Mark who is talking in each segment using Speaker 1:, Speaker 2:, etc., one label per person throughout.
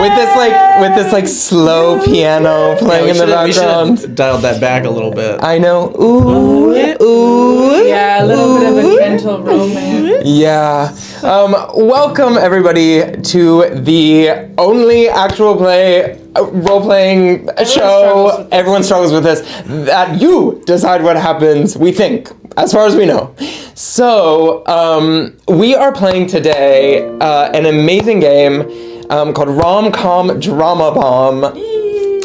Speaker 1: with this slow piano playing in the background.
Speaker 2: We should have dialed that back a little bit.
Speaker 1: I know. Ooh, ooh.
Speaker 3: Yeah, a little bit of a gentle romance.
Speaker 1: Yeah. Welcome everybody to the only actual play role-playing show. Everyone struggles with this. That you decide what happens. We think, as far as we know. So we are playing today an amazing game called Rom Com Drama Bomb.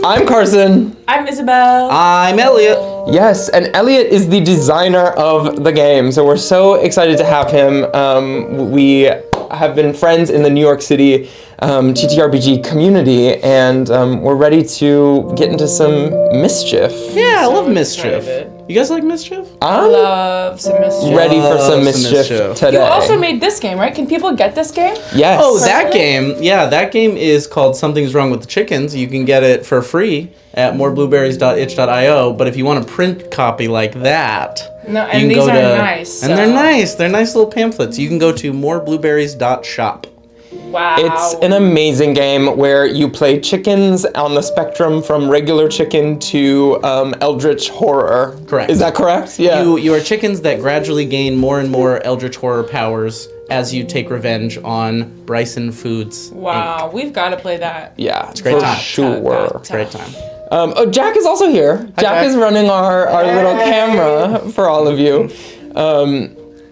Speaker 1: I'm Carson.
Speaker 3: I'm Isabel.
Speaker 2: I'm Elliot.
Speaker 1: Yes, and Elliot is the designer of the game, so we're so excited to have him. We have been friends in the New York City TTRPG community, and we're ready to get into some mischief.
Speaker 2: Yeah, I love mischief. You guys like mischief?
Speaker 1: I'm
Speaker 3: Love some mischief.
Speaker 1: ready for some mischief today.
Speaker 3: You also made this game, right? Can people get this game?
Speaker 1: Yes.
Speaker 2: Oh, that game. Yeah, that game is called Something's Wrong with the Chickens. You can get it for free at moreblueberries.itch.io, but if you want a print copy like that,
Speaker 3: No,
Speaker 2: you
Speaker 3: and
Speaker 2: can
Speaker 3: these
Speaker 2: go
Speaker 3: are
Speaker 2: to,
Speaker 3: nice.
Speaker 2: And they're nice. They're nice little pamphlets. You can go to moreblueberries.shop.
Speaker 3: Wow.
Speaker 1: It's an amazing game where you play chickens on the spectrum from regular chicken to eldritch horror.
Speaker 2: Correct.
Speaker 1: Is that correct? Yeah.
Speaker 2: You are chickens that gradually gain more and more eldritch horror powers as you take revenge on Bryson Foods.
Speaker 3: Wow,
Speaker 2: Inc.
Speaker 3: we've got to play that.
Speaker 1: Yeah,
Speaker 2: It's a great
Speaker 1: for
Speaker 2: time.
Speaker 1: sure.
Speaker 2: Great time.
Speaker 1: Jack is also here. Jack
Speaker 2: Jack.
Speaker 1: is running our little camera for all of you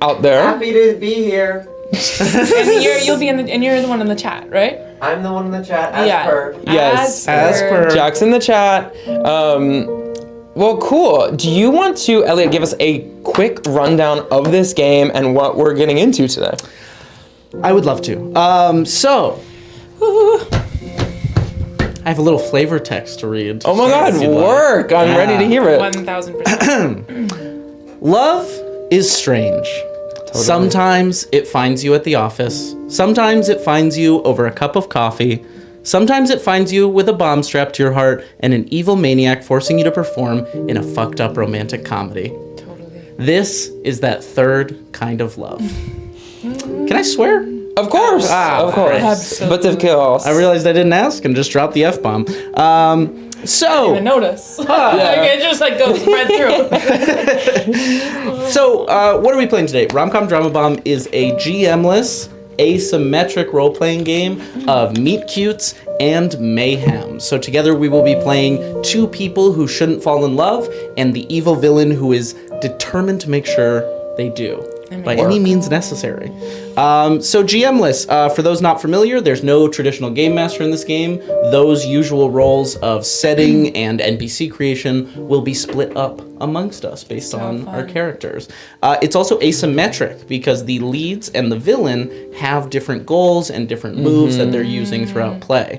Speaker 1: out there.
Speaker 4: Happy to be here.
Speaker 3: And you'll be and you're the one in the chat, right?
Speaker 4: I'm the one in the chat, as
Speaker 3: Yeah.
Speaker 4: per.
Speaker 1: Yes,
Speaker 2: As per.
Speaker 1: Jack's in the chat. Well, cool. Do you want to, Elliot, give us a quick rundown of this game and what we're getting into today?
Speaker 2: I would love to. So, I have a little flavor text to read.
Speaker 1: Oh my God,
Speaker 2: If you'd like.
Speaker 1: work! I'm ready to hear it.
Speaker 3: 1000%.
Speaker 2: Love is strange. Sometimes it finds you at the office. Sometimes it finds you over a cup of coffee. Sometimes it finds you with a bomb strapped to your heart and an evil maniac forcing you to perform in a fucked up romantic comedy.
Speaker 3: Totally.
Speaker 2: This is that third kind of love. Can I swear?
Speaker 1: Of course, of course.
Speaker 3: Absolutely.
Speaker 1: But of course.
Speaker 2: I realized I didn't ask and just dropped the F-bomb.
Speaker 3: Didn't even notice. Like, it just goes right through.
Speaker 2: So, what are we playing today? Rom Com Drama Bomb is a GM-less, asymmetric role-playing game of meet cutes and mayhem. So together we will be playing two people who shouldn't fall in love and the evil villain who is determined to make sure they do. By any means necessary. So GM-less, for those not familiar, there's no traditional game master in this game. Those usual roles of setting and NPC creation will be split up amongst us based on our characters. It's also asymmetric because the leads and the villain have different goals and different moves that they're using throughout play.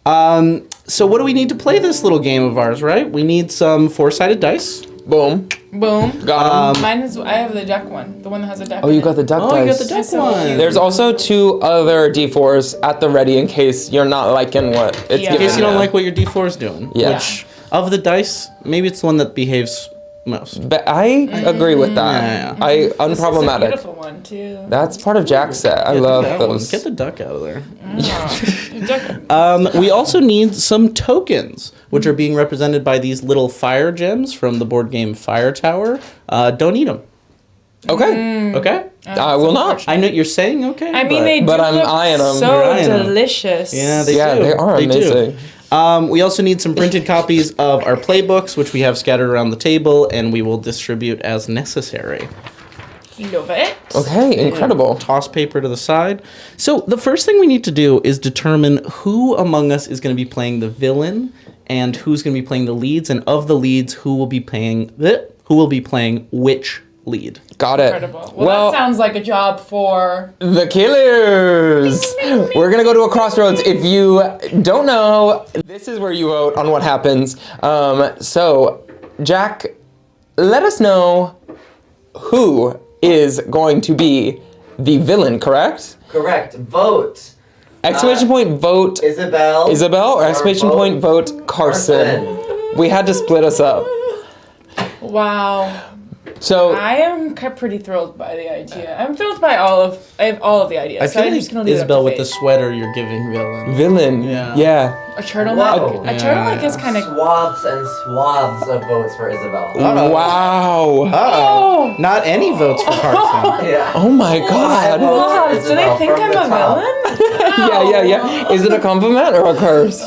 Speaker 2: So what do we need to play this little game of ours, right? We need some 4-sided dice.
Speaker 1: Boom.
Speaker 3: Boom.
Speaker 1: Got him.
Speaker 3: Mine is. I have the duck one. The one that has a duck.
Speaker 1: Oh, you got the duck dice.
Speaker 2: Oh, you got the duck
Speaker 3: so
Speaker 2: one.
Speaker 3: cute.
Speaker 1: There's also 2 other D4s at the ready in case you're not liking what it's
Speaker 3: Yeah.
Speaker 2: In
Speaker 1: giving
Speaker 2: case you don't
Speaker 1: you.
Speaker 2: like what your D4 is doing.
Speaker 1: Yeah.
Speaker 2: Which, of the dice, maybe it's the one that behaves most.
Speaker 1: But I agree with that.
Speaker 2: Yeah.
Speaker 1: I
Speaker 3: This is a
Speaker 1: unproblematic.
Speaker 3: beautiful one too.
Speaker 1: That's part of Jack's set. I love
Speaker 2: That one.
Speaker 1: those.
Speaker 2: Get the duck out of there.
Speaker 3: Duck.
Speaker 2: We also need some tokens, which are being represented by these little fire gems from the board game Fire Tower. Don't eat them.
Speaker 1: Okay.
Speaker 2: Okay?
Speaker 1: I will not.
Speaker 2: I know you're saying okay.
Speaker 3: I mean, they do
Speaker 1: But I'm
Speaker 3: look
Speaker 1: eyeing 'em.
Speaker 3: so
Speaker 2: You're eyeing 'em.
Speaker 3: delicious.
Speaker 2: Yeah, they
Speaker 1: Yeah,
Speaker 2: do.
Speaker 1: they are amazing.
Speaker 2: Do. We also need some printed copies of our playbooks, which we have scattered around the table, and we will distribute as necessary.
Speaker 3: Love it.
Speaker 1: Okay, incredible.
Speaker 2: Toss paper to the side. So the first thing we need to do is determine who among us is going to be playing the villain and who's going to be playing the leads, and of the leads, who will be playing which lead.
Speaker 1: Got it.
Speaker 3: Incredible. Well, that sounds like a job for
Speaker 1: The Killers! We're gonna go to a crossroads. If you don't know, this is where you vote on what happens. So, Jack, let us know who is going to be the villain, correct?
Speaker 4: Correct. Vote.
Speaker 1: Exclamation point vote
Speaker 4: Isabel.
Speaker 1: Isabel, or exclamation point vote Carson. We had to split us up.
Speaker 3: wow.
Speaker 1: So
Speaker 3: I am pretty thrilled by the idea. I'm thrilled by all of the ideas.
Speaker 2: I
Speaker 3: so
Speaker 2: feel
Speaker 3: I'm
Speaker 2: like
Speaker 3: just gonna leave it up
Speaker 2: Isabel
Speaker 3: to
Speaker 2: with the
Speaker 3: fate.
Speaker 2: sweater you're giving villain.
Speaker 1: villain.
Speaker 2: Yeah.
Speaker 3: A turtleneck.
Speaker 4: Whoa.
Speaker 3: A turtleneck is kind of.
Speaker 4: Swaths and swaths of votes for Isabel.
Speaker 1: Wow.
Speaker 3: Oh.
Speaker 2: Not any votes for Carson.
Speaker 4: Yeah.
Speaker 1: Oh my God.
Speaker 3: Wow, do they think I'm a villain?
Speaker 1: Yeah. Is it a compliment or a curse?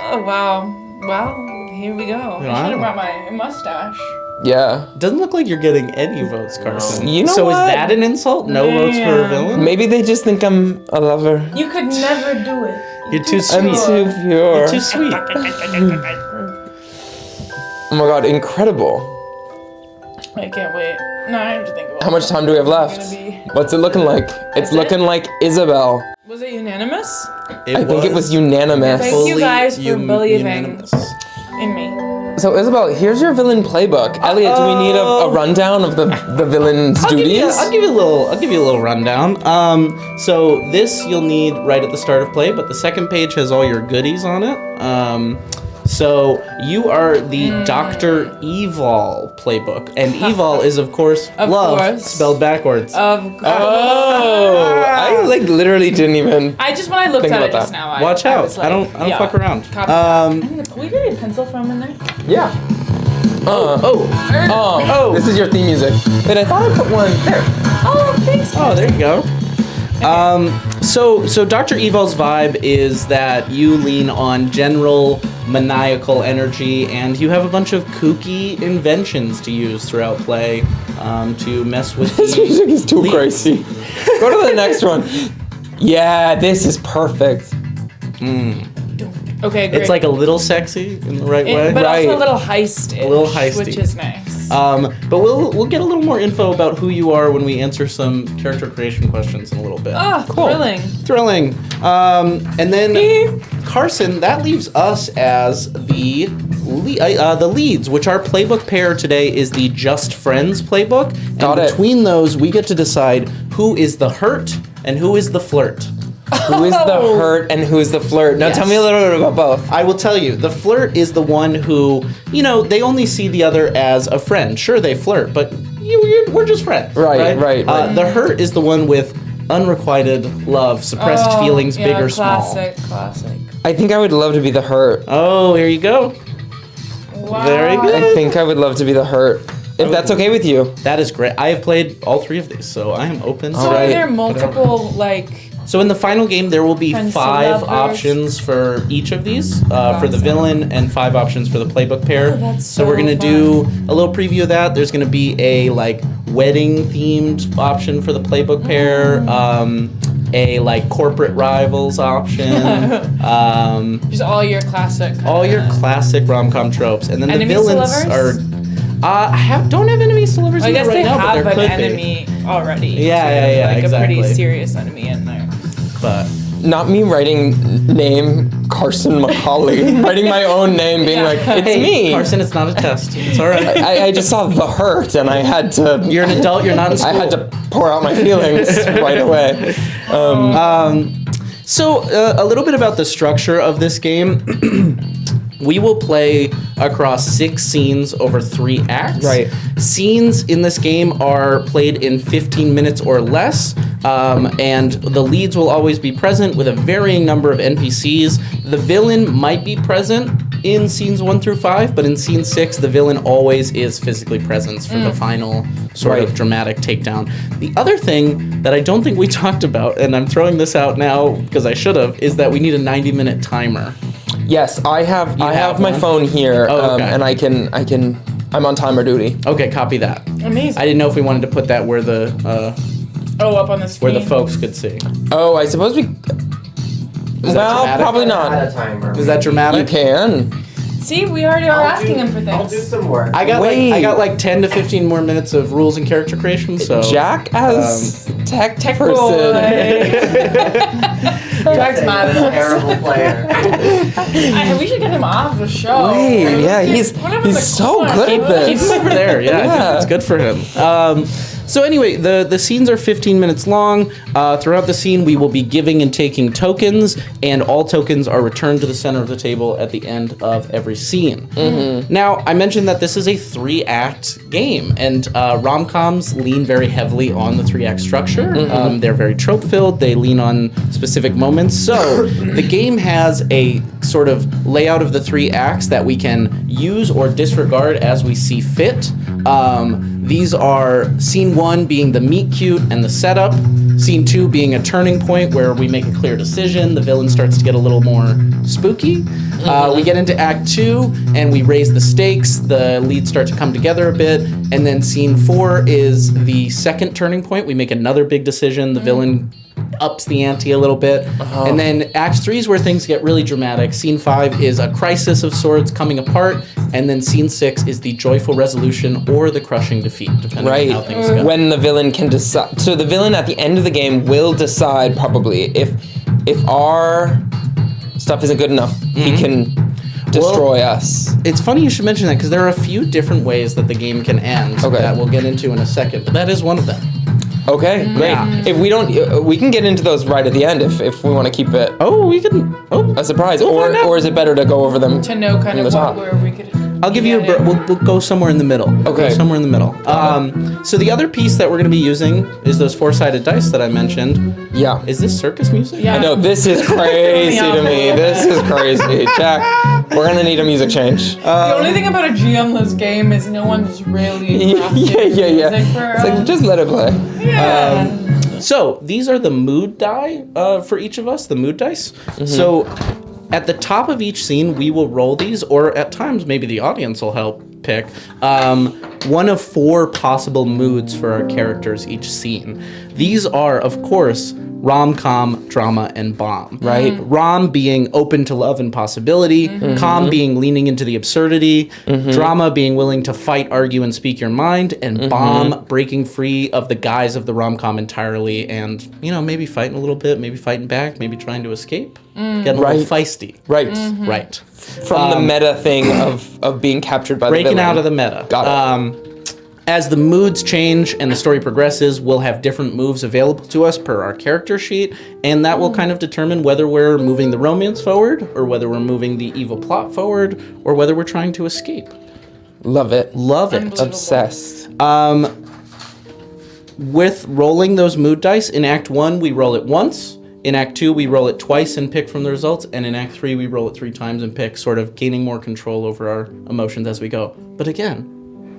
Speaker 3: Oh wow. Well, here we go. I
Speaker 2: Wow.
Speaker 3: should have brought my mustache.
Speaker 1: Yeah.
Speaker 2: Doesn't look like you're getting any votes, Carson.
Speaker 1: You know
Speaker 2: so
Speaker 1: what?
Speaker 2: is that an insult? No votes for a villain?
Speaker 1: Maybe they just think I'm a lover.
Speaker 3: You could never do it.
Speaker 2: You're too
Speaker 1: I'm
Speaker 2: sweet.
Speaker 1: too pure.
Speaker 2: You're too sweet.
Speaker 1: Oh my God, incredible.
Speaker 3: I can't wait. No, I have to think about
Speaker 1: How much time do we have left?
Speaker 3: It's gonna be-
Speaker 1: What's it looking like? It's
Speaker 3: it?
Speaker 1: looking like Isabel.
Speaker 3: Was it unanimous?
Speaker 1: I think it was unanimous.
Speaker 3: Thank you
Speaker 2: fully
Speaker 3: guys for believing
Speaker 2: unanimous.
Speaker 3: in me.
Speaker 1: So Isabel, here's your villain playbook. Elliot, do we need a rundown of the villain's duties?
Speaker 2: I'll give you a little rundown. So this you'll need right at the start of play, but the second page has all your goodies on it. So you are the Dr. Evil playbook, and Evil is of course
Speaker 3: Of
Speaker 2: love
Speaker 3: course.
Speaker 2: spelled backwards.
Speaker 3: Of
Speaker 1: Oh, I like literally didn't even.
Speaker 3: I just when I looked
Speaker 1: Think
Speaker 3: at it
Speaker 1: about
Speaker 3: just
Speaker 1: that.
Speaker 3: now,
Speaker 2: Watch
Speaker 3: I
Speaker 2: out!
Speaker 3: was like,
Speaker 2: I don't
Speaker 3: yeah.
Speaker 2: fuck around.
Speaker 3: Copy that. We get a pencil from in there.
Speaker 1: Yeah.
Speaker 2: Oh,
Speaker 1: This is your theme music. Wait, I thought I put one there.
Speaker 3: Oh, thanks.
Speaker 2: oh, there you go. So Dr. Evil's vibe is that you lean on general maniacal energy, and you have a bunch of kooky inventions to use throughout play to mess with.
Speaker 1: This
Speaker 2: the
Speaker 1: music is too
Speaker 2: leads.
Speaker 1: crazy. Go to the next one. Yeah, this is perfect.
Speaker 3: Okay, great.
Speaker 2: It's like a little sexy in the right way.
Speaker 3: but
Speaker 1: Right.
Speaker 3: also a little heist-ish,
Speaker 2: A little heisty.
Speaker 3: which is nice.
Speaker 2: But we'll get a little more info about who you are when we answer some character creation questions in a little bit.
Speaker 3: Cool.
Speaker 2: Thrilling. And then Carson, that leaves us as the leads, which our playbook pair today is the Just Friends playbook. And
Speaker 1: Got it.
Speaker 2: between those, we get to decide who is the hurt and who is the flirt.
Speaker 1: Who is the hurt and who is the flirt? Now tell me a little bit about both.
Speaker 2: I will tell you, the flirt is the one who, they only see the other as a friend. Sure, they flirt, but we're just friends.
Speaker 1: Right.
Speaker 2: The hurt is the one with unrequited love, suppressed feelings, big or small.
Speaker 3: Classic.
Speaker 1: I think I would love to be the hurt.
Speaker 2: Oh, here you go.
Speaker 3: Wow.
Speaker 2: Very good.
Speaker 1: I think I would love to be the hurt. If that's okay with you.
Speaker 2: That is great. I have played all three of these, so I am open.
Speaker 3: So
Speaker 1: Alright.
Speaker 3: are there multiple,
Speaker 2: So in the final game, there will be
Speaker 3: Friends to
Speaker 2: 5
Speaker 3: lovers.
Speaker 2: options for each of these, for the
Speaker 3: Awesome.
Speaker 2: villain, and 5 options for the playbook pair.
Speaker 3: Oh, that's
Speaker 2: so we're
Speaker 3: so
Speaker 2: gonna do a little preview of that. There's gonna be a wedding themed option for the playbook pair, a corporate rivals option,
Speaker 3: just all your classic.
Speaker 2: all your classic rom-com tropes, and then
Speaker 3: Enemies
Speaker 2: the
Speaker 3: to
Speaker 2: villains
Speaker 3: lovers?
Speaker 2: are. Don't have enemies to lovers
Speaker 3: I
Speaker 2: either
Speaker 3: guess
Speaker 2: right
Speaker 3: they
Speaker 2: now, but
Speaker 3: have
Speaker 2: there
Speaker 3: an
Speaker 2: could
Speaker 3: enemy already.
Speaker 2: Yeah,
Speaker 3: too,
Speaker 2: yeah,
Speaker 3: like
Speaker 2: exactly.
Speaker 3: a pretty serious enemy in there.
Speaker 2: be. But
Speaker 1: Not me writing name Carson McCalley. Writing my own name, being like, it's
Speaker 2: hey,
Speaker 1: me.
Speaker 2: Carson, it's not a test. It's all right.
Speaker 1: I just saw the hurt and I had to.
Speaker 2: You're an adult. You're not in school.
Speaker 1: I had to pour out my feelings right away.
Speaker 2: So, a little bit about the structure of this game. We will play across 6 scenes over 3 acts.
Speaker 1: Right.
Speaker 2: Scenes in this game are played in 15 minutes or less, and the leads will always be present with a varying number of NPCs. The villain might be present in scenes 1 through 5, but in scene 6, the villain always is physically present for the final sort of dramatic takedown. The other thing that I don't think we talked about, and I'm throwing this out now because I should have, is that we need a 90-minute timer.
Speaker 1: Yes, I have
Speaker 2: have
Speaker 1: my
Speaker 2: one?
Speaker 1: phone here,
Speaker 2: Oh, okay.
Speaker 1: and I'm on timer duty.
Speaker 2: Okay, copy that.
Speaker 3: Amazing.
Speaker 2: I didn't know if we wanted to put that where the
Speaker 3: up on the screen.
Speaker 2: where the folks could see.
Speaker 1: Oh, I suppose we.
Speaker 2: that
Speaker 1: Well,
Speaker 2: dramatic?
Speaker 1: probably
Speaker 4: Add
Speaker 1: not.
Speaker 4: a timer.
Speaker 2: Is that
Speaker 1: You
Speaker 2: dramatic?
Speaker 1: can.
Speaker 3: See, we already are asking him for
Speaker 4: I'll do
Speaker 3: things.
Speaker 4: some work.
Speaker 2: I got
Speaker 1: Wait.
Speaker 2: 10 to 15 more minutes of rules and character creation. So
Speaker 1: Jack as tech
Speaker 3: Tech
Speaker 1: person.
Speaker 3: boy. Jack's mad at us.
Speaker 4: Terrible player.
Speaker 3: We should get him off the show.
Speaker 1: Wait, yeah,
Speaker 3: Put him in the
Speaker 1: he's so
Speaker 3: corner.
Speaker 1: good at
Speaker 2: keep
Speaker 1: this.
Speaker 2: him over there. Yeah,
Speaker 1: Yeah.
Speaker 2: it's good for him. So anyway, the scenes are 15 minutes long. Throughout the scene, we will be giving and taking tokens, and all tokens are returned to the center of the table at the end of every scene. Now, I mentioned that this is a 3-act game, and rom-coms lean very heavily on the 3-act structure. They're very trope-filled. They lean on specific moments. So the game has a sort of layout of the 3 acts that we can use or disregard as we see fit. These are scene 1 being the meet cute and the setup, scene 2 being a turning point where we make a clear decision, the villain starts to get a little more spooky. We get into act 2 and we raise the stakes, the leads start to come together a bit, and then scene 4 is the second turning point. We make another big decision, the villain ups the ante a little bit. And then act 3 is where things get really dramatic. Scene 5 is a crisis of sorts coming apart, and then scene 6 is the joyful resolution or the crushing defeat, depending on how things go.
Speaker 1: When the villain can decide. So the villain at the end of the game will decide probably if our stuff isn't good enough, he can destroy us.
Speaker 2: It's funny you should mention that because there are a few different ways that the game can end that we'll get into in a second, but that is one of them.
Speaker 1: Okay, great.
Speaker 2: Yeah.
Speaker 1: If we don't, we can get into those right at the end if we want to keep it
Speaker 2: we can.
Speaker 1: a surprise.
Speaker 2: We'll find out.
Speaker 1: Or is it better to go over them?
Speaker 3: To know kind
Speaker 1: from
Speaker 3: of
Speaker 1: the top?
Speaker 3: where we could.
Speaker 2: I'll give you we'll go somewhere in the middle.
Speaker 1: Okay.
Speaker 2: Somewhere in the middle. So the other piece that we're going to be using is those 4-sided dice that I mentioned.
Speaker 1: Yeah.
Speaker 2: Is this circus music?
Speaker 3: Yeah.
Speaker 1: I know, this is crazy to me. This is crazy. Jack, we're going to need a music change.
Speaker 3: The only thing about a GM-less game is no one's really crafted music for
Speaker 1: It's like, just let it play.
Speaker 3: Yeah.
Speaker 2: So these are the mood die for each of us, the mood dice. So at the top of each scene, we will roll these, or at times maybe the audience will help pick one of 4 possible moods for our characters each scene. These are, of course, rom-com, drama, and bomb.
Speaker 1: Right.
Speaker 2: Rom being open to love and possibility, com being leaning into the absurdity, drama being willing to fight, argue, and speak your mind, and bomb breaking free of the guise of the rom-com entirely and, maybe fighting a little bit, maybe fighting back, maybe trying to escape. Getting a little feisty.
Speaker 1: Right.
Speaker 2: Right.
Speaker 1: From the meta thing of being captured by the villain.
Speaker 2: Breaking out of the meta.
Speaker 1: Got it.
Speaker 2: As the moods change and the story progresses, we'll have different moves available to us per our character sheet, and that will kind of determine whether we're moving the romance forward, or whether we're moving the evil plot forward, or whether we're trying to escape.
Speaker 1: Love it.
Speaker 2: Love it.
Speaker 1: Obsessed.
Speaker 2: With rolling those mood dice, in Act 1, we roll it once. In Act 2, we roll it twice and pick from the results. And in Act 3, we roll it 3 times and pick, sort of gaining more control over our emotions as we go. But again,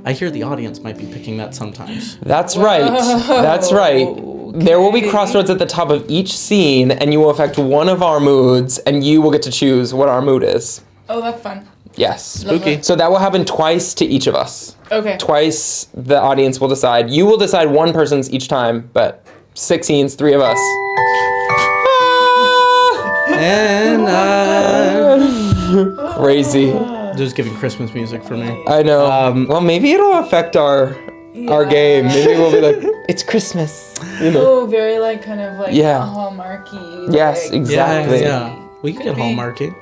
Speaker 2: I hear the audience might be picking that sometimes.
Speaker 1: That's right. That's right. There will be crossroads at the top of each scene, and you will affect one of our moods, and you will get to choose what our mood is.
Speaker 3: Oh, that's fun.
Speaker 1: Yes.
Speaker 2: Spooky.
Speaker 1: So that will happen twice to each of us.
Speaker 3: Okay.
Speaker 1: Twice the audience will decide. You will decide one person's each time, but 6 scenes, 3 of us.
Speaker 2: And
Speaker 1: Crazy.
Speaker 2: just giving Christmas music for me.
Speaker 1: I know. Well, maybe it'll affect our game. Maybe we'll be like, it's Christmas.
Speaker 3: Oh, very kind of
Speaker 1: Yeah.
Speaker 3: Hallmarky.
Speaker 1: Yes, exactly.
Speaker 2: Yeah. We can get Hallmarky.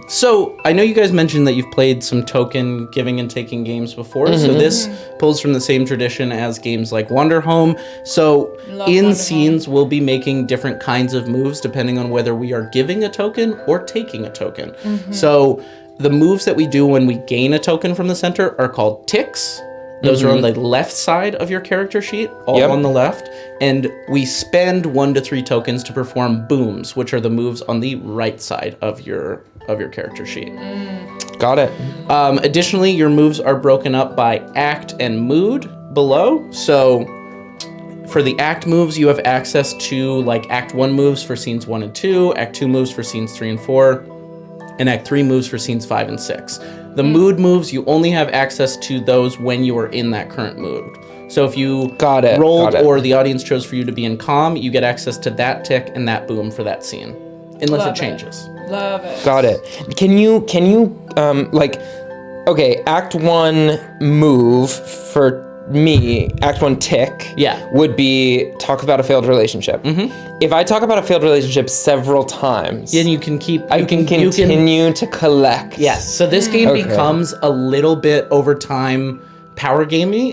Speaker 2: So I know you guys mentioned that you've played some token giving and taking games before. So this pulls from the same tradition as games like Wonder Home. So in scenes, we'll be making different kinds of moves depending on whether we are giving a token or taking a token. So the moves that we do when we gain a token from the center are called ticks. Those are on the left side of your character sheet, all on the left. And we spend 1 to 3 tokens to perform booms, which are the moves on the right side of your character sheet.
Speaker 1: Got it.
Speaker 2: Additionally, your moves are broken up by act and mood below. So for the act moves, you have access to Act 1 moves for scenes 1 and 2, Act 2 moves for scenes 3 and 4, and Act 3 moves for scenes 5 and 6. The mood moves, you only have access to those when you are in that current mood. So if you rolled or the audience chose for you to be in calm, you get access to that tick and that boom for that scene, unless it changes.
Speaker 3: Love it.
Speaker 1: Got it. Can you okay, Act 1 move for me, Act 1 tick would be talk about a failed relationship. If I talk about a failed relationship several times,
Speaker 2: then you can keep.
Speaker 1: I can continue to collect.
Speaker 2: Yes. So this game becomes a little bit over time power gamey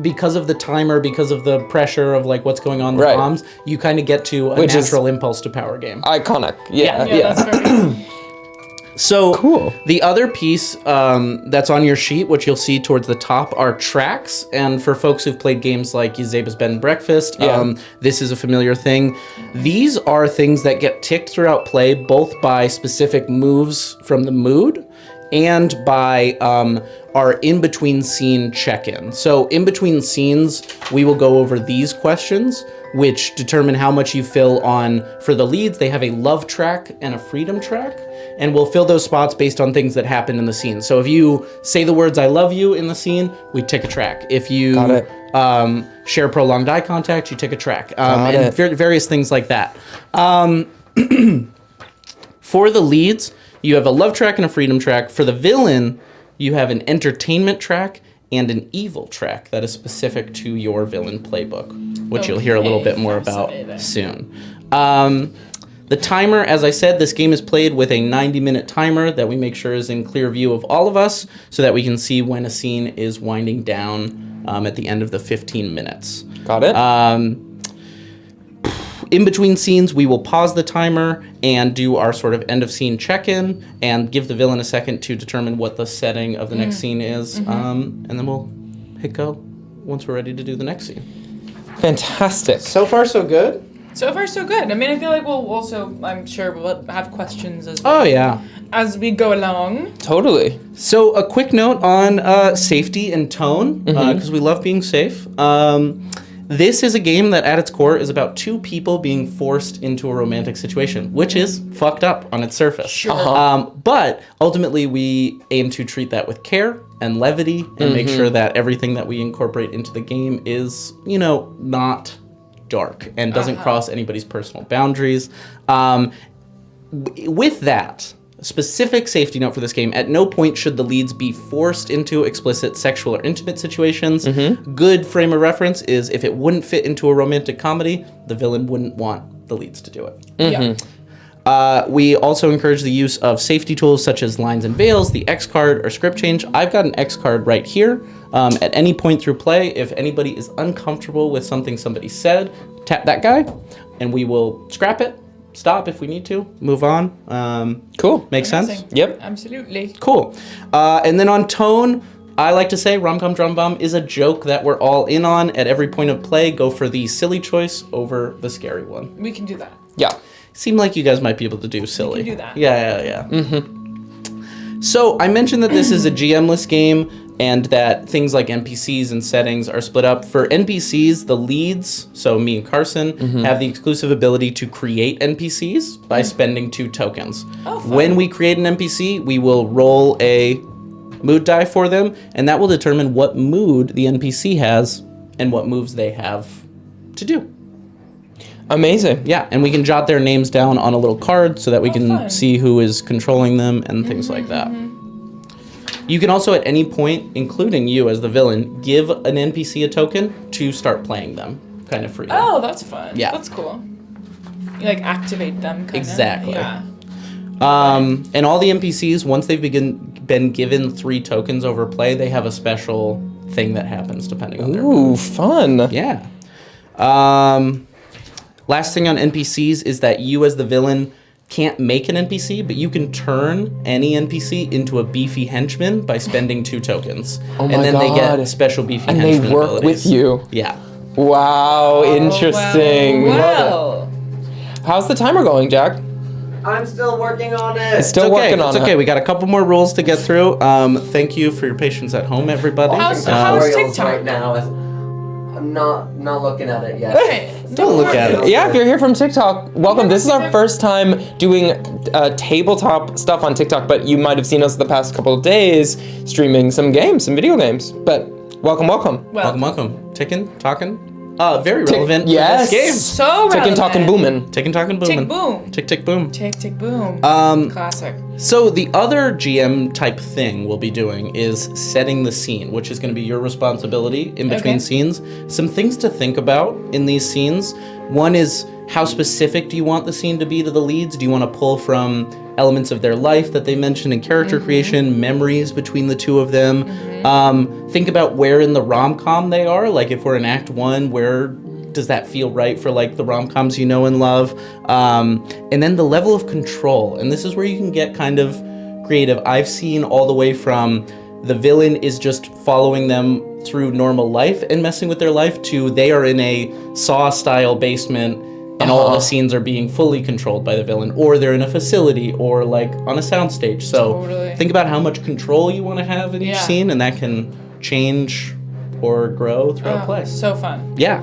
Speaker 2: because of the timer, because of the pressure of like what's going on in the
Speaker 1: Right.
Speaker 2: bombs. You kind of get to a
Speaker 1: Which is
Speaker 2: natural impulse to power game.
Speaker 1: Iconic. Yeah.
Speaker 3: Yeah, that's very
Speaker 2: So
Speaker 1: Cool.
Speaker 2: the other piece that's on your sheet, which you'll see towards the top, are tracks. And for folks who've played games like Isabel's Bed and Breakfast, this is a familiar thing. These are things that get ticked throughout play, both by specific moves from the mood and by our in-between scene check-in. So in between scenes, we will go over these questions, which determine how much you fill on. For the leads, they have a love track and a freedom track, and we'll fill those spots based on things that happen in the scene. So if you say the words "I love you" in the scene, we tick a track. If you
Speaker 1: Got it.
Speaker 2: Share prolonged eye contact, you tick a track.
Speaker 1: Got
Speaker 2: And
Speaker 1: it.
Speaker 2: various things like that. For the leads, you have a love track and a freedom track. For the villain, you have an entertainment track and an evil track that is specific to your villain playbook, which you'll hear a little bit more about soon. The timer, as I said, this game is played with a 90-minute timer that we make sure is in clear view of all of us so that we can see when a scene is winding down at the end of the 15 minutes.
Speaker 1: Got it.
Speaker 2: In between scenes, we will pause the timer and do our sort of end of scene check-in and give the villain a second to determine what the setting of the next scene is. And then we'll hit go once we're ready to do the next scene.
Speaker 1: Fantastic.
Speaker 2: So far, so good.
Speaker 3: So far, so good. I mean, I feel like we'll also, I'm sure, we'll have questions
Speaker 2: Oh, yeah.
Speaker 3: as we go along.
Speaker 1: Totally.
Speaker 2: So a quick note on safety and tone, because we love being safe. This is a game that at its core is about two people being forced into a romantic situation, which is fucked up on its surface.
Speaker 3: Sure.
Speaker 2: But ultimately, we aim to treat that with care and levity and make sure that everything that we incorporate into the game is, not dark and doesn't cross anybody's personal boundaries. With that, specific safety note for this game, at no point should the leads be forced into explicit sexual or intimate situations. Good frame of reference is if it wouldn't fit into a romantic comedy, the villain wouldn't want the leads to do it.
Speaker 3: Yeah.
Speaker 2: We also encourage the use of safety tools such as lines and veils, the X card, or script change. I've got an X card right here. At any point through play, if anybody is uncomfortable with something somebody said, tap that guy, and we will scrap it. Stop if we need to. Move on.
Speaker 1: Cool.
Speaker 2: Makes sense?
Speaker 3: Amazing.
Speaker 1: Yep.
Speaker 3: Absolutely.
Speaker 2: Cool. And then on tone, I like to say Rom Com Drama Bomb is a joke that we're all in on. At every point of play, go for the silly choice over the scary one.
Speaker 3: We can do that.
Speaker 1: Yeah.
Speaker 2: Seem like you guys might be able to do silly.
Speaker 3: We can do that.
Speaker 2: Yeah. So I mentioned that this is a GM-less game and that things like NPCs and settings are split up. For NPCs, the leads, so me and Carson, have the exclusive ability to create NPCs by spending 2 tokens.
Speaker 3: Oh, fun.
Speaker 2: When we create an NPC, we will roll a mood die for them, and that will determine what mood the NPC has and what moves they have to do.
Speaker 1: Amazing.
Speaker 2: Yeah, and we can jot their names down on a little card so that we can
Speaker 3: fun.
Speaker 2: see who is controlling them and things like that. You can also at any point, including you as the villain, give an NPC a token to start playing them, kind of freely.
Speaker 3: Oh, that's fun.
Speaker 2: Yeah.
Speaker 3: That's cool. You activate them, kind
Speaker 2: Exactly.
Speaker 3: Yeah.
Speaker 2: And all the NPCs, once they've been given 3 tokens over play, they have a special thing that happens depending on their mood.
Speaker 1: Ooh, fun.
Speaker 2: Yeah. Last thing on NPCs is that you as the villain can't make an NPC, but you can turn any NPC into a beefy henchman by spending 2 tokens.
Speaker 1: Oh my
Speaker 2: and then they
Speaker 1: God.
Speaker 2: get special beefy
Speaker 1: And
Speaker 2: henchman
Speaker 1: they work
Speaker 2: abilities.
Speaker 1: with you.
Speaker 2: Yeah.
Speaker 1: Wow, interesting.
Speaker 3: Well.
Speaker 1: How's the timer going, Jack?
Speaker 4: I'm still working on it.
Speaker 1: Still working on
Speaker 2: it's
Speaker 1: it.
Speaker 2: okay. We got a couple more rules to get through. Thank you for your patience at home, everybody.
Speaker 3: How's
Speaker 4: Tutorials
Speaker 3: TikTok?
Speaker 4: right now. I'm not looking at it yet.
Speaker 3: Okay.
Speaker 2: Don't look at it.
Speaker 1: Yeah, if you're here from TikTok, welcome. This is our first time doing tabletop stuff on TikTok, but you might have seen us the past couple of days streaming some games, some video games. But welcome.
Speaker 3: Well,
Speaker 2: Welcome. Ticking, talking. Very relevant
Speaker 1: yes.
Speaker 2: for this game.
Speaker 3: so relevant.
Speaker 1: Ticking, talking, booming.
Speaker 2: Ticking, talking, booming.
Speaker 3: Tick, boom.
Speaker 2: Tick, tick, boom.
Speaker 3: Tick, tick, boom. Classic.
Speaker 2: So the other GM type thing we'll be doing is setting the scene, which is going to be your responsibility in between
Speaker 3: Okay.
Speaker 2: scenes. Some things to think about in these scenes. One is how specific do you want the scene to be to the leads? Do you want to pull from elements of their life that they mentioned in character creation, memories between the two of them? Think about where in the rom-com they are. Like if we're in Act 1, where does that feel right for like the rom-coms you know and love? And then the level of control. And this is where you can get kind of creative. I've seen all the way from the villain is just following them through normal life and messing with their life to they are in a Saw-style basement and all the scenes are being fully controlled by the villain, or they're in a facility or like on a soundstage. So think about how much control you want to have in each scene, and that can change or grow throughout play.
Speaker 3: So fun.
Speaker 2: Yeah.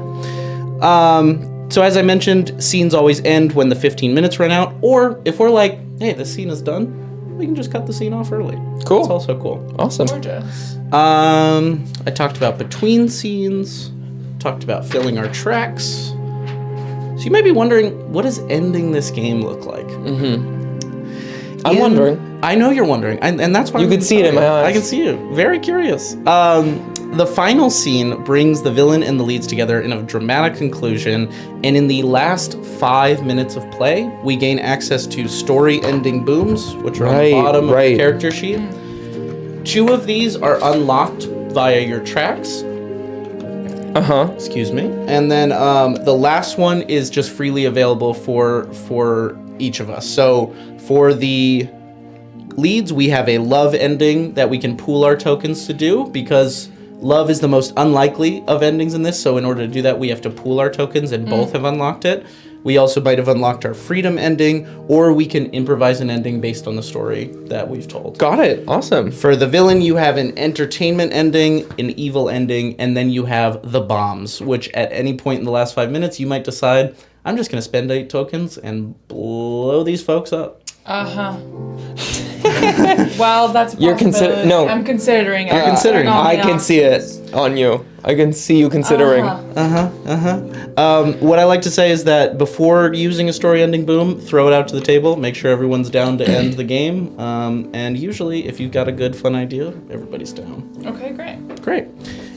Speaker 2: So as I mentioned, scenes always end when the 15 minutes run out, or if we're like, hey, this scene is done, we can just cut the scene off early. Cool. It's also cool.
Speaker 1: Awesome.
Speaker 3: Gorgeous.
Speaker 2: I talked about between scenes, talked about filling our tracks. So you might be wondering, what does ending this game look like?
Speaker 1: I'm wondering.
Speaker 2: I know you're wondering, and that's why
Speaker 1: you could see it in my eyes.
Speaker 2: I can see you. Very curious. The final scene brings the villain and the leads together in a dramatic conclusion, and in the last 5 minutes of play, we gain access to story ending booms, which are on the bottom of the character sheet. 2 of these are unlocked via your tracks. Excuse me. And then the last one is just freely available for each of us. So for the leads, we have a love ending that we can pool our tokens to do, because love is the most unlikely of endings in this. So in order to do that, we have to pool our tokens, and both have unlocked it. We also might have unlocked our freedom ending, or we can improvise an ending based on the story that we've told.
Speaker 1: Got it. Awesome.
Speaker 2: For the villain, you have an entertainment ending, an evil ending, and then you have the bombs, which at any point in the last 5 minutes, you might decide, I'm just going to spend 8 tokens and blow these folks up.
Speaker 3: Well, that's a possibility.
Speaker 1: No.
Speaker 3: I'm considering it.
Speaker 2: You're considering.
Speaker 1: I can see it on you. I can see you considering.
Speaker 2: What I like to say is that before using a story ending boom, throw it out to the table, make sure everyone's down to end the game, and usually if you've got a good fun idea, everybody's down.
Speaker 3: Okay, great.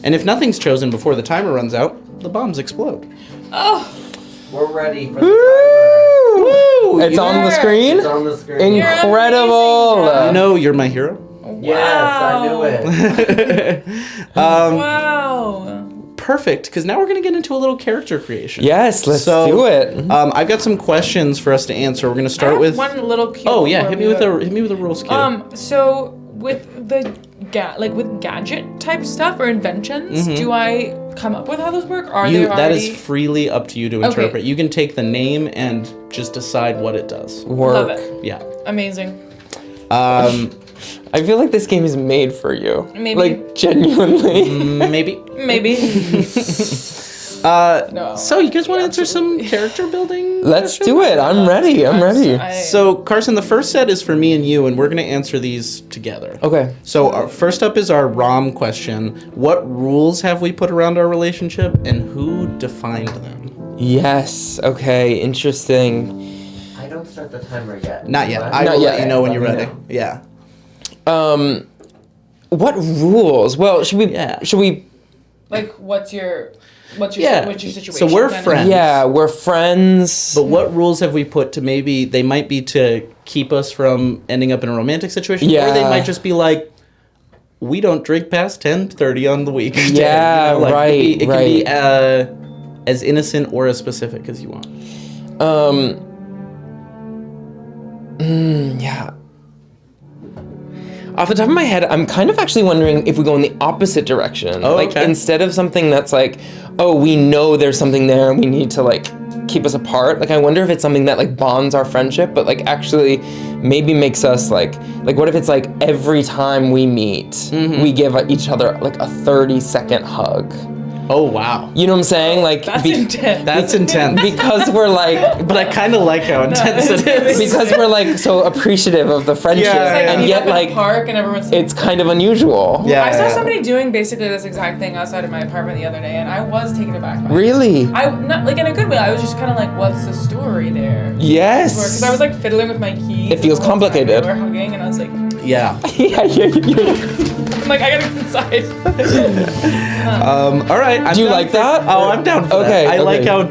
Speaker 2: And if nothing's chosen before the timer runs out, the bombs explode.
Speaker 4: We're ready for the timer.
Speaker 2: Woo!
Speaker 1: It's on the screen?
Speaker 4: It's on the screen.
Speaker 1: Incredible!
Speaker 2: You know you're my hero.
Speaker 4: Yes, I knew it.
Speaker 3: Wow.
Speaker 2: Perfect, because now we're going to get into a little character creation.
Speaker 1: Yes, let's do it.
Speaker 2: I've got some questions for us to answer. We're going to start with
Speaker 3: one little cue.
Speaker 2: Oh yeah, hit me with a rules cue.
Speaker 3: So with the with gadget type stuff or inventions, do I come up with how those work?
Speaker 2: That is freely up to you to interpret. Okay. You can take the name and just decide what it does.
Speaker 3: Love it.
Speaker 2: Yeah.
Speaker 3: Amazing.
Speaker 1: I feel like this game is made for you.
Speaker 3: Maybe.
Speaker 1: Like, genuinely.
Speaker 2: Maybe.
Speaker 3: No.
Speaker 2: So you guys want to answer some character building?
Speaker 1: Let's do it. I'm ready.
Speaker 2: So Carson, the first set is for me and you, and we're going to answer these together.
Speaker 1: Okay.
Speaker 2: So first up is our ROM question. What rules have we put around our relationship, and who defined them?
Speaker 1: Yes. Okay. Interesting.
Speaker 4: I don't start the timer yet.
Speaker 2: Not yet. I will let you know when you're ready. Yeah.
Speaker 1: What rules? Well, should we?
Speaker 3: Like, what's your situation?
Speaker 2: So we're friends.
Speaker 1: Yeah, we're friends.
Speaker 2: But what rules have we put to they might be to keep us from ending up in a romantic situation, or they might just be like, we don't drink past 10:30 on the weekday.
Speaker 1: Yeah,
Speaker 2: it can be as innocent or as specific as you want.
Speaker 1: Yeah. Off the top of my head, I'm kind of actually wondering if we go in the opposite direction.
Speaker 2: Oh,
Speaker 1: like, instead of something that's like, oh, we know there's something there and we need to, like, keep us apart. Like, I wonder if it's something that, like, bonds our friendship, but, like, actually maybe makes us, like, what if it's, like, every time we meet, we give each other, like, a 30-second hug.
Speaker 2: Oh, wow.
Speaker 1: You know what I'm saying? Like,
Speaker 3: that's intense.
Speaker 2: That's intense.
Speaker 1: Because we're like...
Speaker 2: But I kind of like how intense it is.
Speaker 1: Because we're, like, so appreciative of the friendship. And yet, like,
Speaker 3: park and everyone's
Speaker 1: it's kind of unusual.
Speaker 3: Yeah. I saw somebody doing basically this exact thing outside of my apartment the other day, and I was taken aback by it.
Speaker 1: Really?
Speaker 3: Not, like, in a good way. I was just kind of like, what's the story there?
Speaker 1: Yes.
Speaker 3: Because I was, like, fiddling with my keys.
Speaker 1: It feels complicated.
Speaker 3: We were hugging, and I was like...
Speaker 2: Yeah.
Speaker 3: I'm like, I gotta go inside.
Speaker 2: All right.
Speaker 1: Do you like that?
Speaker 2: Oh, I'm down for that. I like how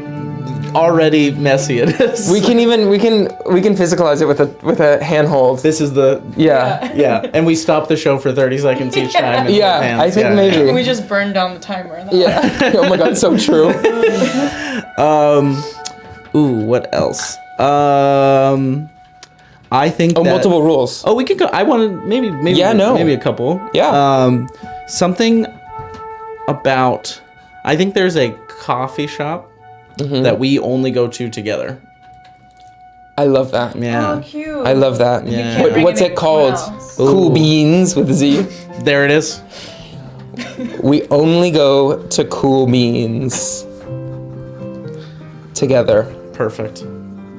Speaker 2: already messy it is.
Speaker 1: We can physicalize it with a handhold.
Speaker 2: This is the
Speaker 1: Yeah.
Speaker 2: and we stop the show for 30 seconds each time. and
Speaker 1: Yeah,
Speaker 2: hold hands.
Speaker 1: I think maybe.
Speaker 3: We just burned down the timer. And
Speaker 1: Yeah. Oh my god, so true.
Speaker 2: Ooh, what else? I think that,
Speaker 1: multiple rules.
Speaker 2: Oh, we could go. I wanted maybe maybe a couple.
Speaker 1: Yeah.
Speaker 2: Something about. I think there's a coffee shop that we only go to together.
Speaker 1: I love that.
Speaker 2: Yeah.
Speaker 3: Oh, cute.
Speaker 1: I love that.
Speaker 3: You
Speaker 2: Yeah.
Speaker 3: can't bring
Speaker 1: What's it
Speaker 3: anyone
Speaker 1: called?
Speaker 3: else.
Speaker 1: Cool Beans with Z.
Speaker 2: There it is.
Speaker 1: We only go to Cool Beans together.
Speaker 2: Perfect.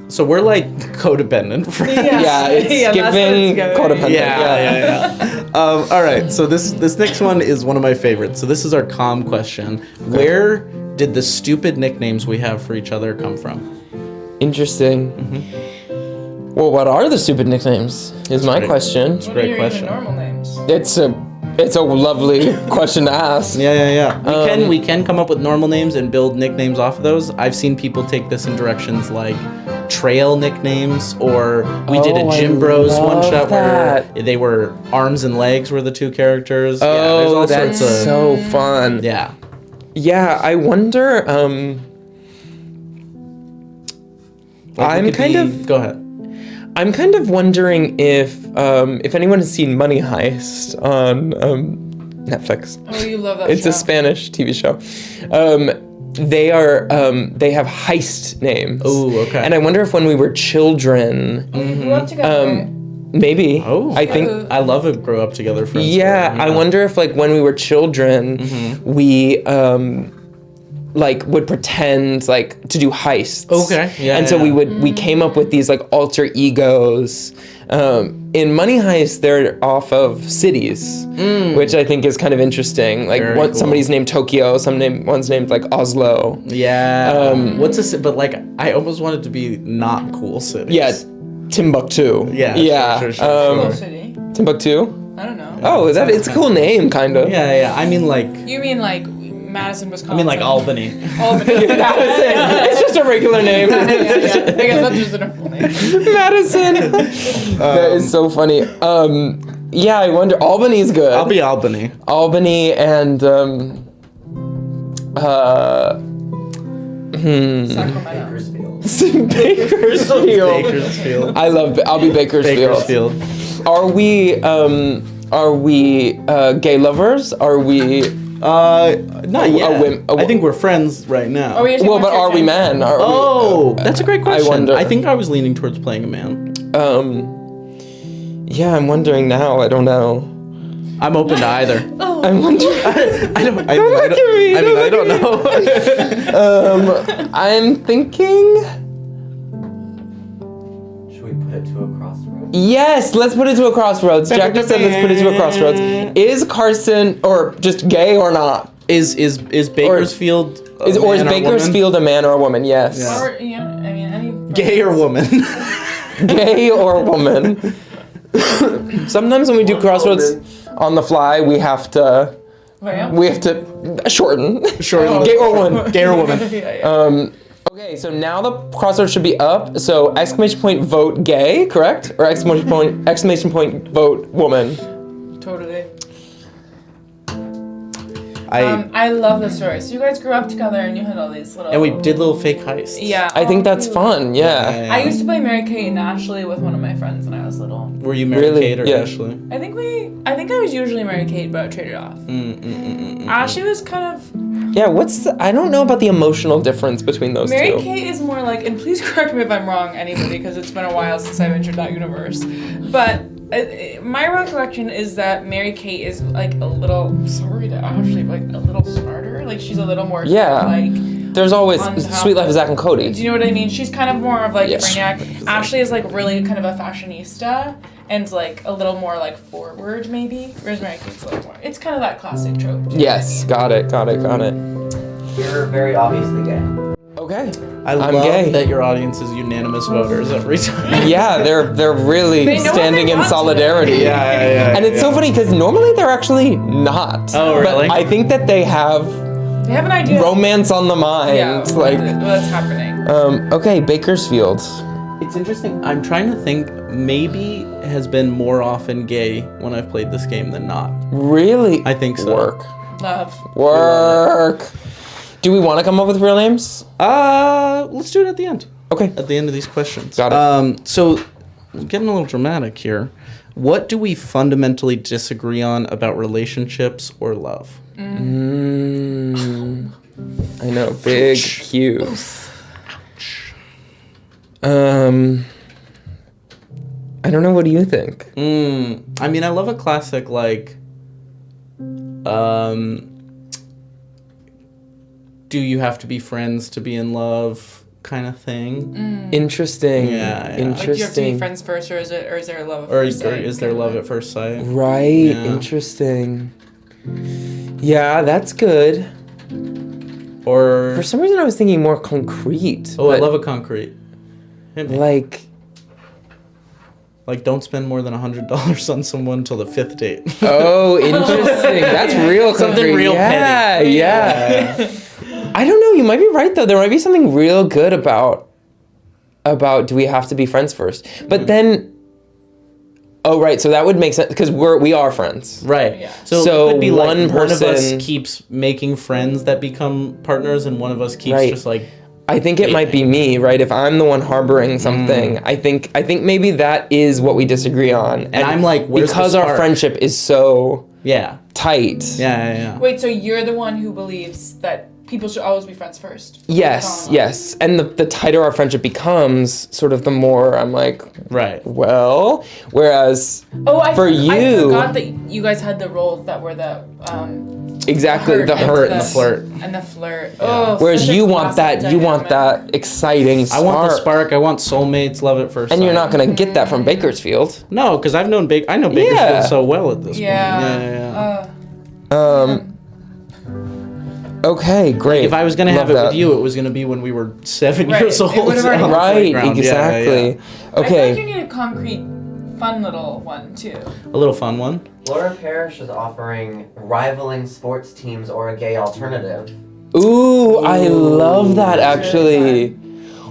Speaker 2: So we're like codependent friends.
Speaker 1: Yeah, it's
Speaker 3: Yeah, that's what
Speaker 1: giving
Speaker 3: it's
Speaker 1: codependent.
Speaker 2: Yeah. All right. So this next one is one of my favorites. So this is our calm question. Where did the stupid nicknames we have for each other come from?
Speaker 1: Interesting. Well, what are the stupid nicknames? Is my
Speaker 2: great.
Speaker 1: question.
Speaker 3: What
Speaker 2: Great
Speaker 3: are your
Speaker 2: question.
Speaker 3: even normal names?
Speaker 1: It's a lovely question to ask.
Speaker 2: Yeah. We can come up with normal names and build nicknames off of those. I've seen people take this in directions like trail nicknames, or we did a
Speaker 1: Oh,
Speaker 2: Gym
Speaker 1: I
Speaker 2: Bros one
Speaker 1: love
Speaker 2: shot
Speaker 1: that.
Speaker 2: where they were arms and legs were the two characters.
Speaker 1: Oh,
Speaker 2: yeah, there's all
Speaker 1: that's
Speaker 2: sorts of
Speaker 1: so fun.
Speaker 2: yeah.
Speaker 1: Yeah, I wonder.
Speaker 2: Like, we could go ahead.
Speaker 1: I'm kind of wondering if anyone has seen Money Heist on Netflix.
Speaker 3: Oh, you love that
Speaker 1: It's
Speaker 3: show.
Speaker 1: a Spanish TV show. They have heist names.
Speaker 2: Ooh, okay.
Speaker 1: And I wonder if when we were children,
Speaker 3: We grew up together.
Speaker 1: maybe.
Speaker 2: Oh,
Speaker 1: I think.
Speaker 2: I love a grow up together friends.
Speaker 1: Yeah, I wonder if like when we were children, we like would pretend like to do heists.
Speaker 2: Okay, yeah,
Speaker 1: And so
Speaker 2: yeah.
Speaker 1: we came up with these like alter egos. In Money Heist, they're off of cities, which I think is kind of interesting. Like
Speaker 2: Very cool.
Speaker 1: somebody's named Tokyo, one's named like Oslo.
Speaker 2: Yeah. What's this? But like, I almost want it to be not cool cities.
Speaker 1: Yeah, Timbuktu.
Speaker 2: Yeah,
Speaker 1: Yeah.
Speaker 2: sure.
Speaker 3: Cool city.
Speaker 1: Timbuktu.
Speaker 3: I don't know.
Speaker 1: Oh, it's a cool name, kind of.
Speaker 2: Yeah. I mean, like,
Speaker 3: You mean like Madison, Wisconsin?
Speaker 2: I mean, like Albany.
Speaker 3: Albany.
Speaker 1: Madison. It's just a regular name.
Speaker 3: Yeah. I guess that's just a normal name.
Speaker 1: Madison. That is so funny. Yeah, I wonder. Albany's good.
Speaker 2: I'll be Albany.
Speaker 1: Albany and
Speaker 3: Sacramento.
Speaker 1: Bakersfield.
Speaker 2: Bakersfield.
Speaker 1: I'll be Bakersfield.
Speaker 2: Bakersfield.
Speaker 1: Are we gay lovers? Are we?
Speaker 2: Not yet.
Speaker 1: a
Speaker 2: I think we're friends right now.
Speaker 3: Are we actually
Speaker 1: Well, but are we
Speaker 3: men?
Speaker 1: men? Are
Speaker 2: Oh, that's a great question.
Speaker 1: wonder.
Speaker 2: I think I was leaning towards playing a man.
Speaker 1: Yeah, I'm wondering now. I don't know.
Speaker 2: I'm open to either.
Speaker 1: I'm wondering.
Speaker 2: I don't
Speaker 1: look at me,
Speaker 2: I
Speaker 1: don't
Speaker 2: mean, I
Speaker 1: look
Speaker 2: don't know.
Speaker 1: I'm thinking.
Speaker 4: Should we put it to a crossroads?
Speaker 1: Yes, let's put it to a crossroads. Jack just said let's put it to a crossroads. Is Carson or just gay or not?
Speaker 2: Is Bakersfield
Speaker 1: Is
Speaker 2: a man or a woman?
Speaker 1: Bakersfield a man or a woman? Yes.
Speaker 2: Yeah.
Speaker 3: Or, yeah, I mean, any.
Speaker 2: Gay or woman?
Speaker 1: Gay or woman. Sometimes when we do crossroads on the fly, we have to shorten.
Speaker 2: Shorten.
Speaker 1: Gay or woman.
Speaker 2: Gay or woman?
Speaker 3: Yeah.
Speaker 1: Okay, so now the crossroads should be up. So exclamation point vote gay, correct? Or exclamation point vote woman.
Speaker 3: Totally.
Speaker 2: I
Speaker 3: love the story. So you guys grew up together and you had all these little.
Speaker 2: and we did little fake heists.
Speaker 3: Yeah.
Speaker 1: I think that's
Speaker 3: cute.
Speaker 1: fun. Yeah.
Speaker 3: I used to play Mary Kate and Ashley with one of my friends when I was little.
Speaker 2: Were you Mary
Speaker 1: Really?
Speaker 2: Kate or
Speaker 1: Yeah.
Speaker 2: Ashley?
Speaker 3: I think I was usually Mary Kate, but I traded off. Ashley was kind of.
Speaker 1: Yeah. I don't know about the emotional difference between those
Speaker 3: Mary
Speaker 1: two.
Speaker 3: Kate is more like, and please correct me if I'm wrong, anybody, because it's been a while since I've entered that universe. But my recollection is that Mary Kate is like a little, sorry to Ashley, but like a little smarter. Like she's a little more
Speaker 1: Yeah.
Speaker 3: like.
Speaker 1: There's always
Speaker 3: On top
Speaker 1: Sweet Life of
Speaker 3: of-
Speaker 1: Zach and Cody.
Speaker 3: Do you know what I mean? She's kind of more of like
Speaker 1: Yes.
Speaker 3: Brainiac. Ashley is like really kind of a fashionista and like a little more like forward maybe. Whereas Mary Kate's a little more. It's kind of that classic trope. Do you know
Speaker 1: Yes, got it.
Speaker 4: You're very obviously gay.
Speaker 1: Okay.
Speaker 2: I
Speaker 1: I'm
Speaker 2: love
Speaker 1: gay.
Speaker 2: that your audience is unanimous voters every time.
Speaker 1: Yeah, they're really
Speaker 3: They know what
Speaker 1: standing
Speaker 3: they
Speaker 1: in
Speaker 3: want
Speaker 1: solidarity.
Speaker 3: today.
Speaker 2: Yeah.
Speaker 1: And it's so funny because normally they're actually not.
Speaker 2: Oh,
Speaker 1: But
Speaker 2: really?
Speaker 1: I think that they have
Speaker 3: They have an idea.
Speaker 1: romance on the mind.
Speaker 3: Yeah,
Speaker 1: Like,
Speaker 3: what's happening.
Speaker 1: Okay, Bakersfield.
Speaker 2: It's interesting. I'm trying to think. Maybe has been more often gay when I've played this game than not.
Speaker 1: Really?
Speaker 2: I think so.
Speaker 1: Work. Do we want to come up with real names?
Speaker 2: Let's do it at the end.
Speaker 1: Okay.
Speaker 2: At the end of these questions.
Speaker 1: Got it.
Speaker 2: So, getting a little dramatic here. What do we fundamentally disagree on about relationships or love?
Speaker 1: I know, big Q. I don't know. What do you think?
Speaker 2: I mean, I love a classic like, do you have to be friends to be in love kind of thing?
Speaker 1: Interesting.
Speaker 2: Yeah.
Speaker 1: Interesting.
Speaker 3: Like, do you have to be friends first, or is there love at
Speaker 2: Or
Speaker 3: first sight?
Speaker 2: is there love at first sight?
Speaker 1: Right.
Speaker 2: Yeah.
Speaker 1: Interesting. Yeah, that's good.
Speaker 2: Or
Speaker 1: For some reason, I was thinking more concrete.
Speaker 2: I
Speaker 1: but,
Speaker 2: love a concrete. Hit me. Like, don't spend more than $100 on someone till the 5th date.
Speaker 1: Oh, interesting. That's real concrete.
Speaker 2: Something real petty.
Speaker 1: Yeah. I don't know. You might be right though. There might be something real good about do we have to be friends first? But then. Oh right, so that would make sense because we are friends.
Speaker 2: Right.
Speaker 3: Yeah.
Speaker 2: So it could be
Speaker 1: one
Speaker 2: like one of
Speaker 1: person
Speaker 2: us keeps making friends that become partners, and one of us keeps
Speaker 1: Right.
Speaker 2: just like.
Speaker 1: I think it might be me, right? If I'm the one harboring something, I think maybe that is what we disagree on. And
Speaker 2: I'm like, where's the
Speaker 1: because our
Speaker 2: spark?
Speaker 1: friendship is so
Speaker 2: Yeah.
Speaker 1: tight.
Speaker 2: Yeah.
Speaker 3: Wait, so you're the one who believes that people should always be friends first?
Speaker 1: Yes. And the tighter our friendship becomes, sort of the more I'm like,
Speaker 2: Right.
Speaker 1: well, whereas
Speaker 3: I
Speaker 1: for you,
Speaker 3: forgot that you guys had the roles that were the
Speaker 1: exactly the hurt
Speaker 2: and the flirt.
Speaker 3: and the flirt. Oh,
Speaker 1: Whereas
Speaker 3: such a
Speaker 1: you want
Speaker 3: classic
Speaker 1: that, you want
Speaker 3: dynamic.
Speaker 1: that exciting spark.
Speaker 2: I want the spark. I want soulmates. Love at first
Speaker 1: And
Speaker 2: sight.
Speaker 1: you're not gonna get that from Bakersfield.
Speaker 2: No, because I know Bakersfield
Speaker 1: Yeah.
Speaker 2: so well at this
Speaker 3: Yeah.
Speaker 2: point.
Speaker 1: Okay, great.
Speaker 2: If I was gonna
Speaker 1: Love
Speaker 2: have it
Speaker 1: that.
Speaker 2: with you, it was gonna be when we were 7
Speaker 3: Right.
Speaker 2: years
Speaker 3: It
Speaker 2: old.
Speaker 3: would've already
Speaker 2: on the
Speaker 1: Right,
Speaker 2: playground.
Speaker 1: exactly.
Speaker 2: Yeah.
Speaker 3: I feel like you
Speaker 1: Okay.
Speaker 3: need a concrete, fun little one too.
Speaker 2: A little fun one.
Speaker 4: Laura Parrish is offering rivaling sports teams or a gay alternative.
Speaker 1: Ooh, I love that actually.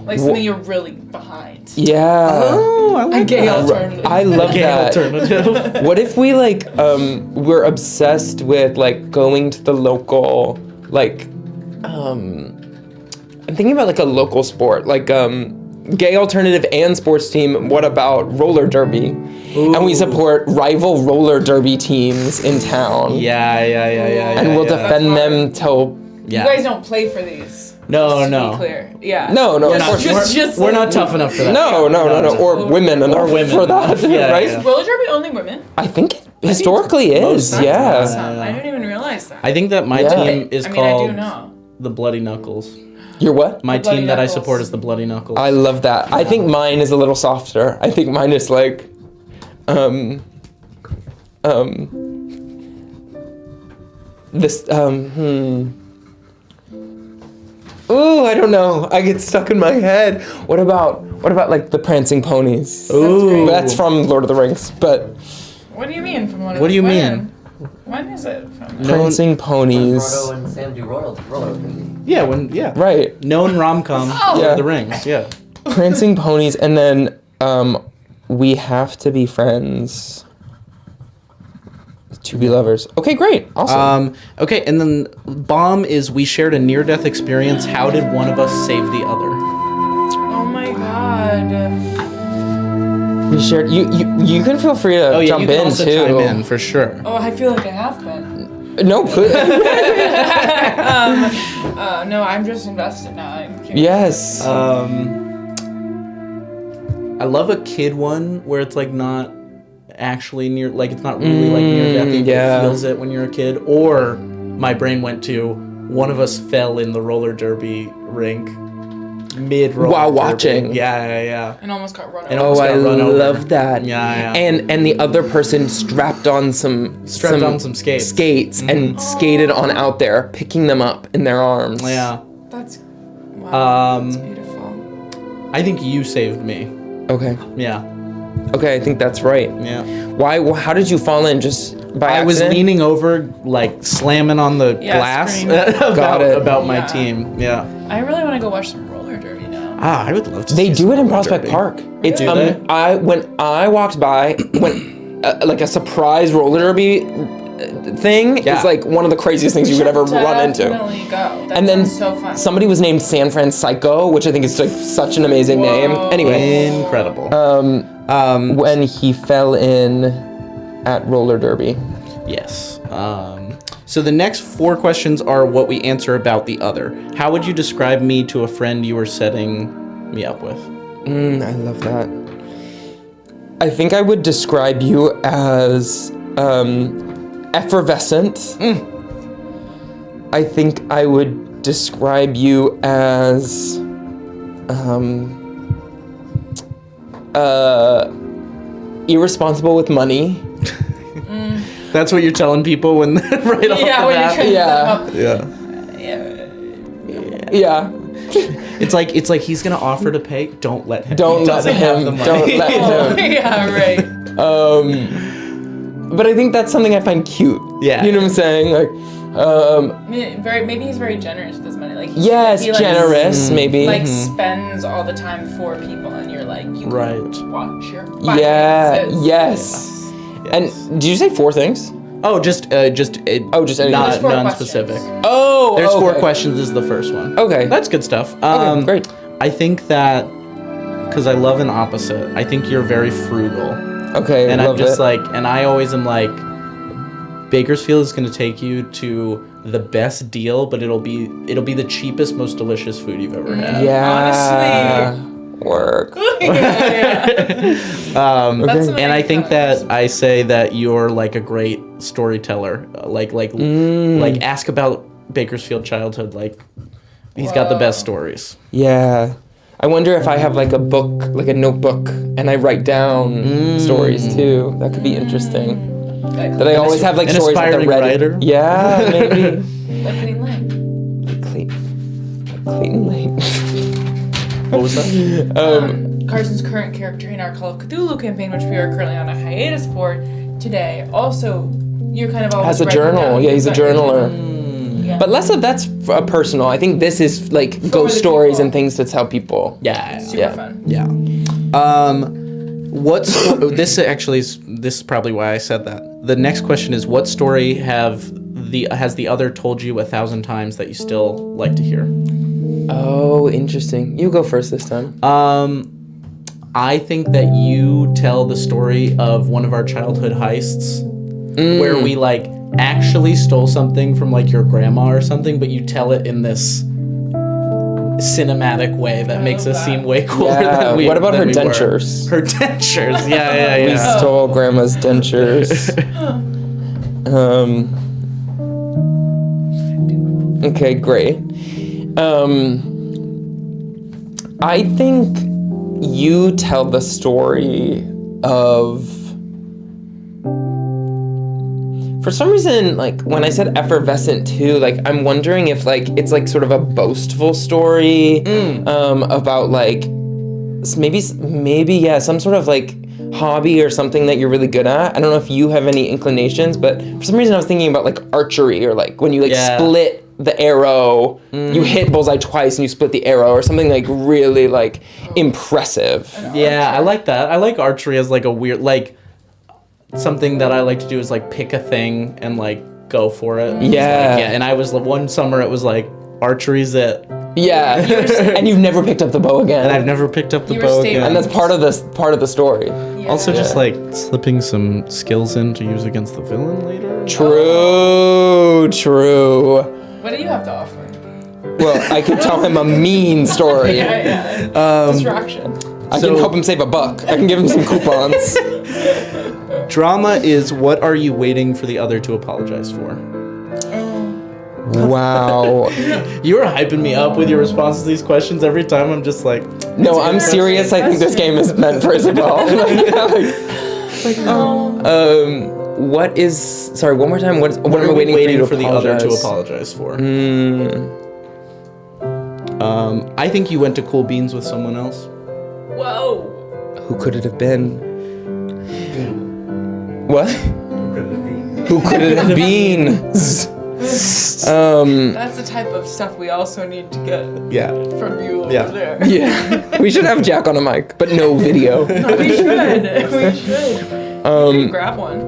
Speaker 3: Like something you're really behind.
Speaker 1: Yeah.
Speaker 2: Oh, I
Speaker 3: A
Speaker 2: like
Speaker 3: gay
Speaker 2: that.
Speaker 3: alternative.
Speaker 1: I love
Speaker 2: Gay
Speaker 1: that.
Speaker 2: alternative.
Speaker 1: What if we we're obsessed with like going to the local I'm thinking about like a local sport, like gay alternative and sports team. What about roller derby? And we support rival roller derby teams in town.
Speaker 2: Yeah.
Speaker 1: And we'll
Speaker 2: yeah.
Speaker 1: defend them till.
Speaker 2: Yeah.
Speaker 3: You guys don't play for these.
Speaker 2: No,
Speaker 3: just to
Speaker 2: no.
Speaker 3: be clear. Yeah.
Speaker 1: No,
Speaker 2: We're
Speaker 1: of
Speaker 2: not,
Speaker 1: course.
Speaker 2: we're not tough enough for that.
Speaker 1: No. Or women enough
Speaker 2: women
Speaker 1: for that,
Speaker 2: enough. Yeah,
Speaker 1: right?
Speaker 2: yeah.
Speaker 3: Roller derby only women?
Speaker 1: I think it historically is,
Speaker 2: most
Speaker 1: yeah.
Speaker 3: Awesome. I didn't even realize that.
Speaker 2: I think that my
Speaker 1: Yeah.
Speaker 2: team is
Speaker 3: I mean,
Speaker 2: called
Speaker 3: I do know.
Speaker 2: the Bloody Knuckles.
Speaker 1: You're what?
Speaker 2: My
Speaker 3: The Bloody
Speaker 2: team that I
Speaker 3: Knuckles.
Speaker 2: support is the Bloody Knuckles.
Speaker 1: I love that. I think mine is a little softer. I think mine is like, this, Ooh, I don't know. I get stuck in my head. What about like the Prancing Ponies?
Speaker 2: Ooh.
Speaker 1: That's from Lord of the Rings, but
Speaker 3: What do you mean from one of
Speaker 2: What do you
Speaker 3: when?
Speaker 2: mean?
Speaker 3: When is it from?
Speaker 1: Prancing
Speaker 4: When
Speaker 1: Ponies.
Speaker 4: Frodo and Sam do roller derby.
Speaker 2: Yeah.
Speaker 1: Right.
Speaker 2: Known rom-com, Lord
Speaker 1: Yeah.
Speaker 2: of the Rings. Yeah.
Speaker 1: Prancing Ponies, and then we have to be friends. To be lovers. Okay, great. Awesome.
Speaker 2: Okay, and then bomb is we shared a near-death experience. How did one of us save the other?
Speaker 3: Oh my god.
Speaker 1: We shared. You can feel free to
Speaker 2: Oh yeah,
Speaker 1: jump
Speaker 2: you can
Speaker 1: in
Speaker 2: also
Speaker 1: too.
Speaker 2: chime in for sure.
Speaker 3: Oh, I feel like I have been.
Speaker 1: No, please.
Speaker 3: No, I'm just invested now. I'm curious.
Speaker 1: Yes.
Speaker 2: I love a kid one where it's like not actually near, like it's not really like near death. You
Speaker 1: yeah.
Speaker 2: feels it when you're a kid. Or my brain went to one of us fell in the roller derby rink mid roller
Speaker 1: While
Speaker 2: derby.
Speaker 1: watching.
Speaker 2: Yeah.
Speaker 3: And almost got run over.
Speaker 2: And
Speaker 1: Oh,
Speaker 2: almost
Speaker 1: I
Speaker 2: got run over.
Speaker 1: love that.
Speaker 2: Yeah.
Speaker 1: And the other person strapped on some
Speaker 2: skates.
Speaker 1: and skated on out there, picking them up in their arms.
Speaker 2: Yeah.
Speaker 3: That's wow. That's beautiful.
Speaker 2: I think you saved me.
Speaker 1: Okay.
Speaker 2: Yeah.
Speaker 1: Okay, I think that's right.
Speaker 2: Yeah.
Speaker 1: Why? How did you fall in? Just by
Speaker 2: I was
Speaker 1: accident?
Speaker 2: leaning over, like slamming on the glass
Speaker 3: screaming.
Speaker 1: Got it.
Speaker 2: about my
Speaker 3: Yeah.
Speaker 2: team. Yeah.
Speaker 3: I really want to go watch some roller derby now.
Speaker 2: I would love to.
Speaker 1: They
Speaker 2: see
Speaker 1: do
Speaker 2: some
Speaker 1: it in
Speaker 2: roller
Speaker 1: Prospect
Speaker 2: derby.
Speaker 1: Park. It's
Speaker 2: Do they?
Speaker 1: when I walked by when like a surprise roller derby thing
Speaker 2: Yeah.
Speaker 1: is like one of the craziest things you could ever run into.
Speaker 3: Definitely go. That
Speaker 1: And then
Speaker 3: sounds so fun.
Speaker 1: somebody was named San Francisco, which I think is like such an amazing name. Anyway,
Speaker 2: Incredible.
Speaker 1: when he fell in at roller derby.
Speaker 2: Yes. So the next 4 questions are what we answer about the other. How would you describe me to a friend you were setting me up with?
Speaker 1: I love that. I think I would describe you as effervescent. I think I would describe you as irresponsible with money.
Speaker 2: That's what you're telling people when right off
Speaker 3: Yeah,
Speaker 2: the
Speaker 3: when you're
Speaker 2: bat?
Speaker 3: trying
Speaker 1: Yeah.
Speaker 2: Yeah.
Speaker 1: Yeah.
Speaker 2: It's like he's gonna offer to pay. Don't let him.
Speaker 1: Don't
Speaker 2: He
Speaker 1: let
Speaker 2: doesn't have the
Speaker 1: him.
Speaker 2: money.
Speaker 1: Don't let
Speaker 3: Oh,
Speaker 1: him.
Speaker 3: yeah, right.
Speaker 1: But I think that's something I find cute.
Speaker 2: Yeah.
Speaker 1: You know what I'm saying? Like,
Speaker 3: Maybe he's very generous with his money. Like
Speaker 1: yes,
Speaker 3: he, like,
Speaker 1: generous, maybe.
Speaker 3: Like spends all the time for people, and you're like, you
Speaker 2: Right.
Speaker 3: watch your
Speaker 1: Yeah.
Speaker 3: finances.
Speaker 1: Yes. And did you say 4 things?
Speaker 2: Oh, just
Speaker 1: just anything.
Speaker 2: not
Speaker 3: There's 4
Speaker 2: non-specific.
Speaker 3: questions.
Speaker 1: Oh.
Speaker 2: There's 4
Speaker 1: okay.
Speaker 2: questions is the first one.
Speaker 1: Okay.
Speaker 2: That's good stuff.
Speaker 1: Okay, great.
Speaker 2: I think that because I love an opposite. I think you're very frugal,
Speaker 1: Okay.
Speaker 2: and
Speaker 1: love
Speaker 2: I'm just
Speaker 1: it.
Speaker 2: like, and I always am like, Bakersfield is going to take you to the best deal, but it'll be the cheapest, most delicious food you've ever had.
Speaker 1: Yeah. Work.
Speaker 3: Yeah. That's something
Speaker 2: And I think that
Speaker 3: can
Speaker 2: I say that you're like a great storyteller. Like ask about Bakersfield childhood. Like he's got the best stories.
Speaker 1: Yeah. I wonder if I have like a book, like a notebook, and I write down stories too. That could be interesting. That I always have like
Speaker 2: An
Speaker 1: stories that they're
Speaker 2: aspiring
Speaker 1: ready.
Speaker 2: writer?
Speaker 1: Yeah, maybe.
Speaker 3: Like Clean Lane.
Speaker 1: Clayton Lane.
Speaker 2: What was that?
Speaker 3: Carson's current character in our Call of Cthulhu campaign, which we are currently on a hiatus for today. Also, you're kind of always
Speaker 1: Has a
Speaker 3: writing
Speaker 1: journal.
Speaker 3: down
Speaker 1: Yeah, he's a
Speaker 3: things that you're
Speaker 1: journaler.
Speaker 3: doing. Yeah.
Speaker 1: But less of that's personal. I think this is like ghost
Speaker 3: the
Speaker 1: stories
Speaker 3: people.
Speaker 1: and things to tell people.
Speaker 2: Yeah.
Speaker 3: Super
Speaker 1: Yeah.
Speaker 3: fun.
Speaker 2: Yeah. This is probably why I said that. The next question is, what story has the other told you 1,000 times that you still like to hear?
Speaker 1: Oh, interesting. You go first this time.
Speaker 2: I think that you tell the story of one of our childhood heists where we like actually stole something from like your grandma or something, but you tell it in this cinematic way that makes us
Speaker 3: that.
Speaker 2: seam way cooler
Speaker 1: Yeah,
Speaker 2: than we
Speaker 1: what about
Speaker 2: than
Speaker 1: her
Speaker 2: we were.
Speaker 1: dentures?
Speaker 2: Her dentures. Yeah.
Speaker 1: We stole grandma's dentures. Okay, great. I think you tell the story of, for some reason, like when I said effervescent too, like I'm wondering if like it's like sort of a boastful story about like maybe yeah, some sort of like hobby or something that you're really good at. I don't know if you have any inclinations, but for some reason I was thinking about like archery or like when you like split the arrow, you hit bullseye twice and you split the arrow or something like really like impressive.
Speaker 2: Yeah, I like that. I like archery as like a weird like something that I like to do is like pick a thing and like go for it. It's
Speaker 1: Yeah.
Speaker 2: like, and I was one summer it was like archery's it.
Speaker 1: Yeah, and you've never picked up the bow again.
Speaker 2: And I've never picked up the
Speaker 3: You were
Speaker 2: bow
Speaker 3: stable.
Speaker 2: again.
Speaker 1: And that's part of the story.
Speaker 3: Yeah.
Speaker 2: Also just like slipping some skills in to use against the villain later.
Speaker 1: True.
Speaker 3: What do you have to offer?
Speaker 1: Well, I could tell him a mean story.
Speaker 3: Yeah. Distraction.
Speaker 1: I can help him save $1. I can give him some coupons.
Speaker 2: Drama is what are you waiting for the other to apologize for?
Speaker 1: Wow.
Speaker 2: You were hyping me up with your responses to these questions every time. I'm just like,
Speaker 1: No, I'm serious. I think this game is meant for Isabel. What is? Sorry, one more time. What am I waiting for you to
Speaker 2: for the other to
Speaker 1: apologize?
Speaker 2: apologize for? I think you went to Cool Beans with someone else.
Speaker 3: Whoa.
Speaker 1: Who could it have been? What? Who could it have been?
Speaker 3: That's the type of stuff we also need to get from you over there.
Speaker 1: Yeah. We should have Jack on a mic, but no video.
Speaker 3: We should. We should. Grab one.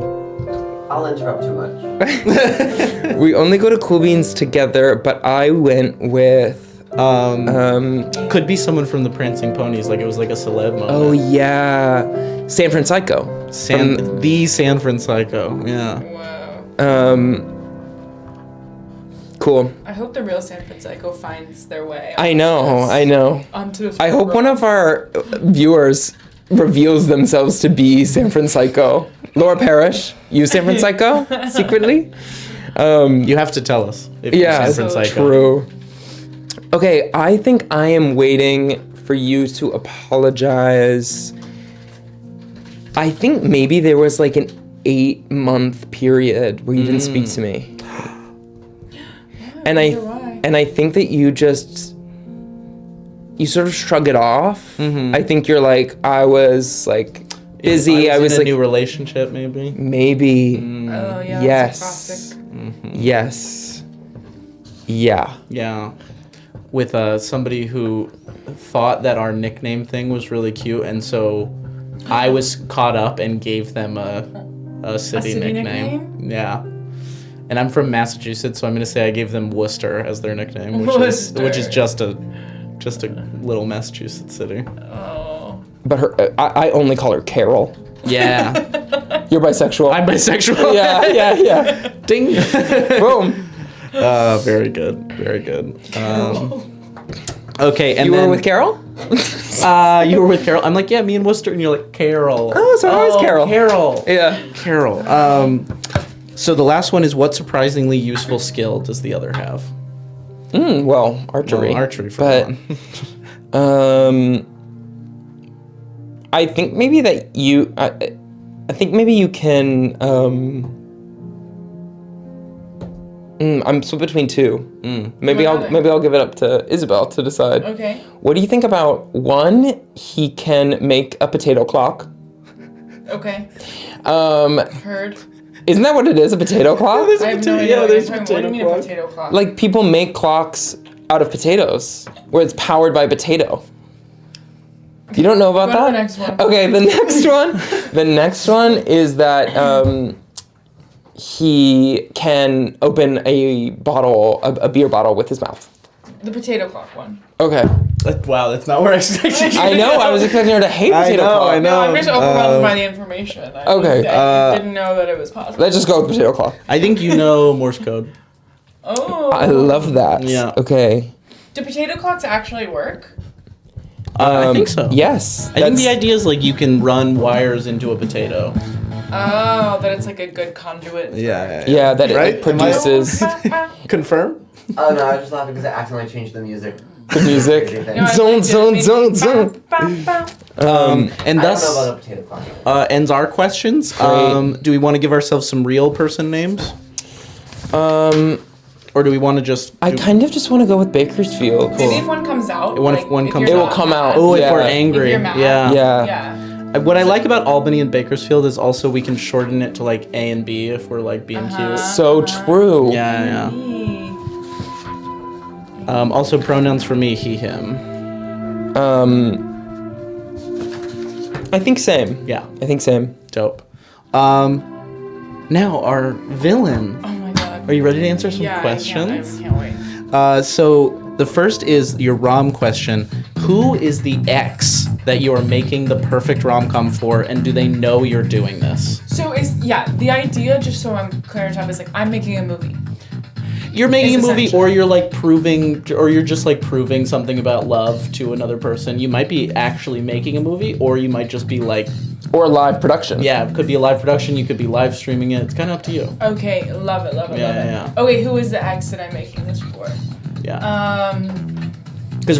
Speaker 4: I'll interrupt too much.
Speaker 1: We only go to Cool Beans together, but I went with
Speaker 2: could be someone from the Prancing Ponies, like it was like a celeb moment.
Speaker 1: oh yeah, San Francisco.
Speaker 2: The San Francisco. Yeah.
Speaker 3: Wow.
Speaker 1: Cool.
Speaker 3: I hope the real San Francisco finds their way.
Speaker 1: I know.
Speaker 3: Onto this
Speaker 1: I hope one of our viewers reveals themselves to be San Francisco. Laura Parrish, you San Francisco secretly?
Speaker 2: You have to tell us if you're San Francisco.
Speaker 1: True. Okay, I think I am waiting for you to apologize. I think maybe there was like an 8-month period where you didn't speak to me. And I think that you sort of shrug it off.
Speaker 2: Mm-hmm.
Speaker 1: I think you're like, I was like busy.
Speaker 2: I was in a
Speaker 1: like
Speaker 2: new relationship, maybe.
Speaker 1: Maybe.
Speaker 3: Oh yeah.
Speaker 1: Yes.
Speaker 3: That's a classic.
Speaker 1: Yes. Yeah.
Speaker 2: Yeah. With somebody who thought that our nickname thing was really cute, and so I was caught up and gave them a city nickname. Yeah. And I'm from Massachusetts, so I'm gonna say I gave them Worcester as their nickname, which is just a little Massachusetts city.
Speaker 3: Oh.
Speaker 1: But I only call her Carol.
Speaker 2: Yeah.
Speaker 1: You're bisexual.
Speaker 2: I'm bisexual.
Speaker 1: Yeah.
Speaker 2: Ding.
Speaker 1: Boom.
Speaker 2: Very good. Very good. Okay, and
Speaker 1: You
Speaker 2: then
Speaker 1: were with Carol?
Speaker 2: you were with Carol. I'm like, yeah, me and Worcester, and you're like, Carol.
Speaker 1: Oh, so I was Carol.
Speaker 2: Carol.
Speaker 1: Yeah.
Speaker 2: Carol. So the last one is, what surprisingly useful skill does the other have?
Speaker 1: Well, archery.
Speaker 2: Well, archery for
Speaker 1: one. I think maybe that you. I think maybe you can. I'm split between two. Maybe I'll give it up to Isabel to decide.
Speaker 3: Okay.
Speaker 1: What do you think about one? He can make a potato clock.
Speaker 3: Okay. Heard.
Speaker 1: Isn't that what it is? A potato clock?
Speaker 3: I have no idea. What do you mean a potato clock?
Speaker 1: Like people make clocks out of potatoes, where it's powered by potato. You don't know about
Speaker 3: Go
Speaker 1: that?
Speaker 3: to the next one.
Speaker 1: Okay, the next one. The next one is that he can open a beer bottle with his mouth.
Speaker 3: The potato clock one.
Speaker 1: Okay.
Speaker 2: Wow, that's not where I expected you
Speaker 1: I know. I was expecting her to hate potato clock.
Speaker 2: I know.
Speaker 3: No, I'm just overwhelmed by the information. I didn't know that it was possible.
Speaker 1: Let's just go with potato clock.
Speaker 2: I think you know Morse code.
Speaker 3: Oh.
Speaker 1: I love that.
Speaker 2: Yeah.
Speaker 1: Okay.
Speaker 3: Do potato clocks actually work?
Speaker 2: I think so.
Speaker 1: Yes.
Speaker 2: I think the idea is like you can run wires into a potato.
Speaker 3: Oh, that it's like a good conduit.
Speaker 1: Yeah, that
Speaker 2: Right?
Speaker 1: it produces
Speaker 2: Confirm?
Speaker 4: Oh no, I was just laughing because I accidentally changed the music.
Speaker 1: the music. Zone.
Speaker 2: And
Speaker 4: I
Speaker 2: thus
Speaker 4: don't know about a potato clock.
Speaker 2: ends our questions.
Speaker 1: Great.
Speaker 2: Do we want to give ourselves some real person names? Or do we want to just...
Speaker 1: I kind of just want to go with Bakersfield.
Speaker 3: Maybe if one comes out.
Speaker 2: If one comes
Speaker 1: It
Speaker 2: out.
Speaker 1: will come out.
Speaker 2: Oh,
Speaker 1: Yeah.
Speaker 2: if we're angry.
Speaker 3: If you're mad.
Speaker 2: Yeah.
Speaker 1: Yeah.
Speaker 2: What I like about Albany and Bakersfield is also we can shorten it to like A and B if we're like being cute.
Speaker 1: So true.
Speaker 2: Yeah. Also pronouns for me, he, him.
Speaker 1: I think same.
Speaker 2: Yeah.
Speaker 1: I think same.
Speaker 2: Dope. Now our villain.
Speaker 3: Oh my god.
Speaker 2: Are you ready to answer some
Speaker 3: Yeah,
Speaker 2: questions?
Speaker 3: I can't wait.
Speaker 2: So the first is your rom question. Who is the ex that you are making the perfect rom-com for, and do they know you're doing this?
Speaker 3: So the idea, just so I'm clear on top, is like I'm making a movie.
Speaker 2: You're making a
Speaker 3: It's
Speaker 2: movie,
Speaker 3: essential.
Speaker 2: or you're like proving, or you're just like proving something about love to another person. You might be actually making a movie, or you might just be like,
Speaker 1: Or live production.
Speaker 2: yeah, it could be a live production. You could be live streaming it. It's kind of up to you.
Speaker 3: Okay, love it.
Speaker 2: Yeah.
Speaker 3: Okay, who is the ex that I'm making this for?
Speaker 2: Yeah. Because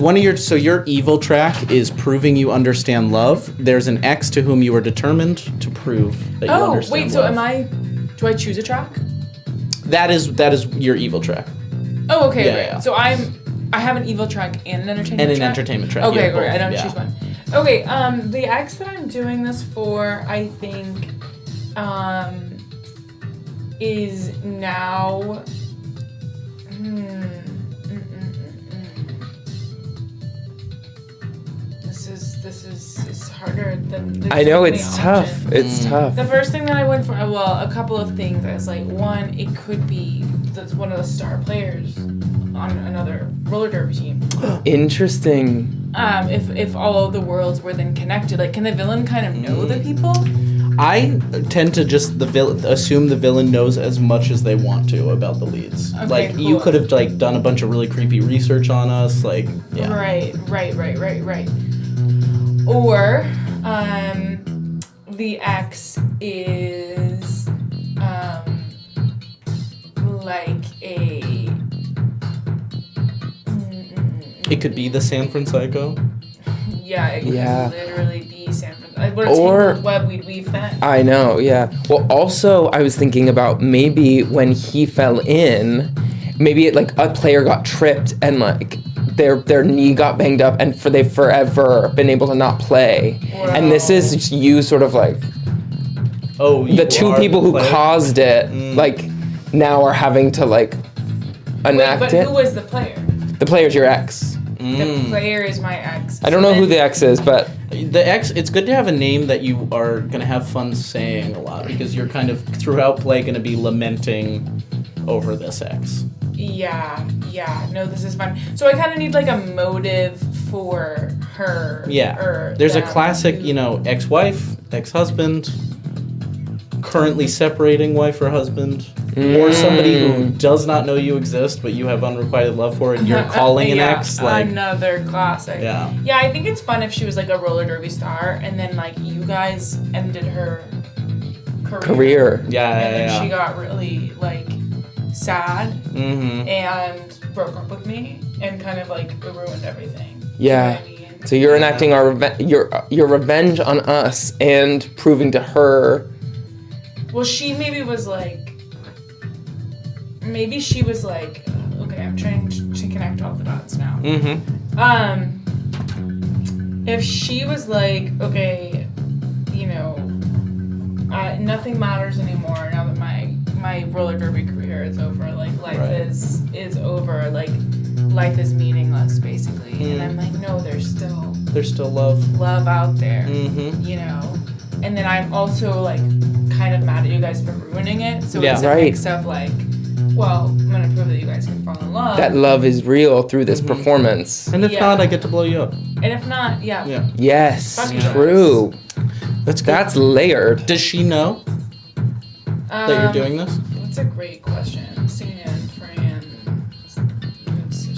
Speaker 2: your evil track is proving you understand love. There's an ex to whom you are determined to prove that you understand
Speaker 3: wait, so
Speaker 2: love.
Speaker 3: do I choose a track?
Speaker 2: That is your evil track.
Speaker 3: Oh, okay,
Speaker 2: Yeah,
Speaker 3: great.
Speaker 2: yeah.
Speaker 3: So I have an evil track and an entertainment track?
Speaker 2: And an entertainment track.
Speaker 3: Okay,
Speaker 2: yeah,
Speaker 3: great. I
Speaker 2: both,
Speaker 3: don't
Speaker 2: yeah.
Speaker 3: choose one. Okay, the ex that I'm doing this for, I think, is now This is harder than. There's
Speaker 1: I know
Speaker 3: so many
Speaker 1: it's tough.
Speaker 3: options.
Speaker 1: It's tough.
Speaker 3: The first thing that I went for, well, a couple of things. I was like, one, it could be one of the star players on another roller derby team.
Speaker 1: Interesting.
Speaker 3: If all of the worlds were then connected, like, can the villain kind of know the people?
Speaker 2: I tend to just assume the villain knows as much as they want to about the leads.
Speaker 3: Okay,
Speaker 2: like
Speaker 3: cool.
Speaker 2: you could have like done a bunch of really creepy research on us. Like yeah.
Speaker 3: Right. Or, the X is, like a.
Speaker 2: It could be the San Francisco.
Speaker 3: Yeah, it could literally be San Francisco. What a
Speaker 1: Or-
Speaker 3: tangled web we'd weave then.
Speaker 1: I know, yeah. Well, also, I was thinking about maybe when he fell in, maybe like a player got tripped and like their knee got banged up and they've forever been able to not play.
Speaker 3: Wow.
Speaker 1: And this is you sort of like
Speaker 2: Oh, you
Speaker 1: the two
Speaker 2: are
Speaker 1: people
Speaker 2: the
Speaker 1: who
Speaker 2: player?
Speaker 1: caused it, like now are having to like enact
Speaker 3: Wait, but
Speaker 1: it.
Speaker 3: who was the player?
Speaker 1: The player's your ex.
Speaker 3: The player is my ex.
Speaker 1: I don't know who the ex is, but
Speaker 2: The X, it's good to have a name that you are going to have fun saying a lot because you're kind of throughout play going to be lamenting over this X.
Speaker 3: Yeah. No, this is fun. So I kind of need like a motive for her.
Speaker 2: Yeah.
Speaker 3: Or
Speaker 2: There's a
Speaker 3: them.
Speaker 2: classic, ex-wife, ex-husband, currently separating wife or husband, or somebody who does not know you exist but you have unrequited love for and you're calling an ex. Like,
Speaker 3: another classic.
Speaker 2: Yeah.
Speaker 3: Yeah, I think it's fun if she was like a roller derby star and then like you guys ended her career.
Speaker 1: career.
Speaker 3: And then she got really like sad
Speaker 2: Mm-hmm.
Speaker 3: and broke up with me and kind of like ruined everything.
Speaker 1: Yeah.
Speaker 3: You know what I mean?
Speaker 1: So you're enacting our your revenge on us and proving to her.
Speaker 3: Well, she maybe was like, okay, I'm trying to connect all the dots now.
Speaker 2: Mm-hmm.
Speaker 3: If she was like, okay, nothing matters anymore now that my roller derby career is over. Like life is over. Like life is meaningless, basically. And I'm like, no, there's still love out there.
Speaker 2: Mm-hmm.
Speaker 3: And then I'm also like kind of mad at you guys for ruining it. So
Speaker 2: Yeah.
Speaker 3: it's a
Speaker 1: Right.
Speaker 3: mix of like, well, I'm gonna prove that you guys can fall in love.
Speaker 1: That love is real through this performance.
Speaker 2: And if
Speaker 3: Yeah.
Speaker 2: not, I get to blow you up.
Speaker 3: and if not, yeah.
Speaker 2: Yeah.
Speaker 1: Yes,
Speaker 3: Fuck you guys.
Speaker 1: true.
Speaker 2: That's
Speaker 1: layered.
Speaker 2: Does she know that you're doing this?
Speaker 3: That's a great question.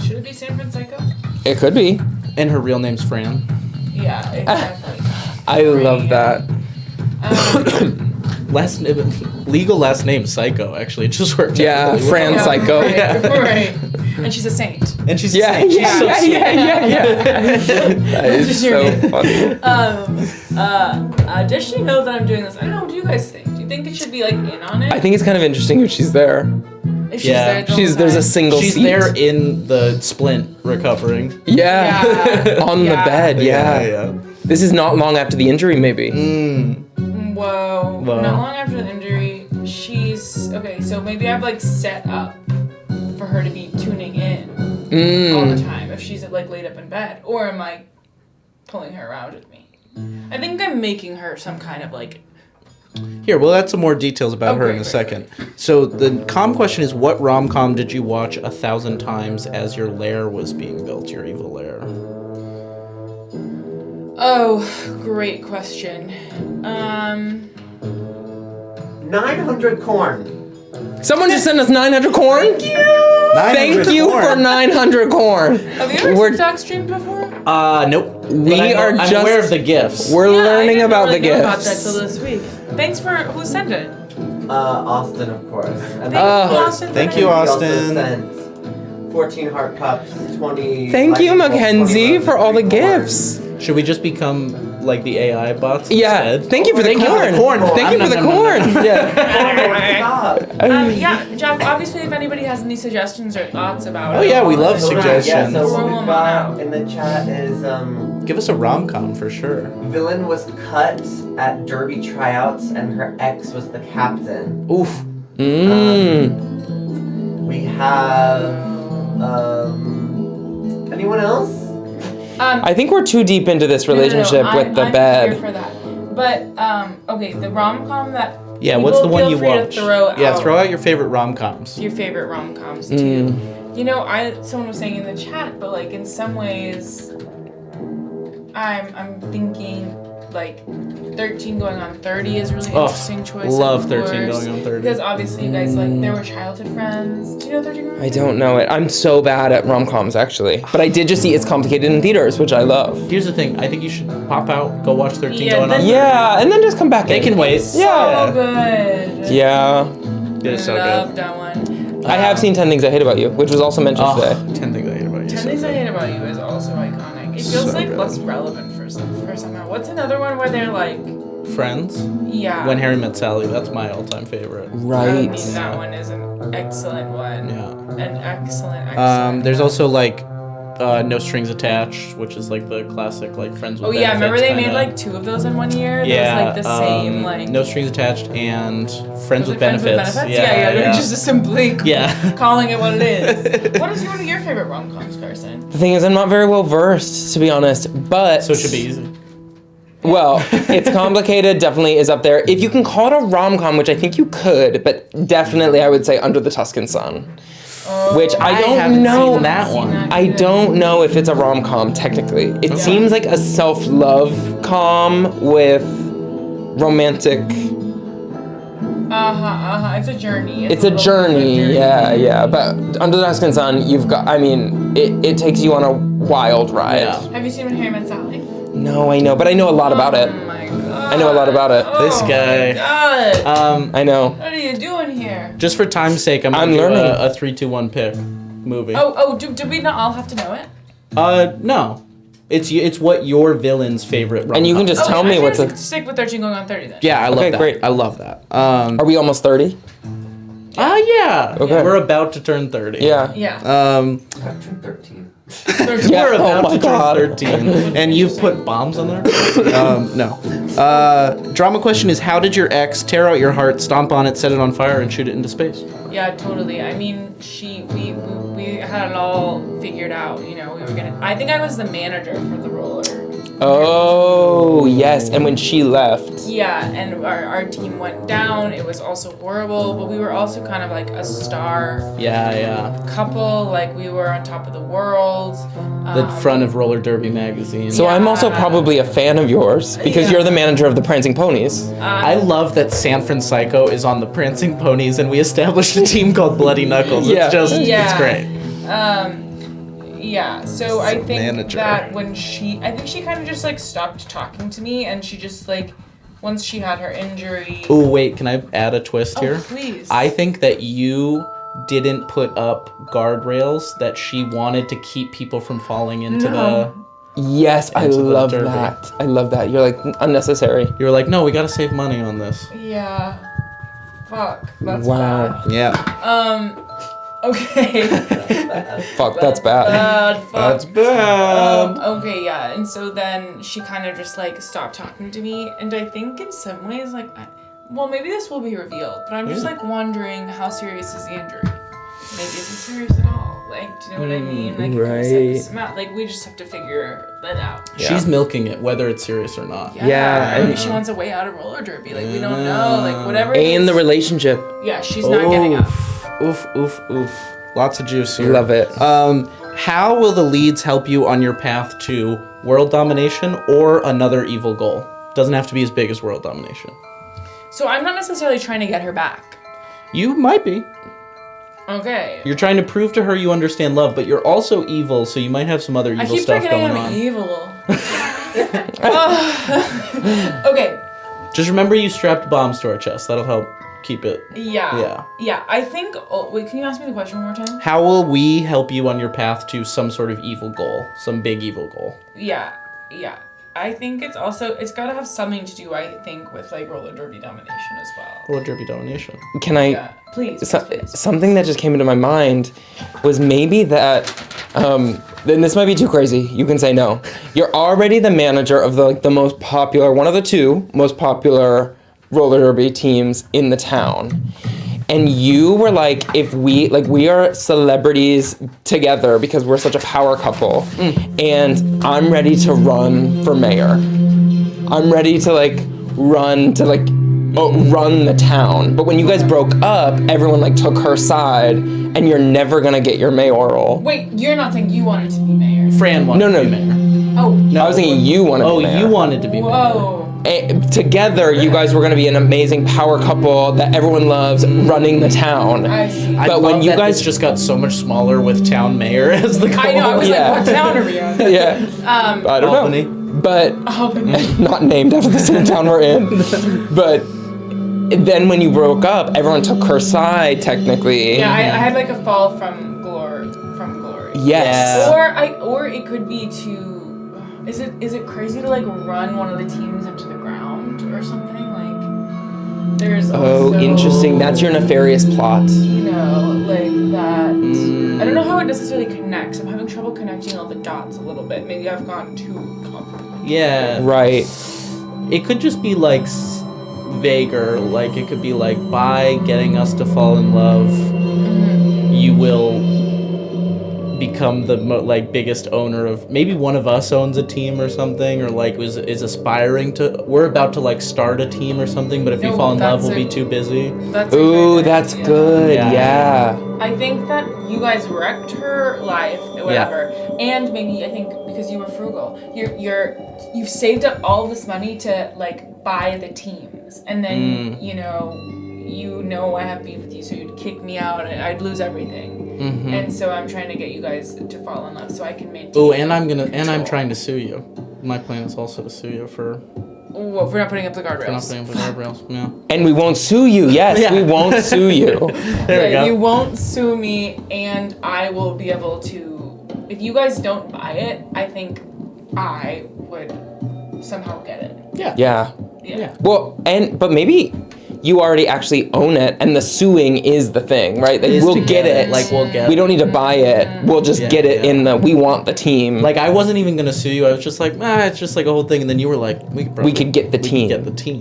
Speaker 3: Should it be San Francisco?
Speaker 1: It could be.
Speaker 2: And her real name's Fran.
Speaker 3: Yeah, exactly.
Speaker 1: I love that.
Speaker 2: Legal last name Psycho. Actually, it just worked.
Speaker 1: Yeah,
Speaker 2: out really
Speaker 1: Fran
Speaker 2: well.
Speaker 1: Psycho.
Speaker 3: Right,
Speaker 2: Yeah.
Speaker 3: right. And she's a saint.
Speaker 2: And she's
Speaker 1: Yeah,
Speaker 2: she's
Speaker 1: yeah,
Speaker 2: so
Speaker 1: yeah,
Speaker 2: sweet.
Speaker 1: yeah. That is so funny.
Speaker 3: Does she know that I'm doing this? I don't know. What do you guys think? Do you think it should be like in on it?
Speaker 1: I think it's kind of interesting if she's there.
Speaker 3: If she's
Speaker 2: Yeah.
Speaker 3: there the whole
Speaker 1: There's a
Speaker 3: time.
Speaker 1: single
Speaker 2: She's
Speaker 1: seat.
Speaker 2: there in the splint recovering.
Speaker 1: Yeah.
Speaker 3: Yeah.
Speaker 1: On the
Speaker 3: Yeah.
Speaker 1: bed, yeah. This is not long after the injury, maybe.
Speaker 3: Whoa.
Speaker 2: Whoa.
Speaker 3: Not long after the injury, she's okay. So maybe I've like set up for her to be tuning in all the time if she's like laid up in bed, or am I pulling her around with me? I think I'm making her some kind of like.
Speaker 2: Here, we'll add some more details about her in a
Speaker 3: great,
Speaker 2: second. So the question is, what rom-com did you watch 1,000 times as your lair was being built, your evil lair?
Speaker 3: Oh, great question.
Speaker 4: 900 corn.
Speaker 1: Someone just sent us 900 corn. Thank you for 900 corn.
Speaker 3: Have you ever
Speaker 1: We're-
Speaker 3: TikTok streamed before?
Speaker 2: Nope.
Speaker 1: I'm
Speaker 2: I'm aware of the gifts.
Speaker 1: We're
Speaker 3: Yeah, I
Speaker 1: learning
Speaker 3: didn't
Speaker 1: about
Speaker 3: really
Speaker 1: the
Speaker 3: know about that
Speaker 1: gifts.
Speaker 3: till this week. Thanks for who sent it.
Speaker 4: Austin, of course. And
Speaker 3: Thank you, Austin.
Speaker 2: Thank
Speaker 3: for
Speaker 2: you,
Speaker 3: that.
Speaker 4: He also
Speaker 2: Austin.
Speaker 4: sent 14 heart cups, 20.
Speaker 1: Thank you,
Speaker 4: lightning bolts,
Speaker 1: Mackenzie,
Speaker 4: 20
Speaker 1: for all the
Speaker 4: corn.
Speaker 1: gifts.
Speaker 2: Should we just become like the AI bots
Speaker 1: Yeah.
Speaker 2: instead?
Speaker 1: Thank you for the
Speaker 2: Thank you for
Speaker 1: corn.
Speaker 2: the corn.
Speaker 1: Thank you for the
Speaker 2: Nom, nom, nom, nom,
Speaker 1: corn. Yeah.
Speaker 4: Stop.
Speaker 3: Yeah, Jack, obviously if anybody has any suggestions or thoughts about it.
Speaker 2: Oh, yeah, we love
Speaker 3: I'll-
Speaker 2: suggestions.
Speaker 4: Yeah, so
Speaker 3: Roll
Speaker 4: what
Speaker 3: them
Speaker 4: we've
Speaker 3: on
Speaker 4: got
Speaker 3: out.
Speaker 4: in the chat is
Speaker 2: Give us a rom-com for sure.
Speaker 4: villain was cut at derby tryouts and her ex was the captain.
Speaker 2: Oof.
Speaker 1: Mm.
Speaker 4: We have Anyone else?
Speaker 1: I think we're too deep into this relationship with the
Speaker 3: I'm
Speaker 1: bed.
Speaker 3: here for that. But okay, the rom-com that.
Speaker 2: Yeah,
Speaker 3: people
Speaker 2: what's the one
Speaker 3: feel
Speaker 2: you
Speaker 3: free to
Speaker 2: watch? Throw out your favorite rom-coms.
Speaker 3: your favorite rom-coms too. You know, someone was saying in the chat, but like in some ways, I'm thinking like 13 going on 30 is a really interesting choice.
Speaker 2: Love
Speaker 3: of
Speaker 2: 13
Speaker 3: course,
Speaker 2: going on 30.
Speaker 3: because obviously you guys like they were childhood friends. Do you know 13 going on 30?
Speaker 1: I don't know it. I'm so bad at rom-coms, actually. But I did just see It's Complicated in theaters, which I love.
Speaker 2: Here's the thing. I think you should pop out, go watch 13
Speaker 3: Yeah,
Speaker 2: going on.
Speaker 3: then-
Speaker 1: Yeah, and then just come back
Speaker 2: They
Speaker 1: in.
Speaker 2: can wait.
Speaker 3: So good.
Speaker 1: Yeah.
Speaker 2: It is so
Speaker 3: Love
Speaker 2: good.
Speaker 3: that one.
Speaker 1: I have seen 10 Things I Hate About You, which was also mentioned today.
Speaker 2: 10 Things I Hate About You.
Speaker 3: 10
Speaker 2: so
Speaker 3: Things I
Speaker 2: good.
Speaker 3: Hate About You is also iconic. It feels
Speaker 2: So
Speaker 3: like
Speaker 2: good.
Speaker 3: less relevant for somehow. What's another one where they're like,
Speaker 2: Friends.
Speaker 3: yeah.
Speaker 2: When Harry Met Sally. That's my all-time favorite.
Speaker 3: I mean,
Speaker 1: Right.
Speaker 3: that one is an excellent one.
Speaker 2: Yeah.
Speaker 3: An excellent.
Speaker 2: There's
Speaker 3: one.
Speaker 2: also like No Strings Attached, which is like the classic like Friends with
Speaker 3: Oh yeah, remember
Speaker 2: Benefits
Speaker 3: they made
Speaker 2: kinda.
Speaker 3: like 2 of those in one year?
Speaker 2: Yeah,
Speaker 3: There was like the same like.
Speaker 2: No Strings Attached and Friends
Speaker 3: was
Speaker 2: with
Speaker 3: it Friends
Speaker 2: Benefits.
Speaker 3: Yeah, they're just simply
Speaker 2: Yeah.
Speaker 3: calling it what it is. What is one of your favorite rom-coms, Carson?
Speaker 1: The thing is, I'm not very well versed, to be honest, but...
Speaker 2: So it should be easy.
Speaker 1: Well, It's Complicated definitely is up there. If you can call it a rom-com, which I think you could, but definitely I would say Under the Tuscan Sun. Which I don't
Speaker 2: haven't
Speaker 1: know.
Speaker 2: seen that one.
Speaker 1: I don't know if it's a rom-com technically. It seems like a self-love com with romantic.
Speaker 3: It's a journey.
Speaker 1: It's a
Speaker 3: little bit of
Speaker 1: journey, yeah. But Under the Tuscan Sun, you've got. I mean, it takes you on a wild ride.
Speaker 2: Yeah.
Speaker 3: Have you seen When Harry Met Sally?
Speaker 1: No, I know, but I know a lot about it.
Speaker 3: Oh my god.
Speaker 1: I know a lot about it.
Speaker 2: This guy.
Speaker 3: Oh my god.
Speaker 1: I know.
Speaker 3: What are you doing here?
Speaker 2: Just for time's sake, I'm
Speaker 1: I'm
Speaker 2: gonna do
Speaker 1: learning.
Speaker 2: a 3, 2, 1 pick movie.
Speaker 3: Do we not all have to know it?
Speaker 2: No. It's what your villain's favorite rom-com.
Speaker 1: And you can just tell me what's
Speaker 3: a
Speaker 1: a.
Speaker 3: stick with 13 going on 30 then.
Speaker 2: Yeah, I love
Speaker 1: Okay,
Speaker 2: that.
Speaker 1: great.
Speaker 2: I love that.
Speaker 1: Are we almost 30?
Speaker 2: Yeah.
Speaker 1: Okay.
Speaker 2: We're about to turn 30.
Speaker 1: Yeah.
Speaker 3: Yeah.
Speaker 4: I've turned 13.
Speaker 1: Yeah,
Speaker 2: We're
Speaker 1: oh
Speaker 2: about
Speaker 1: my
Speaker 2: to
Speaker 1: God.
Speaker 2: turn 13. And you've put bombs on there? No. Drama question is, how did your ex tear out your heart, stomp on it, set it on fire, and shoot it into space?
Speaker 3: Yeah, totally. I mean, we had it all figured out. You know, we were gonna. I think I was the manager for the roller.
Speaker 1: Oh, yes. And when she left.
Speaker 3: Yeah, and our team went down. It was also horrible, but we were also kind of like a star
Speaker 2: Yeah.
Speaker 3: couple. Like we were on top of the world.
Speaker 2: The front of Roller Derby magazine.
Speaker 1: So I'm also
Speaker 3: Yeah.
Speaker 1: probably a fan of yours because
Speaker 3: Yeah.
Speaker 1: you're the manager of the Prancing Ponies.
Speaker 2: I love that San Francisco is on the Prancing Ponies, and we established a team called Bloody Knuckles.
Speaker 1: Yeah.
Speaker 2: It's great.
Speaker 3: Yeah, so I think
Speaker 2: manager.
Speaker 3: that when I think she kind of just like stopped talking to me, and she just like, once she had her injury.
Speaker 2: Oh wait, can I add a twist here?
Speaker 3: Please.
Speaker 2: I think that you didn't put up guardrails that she wanted to keep people from falling into
Speaker 3: No.
Speaker 1: Yes, I
Speaker 2: Into the
Speaker 1: love
Speaker 2: derby.
Speaker 1: that. I love that. You're like unnecessary.
Speaker 2: You were like, no, we gotta save money on this.
Speaker 3: Yeah. Fuck. That's
Speaker 1: Wow.
Speaker 2: Yeah.
Speaker 3: Okay.
Speaker 1: Fuck, that's bad.
Speaker 3: Fuck.
Speaker 2: bad.
Speaker 3: Okay, yeah. And so then she kind of just like stopped talking to me, and I think in some ways like, well, maybe this will be revealed, but I'm just like wondering how serious is the injury? Maybe it's not serious at all. Like, do you know what I mean? Like,
Speaker 1: right.
Speaker 3: Like we just have to figure that out.
Speaker 1: Yeah.
Speaker 2: She's milking it, whether it's serious or not.
Speaker 1: Yeah,
Speaker 3: Maybe
Speaker 1: and-
Speaker 3: she wants a way out of roller derby. Like we don't know. Like whatever. it
Speaker 1: And
Speaker 3: is.
Speaker 1: the relationship.
Speaker 3: Yeah, she's not getting up.
Speaker 2: Oof. Lots of juice here.
Speaker 1: Love it.
Speaker 2: How will the leads help you on your path to world domination or another evil goal? Doesn't have to be as big as world domination.
Speaker 3: So I'm not necessarily trying to get her back.
Speaker 2: You might be.
Speaker 3: Okay.
Speaker 2: You're trying to prove to her you understand love, but you're also evil, so you might have some other
Speaker 3: I
Speaker 2: evil
Speaker 3: keep
Speaker 2: stuff
Speaker 3: forgetting
Speaker 2: going
Speaker 3: I'm
Speaker 2: on.
Speaker 3: evil. Okay.
Speaker 2: Just remember you strapped bombs to our chest. That'll help keep it.
Speaker 3: Yeah. I think. Oh, wait. Can you ask me the question one more time?
Speaker 2: How will we help you on your path to some sort of evil goal? Some big evil goal?
Speaker 3: Yeah. I think it's got to have something to do, I think, with like roller derby domination as well.
Speaker 2: Roller derby domination.
Speaker 1: Can I?
Speaker 3: Yeah. Please.
Speaker 1: Something that just came into my mind was maybe that. Then this might be too crazy. You can say no. You're already the manager of the most popular, one of the 2 most popular roller derby teams in the town. and you were like, if we are celebrities together because we're such a power couple, and I'm ready to run for mayor. I'm ready to run the town. But when you guys broke up, everyone took her side, and you're never gonna get your mayoral.
Speaker 3: Wait, you're not saying you wanted to be mayor?
Speaker 2: Fran wanted to be mayor.
Speaker 3: Oh.
Speaker 2: No,
Speaker 1: I was thinking you wanted to be mayor.
Speaker 2: you wanted to be mayor.
Speaker 3: Whoa.
Speaker 1: Together, you guys were going to be an amazing power couple that everyone loves running the town.
Speaker 3: I see.
Speaker 2: But when you guys just got so much smaller with town mayor as the goal.
Speaker 3: I know, I was
Speaker 1: Yeah.
Speaker 3: like, what town are we on?
Speaker 1: Yeah. I don't
Speaker 2: Albany.
Speaker 1: know. But
Speaker 3: Albany.
Speaker 1: not named after the same town we're in. But then when you broke up, everyone took her side, technically.
Speaker 3: Yeah, I had a fall from glory.
Speaker 1: Yes.
Speaker 3: Or it could be to. Is it crazy to run one of the teams into the ground or something? There's also,
Speaker 1: interesting. That's your nefarious plot.
Speaker 3: That. I don't know how it necessarily connects. I'm having trouble connecting all the dots a little bit. Maybe I've gone too complicated.
Speaker 2: Yeah.
Speaker 1: Right.
Speaker 2: It could just be vaguer. It could be by getting us to fall in love, you will become the biggest owner of, maybe one of us owns a team or something, or is aspiring to, we're about to start a team or something, but if you fall in love, we'll be too busy.
Speaker 1: Ooh, that's good. Yeah.
Speaker 3: I think that you guys wrecked her life, whatever, and maybe I think because you were frugal, you've saved up all this money to buy the teams, and then I have beef with you, so you'd kick me out and I'd lose everything. And so I'm trying to get you guys to fall in love so I can maintain.
Speaker 2: Oh, and I'm trying to sue you. My plan is also to sue you for
Speaker 3: not putting up the guardrails.
Speaker 2: For not putting up the guardrails. Yeah.
Speaker 1: And we won't sue you. Yes, we won't sue you.
Speaker 2: There we go.
Speaker 3: You won't sue me, and I will be able to. If you guys don't buy it, I think I would somehow get it.
Speaker 1: Yeah.
Speaker 3: Yeah.
Speaker 1: Well, but maybe you already actually own it, and the suing is the thing, right? We'll get it.
Speaker 2: We'll get.
Speaker 1: We don't need to buy it. We'll just get it in the. We want the team.
Speaker 2: I wasn't even gonna sue you. I was just it's just a whole thing. And then you were like, we could get the team.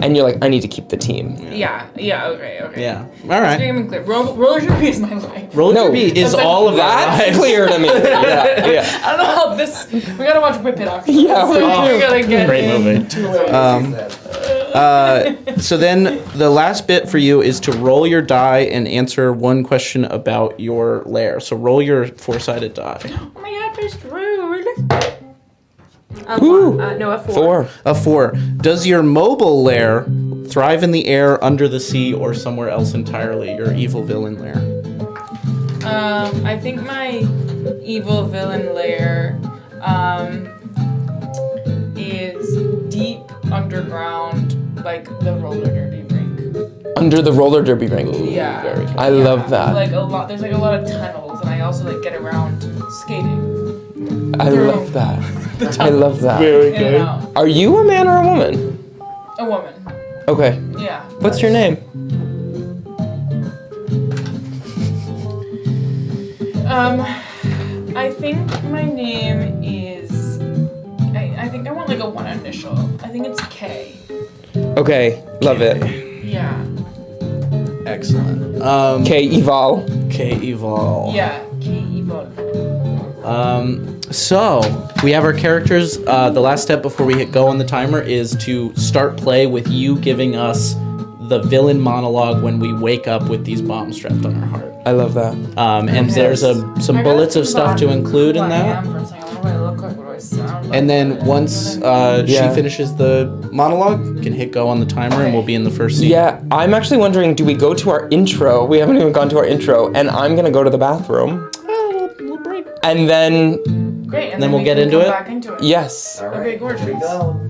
Speaker 1: And you're like, I need to keep the team.
Speaker 3: Yeah. Okay.
Speaker 2: Yeah. All right.
Speaker 3: It's clear. Roller derby is my life.
Speaker 2: Roller derby is all of that.
Speaker 1: That's clear to me. Yeah.
Speaker 3: I don't know how this. We gotta watch Whip It after.
Speaker 1: Yeah,
Speaker 3: so we gotta get
Speaker 2: great movie. So then the last bit for you is to roll your die and answer one question about your lair. So roll your 4-sided die.
Speaker 3: Oh my god, there's rude.
Speaker 1: A 4.
Speaker 2: A 4. Does your mobile lair thrive in the air, under the sea, or somewhere else entirely? Your evil villain lair.
Speaker 3: I think my evil villain lair is deep underground, the roller derby rink.
Speaker 1: Under the roller derby rink.
Speaker 3: Yeah.
Speaker 1: Very cool. I love that.
Speaker 3: There's a lot of tunnels, and I also get around skating.
Speaker 1: I love that. I love that.
Speaker 2: Very
Speaker 3: In and out.
Speaker 1: Are you a man or a woman?
Speaker 3: A woman.
Speaker 1: Okay.
Speaker 3: Yeah.
Speaker 1: What's your name?
Speaker 3: I think my name is. I think I want a one initial. I think it's K.
Speaker 1: Okay. Love it.
Speaker 3: Yeah.
Speaker 2: Excellent.
Speaker 1: Okay, Eval.
Speaker 2: K Evol.
Speaker 3: Yeah. K Evil.
Speaker 2: So we have our characters. The last step before we hit go on the timer is to start play with you giving us the villain monologue when we wake up with these bombs strapped on our heart.
Speaker 1: I love that.
Speaker 2: And there's some bullets of stuff to include in that.
Speaker 3: What do I look like? What do I sound like?
Speaker 2: And then once she finishes the monologue, you can hit go on the timer and we'll be in the first scene.
Speaker 1: Yeah, I'm actually wondering, do we go to our intro? We haven't even gone to our intro, and I'm gonna go to the bathroom.
Speaker 2: We'll break.
Speaker 1: And then,
Speaker 3: Great, and
Speaker 2: then we'll
Speaker 3: we
Speaker 2: get
Speaker 3: can
Speaker 2: into
Speaker 3: come
Speaker 2: it?
Speaker 3: back into it.
Speaker 1: yes.
Speaker 4: All right,
Speaker 3: Okay, gorgeous.
Speaker 4: here we go.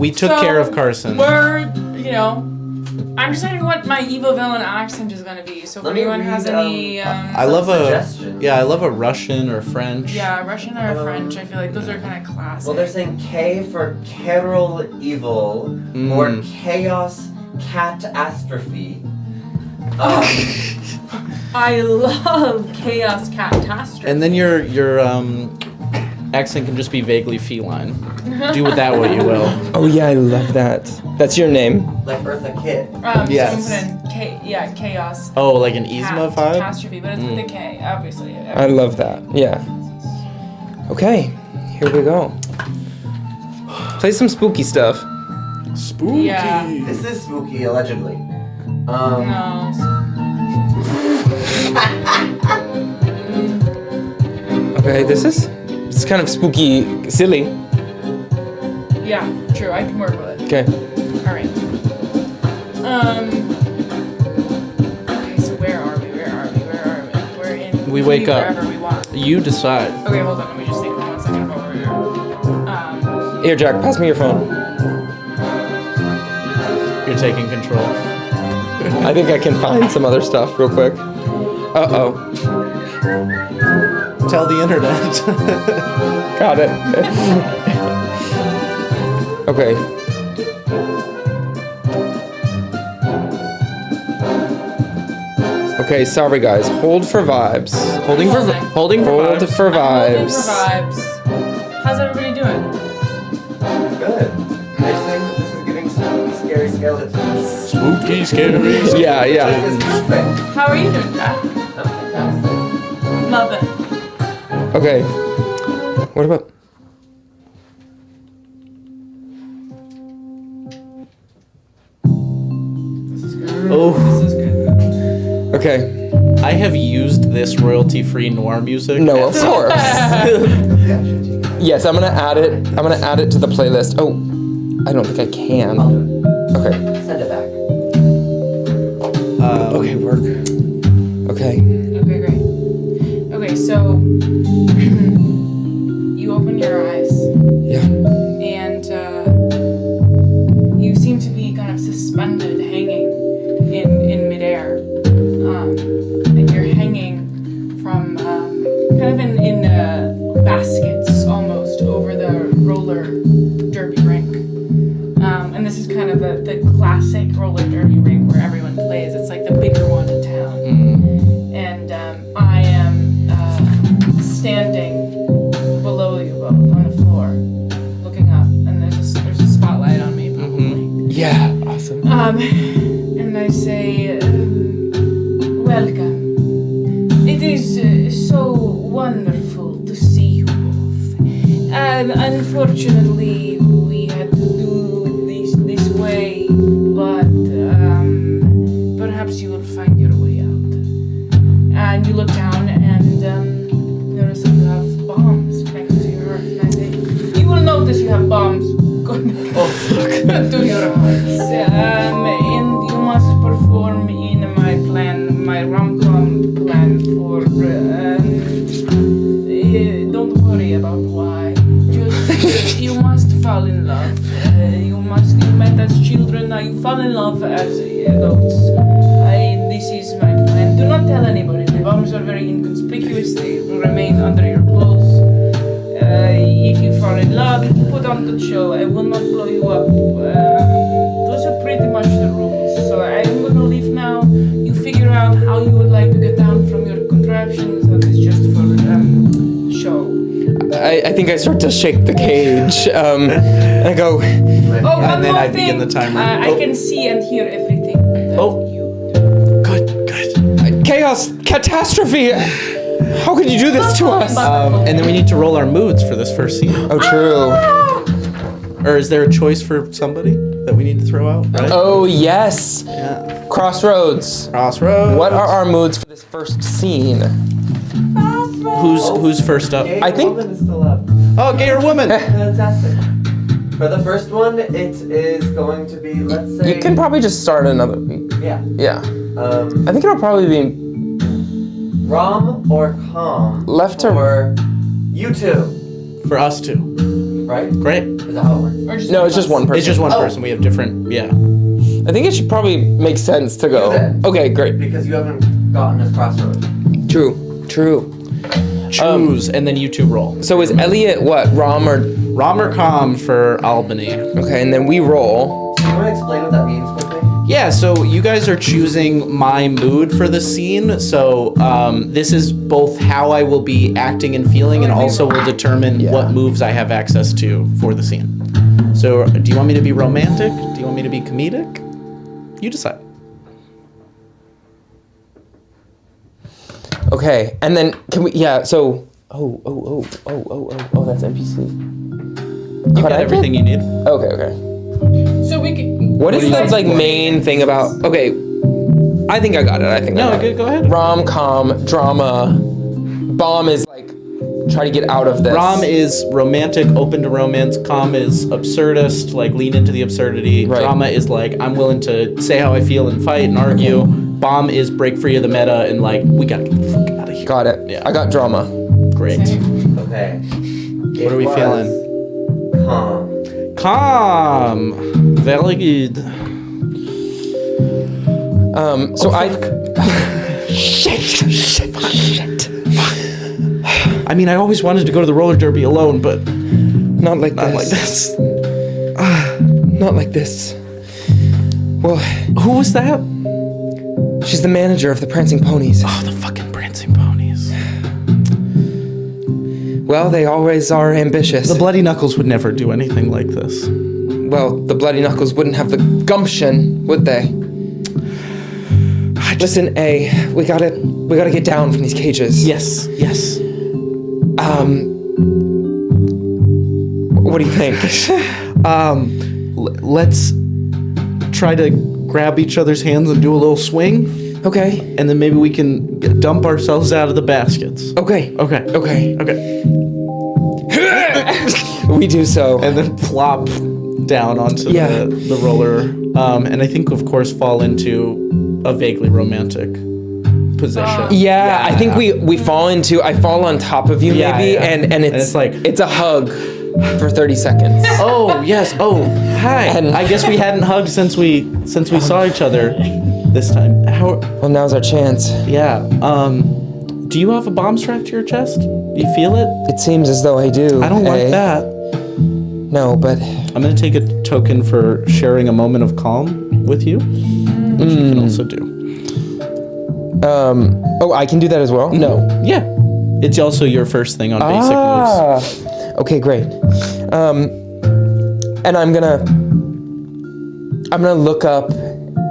Speaker 2: We took care of Carson.
Speaker 3: We're, I'm deciding what my evil villain accent is gonna be. So if anyone has any,
Speaker 2: I love
Speaker 4: suggestions.
Speaker 2: I love a Russian or French.
Speaker 3: Yeah, Russian or French. I feel like those are kind of classic.
Speaker 4: Well, they're saying K for Carol Evil or Chaos Catastrophe.
Speaker 3: I love Chaos Catastrophe.
Speaker 2: And then your accent can just be vaguely feline. Do with that what you will.
Speaker 1: Oh yeah, I love that. That's your name?
Speaker 4: Like Eartha Kitt.
Speaker 2: Yes.
Speaker 3: So I'm putting Chaos.
Speaker 2: Oh, like an Yzma vibe?
Speaker 3: Catastrophe, but it's with a K, obviously.
Speaker 1: I love that. Yeah. Okay, here we go. Play some spooky stuff.
Speaker 2: Spooky.
Speaker 3: Yeah.
Speaker 4: This is spooky, allegedly.
Speaker 3: No.
Speaker 1: Okay, this is kind of spooky, silly.
Speaker 3: Yeah, true. I can work with it.
Speaker 1: Okay.
Speaker 3: All right. Okay, so where are we? We're in.
Speaker 2: We wake up.
Speaker 3: Wherever we want.
Speaker 2: You decide.
Speaker 3: Okay, hold on. Let me just think for 1 second about where we are.
Speaker 1: Here, Jack, pass me your phone.
Speaker 2: You're taking control.
Speaker 1: I think I can find some other stuff real quick. Uh-oh.
Speaker 2: Tell the internet.
Speaker 1: Got it. Okay. Okay, sorry guys. Hold for vibes.
Speaker 2: Holding for vibes.
Speaker 1: Hold for
Speaker 3: I'm holding
Speaker 1: vibes.
Speaker 3: for vibes. How's everybody doing?
Speaker 4: Good. They're saying that this is giving spooky, scary skeletons.
Speaker 2: Spooky, scary.
Speaker 1: Yeah, yeah.
Speaker 4: This is perfect.
Speaker 3: How are you doing, Jack?
Speaker 4: I'm fantastic.
Speaker 3: Love it.
Speaker 1: Okay. What about...
Speaker 2: Oh,
Speaker 3: This is good.
Speaker 1: Okay.
Speaker 2: I have used this royalty-free noir music.
Speaker 1: No, of course.
Speaker 4: Yeah, should you guys?
Speaker 1: Yes, I'm gonna add it. I'm gonna add it to the playlist. Oh, I don't think I can.
Speaker 4: I'll do it.
Speaker 1: Okay.
Speaker 4: Send it back.
Speaker 1: Okay, work. Okay.
Speaker 3: Okay, great. Okay, so you open your eyes
Speaker 1: Yeah.
Speaker 3: and you seem to be kind of suspended, hanging in midair, and you're hanging from kind of in baskets almost over the roller derby rink. And this is kind of the classic roller derby rink where everyone plays. It's like the bigger one in town. And I am standing below you both on the floor, looking up, and there's a spotlight on me, probably.
Speaker 1: Yeah. Awesome.
Speaker 3: And I say, welcome. It is so wonderful to see you both. Unfortunately, we had to do this way, but perhaps you will find your way out. And you look down and notice that you have bombs connected to your heart. And I say, you will notice you have bombs connected to your hearts. And you must perform in my rom-com plan for. Don't worry about why. Just you must fall in love. You met as children, now you fall in love as adults. This is my plan. Do not tell anybody. The bombs are very inconspicuous. They will remain under your clothes. If you fall in love, put on the show. I will not blow you up. Those are pretty much the rules. So I'm gonna leave now. You figure out how you would like to get down from your contraptions. That is just for show.
Speaker 1: I think I start to shake the cage. And I go,
Speaker 3: Oh,
Speaker 2: And then
Speaker 3: more
Speaker 2: I begin the
Speaker 3: thing.
Speaker 2: timer.
Speaker 3: I can see and hear everything that you do.
Speaker 2: Good.
Speaker 1: chaos, catastrophe. How could you do this to us?
Speaker 2: And then we need to roll our moods for this first scene.
Speaker 1: Oh, true.
Speaker 2: Or is there a choice for somebody that we need to throw out? Right?
Speaker 1: Oh, yes.
Speaker 2: Yeah.
Speaker 1: Crossroads.
Speaker 2: Crossroads.
Speaker 1: What are our moods for this first scene?
Speaker 2: Who's first up?
Speaker 4: Gay
Speaker 1: I think-
Speaker 4: woman is still up.
Speaker 2: Oh, gay or woman.
Speaker 4: Fantastic. For the first one, it is going to be, let's say.
Speaker 1: You can probably just start another.
Speaker 4: Yeah.
Speaker 1: Yeah. I think it'll probably be
Speaker 4: Rom or com.
Speaker 1: Left to-
Speaker 4: for you two.
Speaker 2: For us two.
Speaker 4: right?
Speaker 2: Great.
Speaker 4: Is that how it works?
Speaker 3: Or just
Speaker 1: No, it's just one person.
Speaker 2: It's just one
Speaker 4: Oh.
Speaker 2: person. We have different. Yeah.
Speaker 1: I think it should probably make sense to go.
Speaker 4: Do that.
Speaker 1: Okay, great.
Speaker 4: Because you haven't gotten us crossroads.
Speaker 1: True.
Speaker 2: Choose, and then you two roll.
Speaker 1: So is Elliot what? Rom or...
Speaker 2: Rom or Com for Albany.
Speaker 1: Okay, and then we roll.
Speaker 4: Do you want to explain what that means quickly?
Speaker 2: Yeah, so you guys are choosing my mood for the scene. So this is both how I will be acting and feeling, and also will determine what moves I have access to for the scene. So do you want me to be romantic? Do you want me to be comedic? You decide.
Speaker 1: Okay, and then can we... Yeah, so... Oh, that's NPC.
Speaker 2: You got everything you need.
Speaker 1: Okay.
Speaker 3: So we can.
Speaker 1: What is
Speaker 3: do you
Speaker 1: the
Speaker 3: guys
Speaker 1: like
Speaker 3: want?
Speaker 1: main thing about... Okay, I think I got it. I
Speaker 2: No,
Speaker 1: got it.
Speaker 2: go ahead.
Speaker 1: Rom-com, drama. Bomb is like... Try to get out of this.
Speaker 2: Rom is romantic, open to romance. Com is absurdist, like lean into the absurdity.
Speaker 1: Right.
Speaker 2: Drama is like I'm willing to say how I feel and fight and argue. Bomb is break free of the meta and like we gotta get the fuck out of here.
Speaker 1: Got it.
Speaker 2: Yeah.
Speaker 1: I got drama.
Speaker 2: Great.
Speaker 3: Same.
Speaker 4: Okay.
Speaker 2: What are we feeling?
Speaker 4: Calm.
Speaker 2: Calm. Very good.
Speaker 1: So I...
Speaker 2: Shit. I mean, I always wanted to go to the roller derby alone, but
Speaker 1: Not like
Speaker 2: not
Speaker 1: this.
Speaker 2: like this.
Speaker 1: Not like this. Well,
Speaker 2: Who was that?
Speaker 1: she's the manager of the Prancing Ponies.
Speaker 2: Oh, the fucking prancing ponies.
Speaker 1: Well, they always are ambitious.
Speaker 2: The Bloody Knuckles would never do anything like this.
Speaker 1: Well, the Bloody Knuckles wouldn't have the gumption, would they? Listen, A, we gotta get down from these cages.
Speaker 2: Yes.
Speaker 1: What do you think?
Speaker 2: Let's try to grab each other's hands and do a little swing,
Speaker 1: Okay.
Speaker 2: and then maybe we can dump ourselves out of the baskets.
Speaker 1: Okay.
Speaker 2: Okay.
Speaker 1: We do so.
Speaker 2: And then plop down onto
Speaker 1: Yeah.
Speaker 2: the roller, and I think, of course, fall into a vaguely romantic position.
Speaker 1: Yeah, I think we fall into... I fall on top of you,
Speaker 2: Yeah,
Speaker 1: maybe,
Speaker 2: yeah.
Speaker 1: and it's
Speaker 2: like-
Speaker 1: it's a hug for 30 seconds.
Speaker 2: Oh yes. Oh hi.
Speaker 1: And-
Speaker 2: I guess we hadn't hugged since we saw each other this time. How?
Speaker 1: Well, now's our chance.
Speaker 2: Yeah. Do you have a bomb strapped to your chest? Do you feel it?
Speaker 1: It seems as though I do.
Speaker 2: I don't like
Speaker 1: A.
Speaker 2: that.
Speaker 1: No, but...
Speaker 2: I'm gonna take a token for sharing a moment of calm with you, which you can also do.
Speaker 1: Oh, I can do that as well? No.
Speaker 2: Yeah. It's also your first thing on basic moves.
Speaker 1: Okay, great. And I'm gonna look up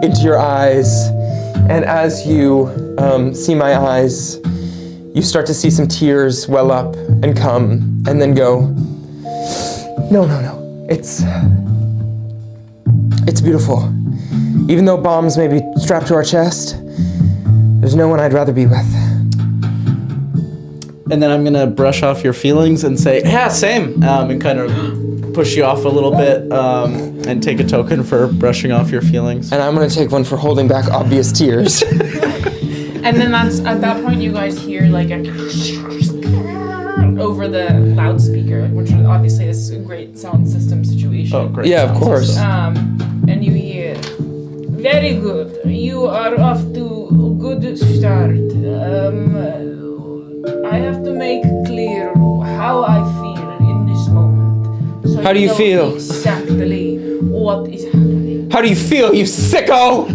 Speaker 1: into your eyes, and as you see my eyes, you start to see some tears well up and come, and then go, no. It's beautiful. Even though bombs may be strapped to our chest, there's no one I'd rather be with.
Speaker 2: And then I'm gonna brush off your feelings and say, yeah, same, and kind of push you off a little bit, and take a token for brushing off your feelings.
Speaker 1: And I'm gonna take one for holding back obvious tears.
Speaker 3: And then that's at that point you guys hear like a over the loudspeaker, which is obviously this is a great sound system situation.
Speaker 2: Oh, great.
Speaker 1: Yeah, of
Speaker 2: sound
Speaker 1: course.
Speaker 2: system.
Speaker 3: And you hear, very good. You are off to a good start. I have to make clear how I feel in this moment. So
Speaker 1: How do you
Speaker 3: know
Speaker 1: feel?
Speaker 3: exactly what is happening.
Speaker 1: How do you feel, you sicko?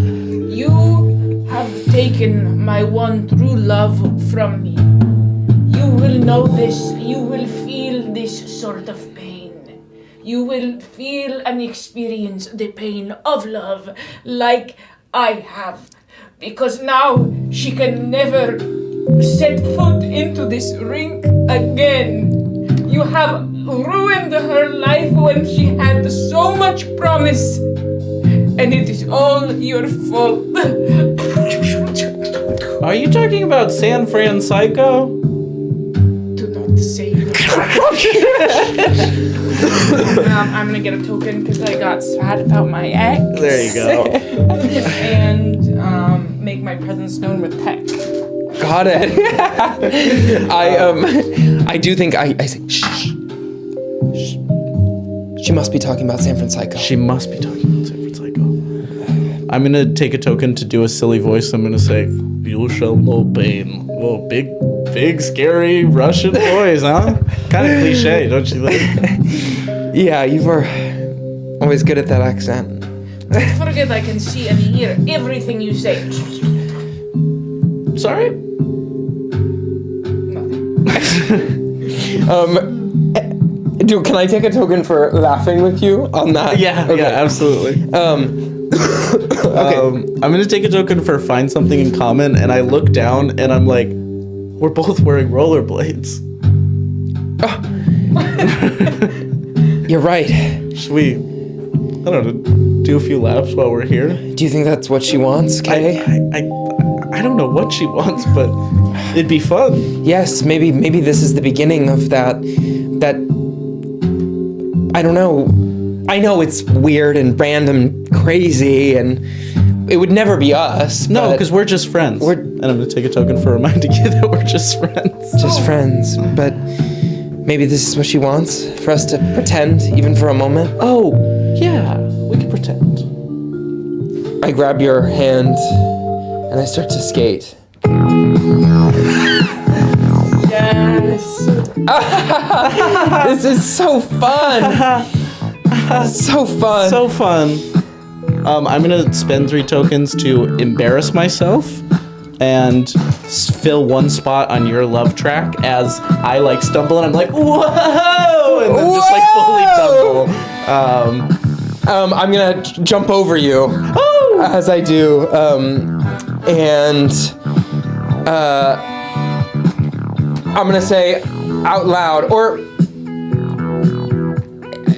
Speaker 3: You have taken my one true love from me. You will know this. You will feel this sort of pain. You will feel and experience the pain of love like I have. Because now she can never set foot into this rink again. You have ruined her life when she had so much promise. And it is all your fault.
Speaker 2: Are you talking about San Fran Psycho?
Speaker 3: Do not say that. I'm gonna get a token because I got sad about my ex.
Speaker 2: There you go.
Speaker 3: And make my presence known with text.
Speaker 1: Got it. I do think I say shh. She must be talking about San Francisco.
Speaker 2: She must be talking about San Francisco. I'm gonna take a token to do a silly voice. I'm gonna say, "You shall know pain." Whoa, big, scary Russian voice, huh? Kind of cliche, don't you think?
Speaker 1: Yeah, you were always good at that accent.
Speaker 3: Don't forget I can see and hear everything you say.
Speaker 2: Sorry?
Speaker 3: Nothing.
Speaker 1: Can I take a token for laughing with you on that?
Speaker 2: Yeah,
Speaker 1: Okay.
Speaker 2: yeah, absolutely.
Speaker 1: Okay.
Speaker 2: I'm gonna take a token for find something in common, and I look down and I'm like, we're both wearing rollerblades.
Speaker 1: You're right.
Speaker 2: Should we, I don't know, do a few laps while we're here?
Speaker 1: Do you think that's what she wants, Kay?
Speaker 2: I don't know what she wants, but it'd be fun.
Speaker 1: Yes, maybe this is the beginning of that I don't know. I know it's weird and random, crazy, and it would never be us.
Speaker 2: No,
Speaker 1: but
Speaker 2: because we're just friends. And I'm gonna take a token for reminding you that we're just friends.
Speaker 1: just friends. But maybe this is what she wants, for us to pretend, even for a moment.
Speaker 2: Oh, yeah, we can pretend.
Speaker 1: I grab your hand and I start to skate.
Speaker 3: Yes.
Speaker 1: This is so fun. So fun.
Speaker 2: So fun. I'm gonna spend 3 tokens to embarrass myself and fill 1 spot on your love track as I like stumble and I'm like, whoa, and then just like fully tumble.
Speaker 1: I'm gonna jump over you as I do, and I'm gonna say out loud, or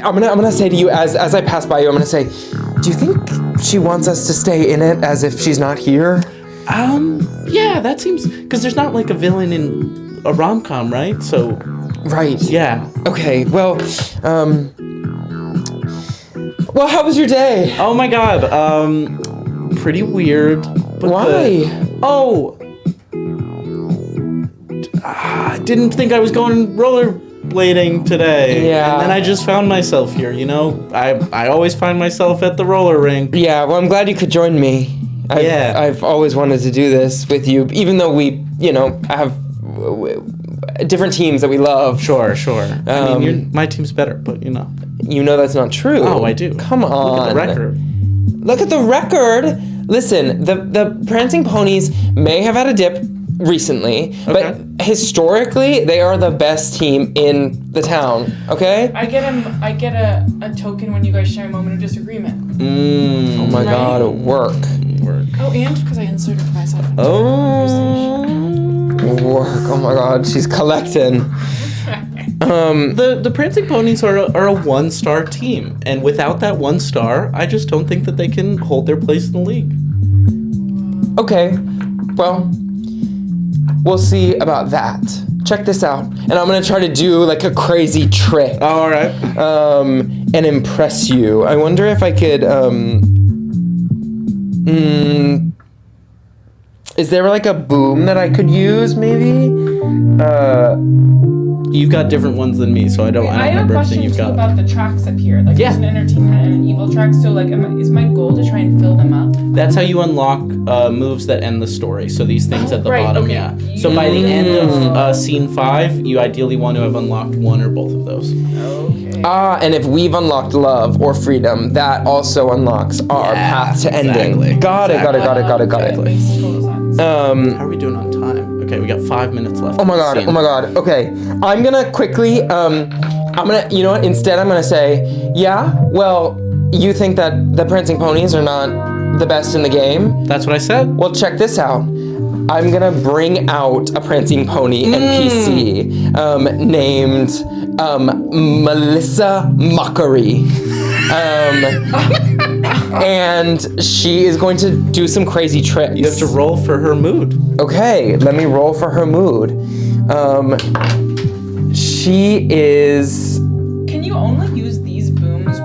Speaker 1: I'm gonna say to you as I pass by you, I'm gonna say, do you think she wants us to stay in it as if she's not here?
Speaker 2: Yeah, that seems, because there's not like a villain in a rom-com, right? So,
Speaker 1: Right.
Speaker 2: yeah.
Speaker 1: Okay. Well, how was your day?
Speaker 2: Oh my god, pretty weird. But
Speaker 1: Why?
Speaker 2: I didn't think I was going rollerblading today.
Speaker 1: Yeah.
Speaker 2: And then I just found myself here, you know? I always find myself at the roller rink.
Speaker 1: Yeah. Well, I'm glad you could join me. I've always wanted to do this with you, even though we, have different teams that we love.
Speaker 2: Sure. I mean, my team's better, but you know.
Speaker 1: You know that's not true.
Speaker 2: Oh, I do.
Speaker 1: Come on.
Speaker 2: Look at the record.
Speaker 1: Look at the record. Listen, the Prancing Ponies may have had a dip recently, but historically they are the best team in the town. Okay?
Speaker 3: I get a token when you guys share a moment of disagreement.
Speaker 1: Oh my God, work.
Speaker 3: Oh, and because I inserted myself into
Speaker 1: Work. Oh my God, she's collecting.
Speaker 2: The Prancing Ponies are a 1-star team, and without that 1 star, I just don't think that they can hold their place in the league.
Speaker 1: Okay, well, we'll see about that. Check this out, and I'm gonna try to do like a crazy trick.
Speaker 2: Oh, all right.
Speaker 1: And impress you. I wonder if I could, is there like a boom that I could use, maybe?
Speaker 2: You've got different ones than me, so I don't
Speaker 3: I have a
Speaker 2: remember
Speaker 3: question
Speaker 2: everything you've
Speaker 3: too
Speaker 2: got.
Speaker 3: about the tracks up here. Like,
Speaker 2: Yeah.
Speaker 3: there's an entertainment and an evil track. So, like, is my goal to try and fill them up?
Speaker 2: That's how you unlock moves that end the story. So these things at the
Speaker 3: right,
Speaker 2: bottom,
Speaker 3: okay.
Speaker 2: yeah. So by the end of scene 5, you ideally want to have unlocked 1 or both of those.
Speaker 3: Okay.
Speaker 1: And if we've unlocked love or freedom, that also unlocks our path to ending.
Speaker 2: exactly.
Speaker 1: Got it.
Speaker 3: That makes total sense.
Speaker 2: How are we doing on time? Okay, we got 5 minutes left.
Speaker 1: Oh my God. Okay. I'm gonna quickly, you know what? Instead, I'm gonna say, yeah, well, you think that the Prancing Ponies are not the best in the game?
Speaker 2: That's what I said.
Speaker 1: Well, check this out. I'm gonna bring out a Prancing Pony NPC named Melissa Mockery. And she is going to do some crazy tricks.
Speaker 2: You have to roll for her mood.
Speaker 1: Okay, let me roll for her mood. She is.
Speaker 3: Can you only use these booms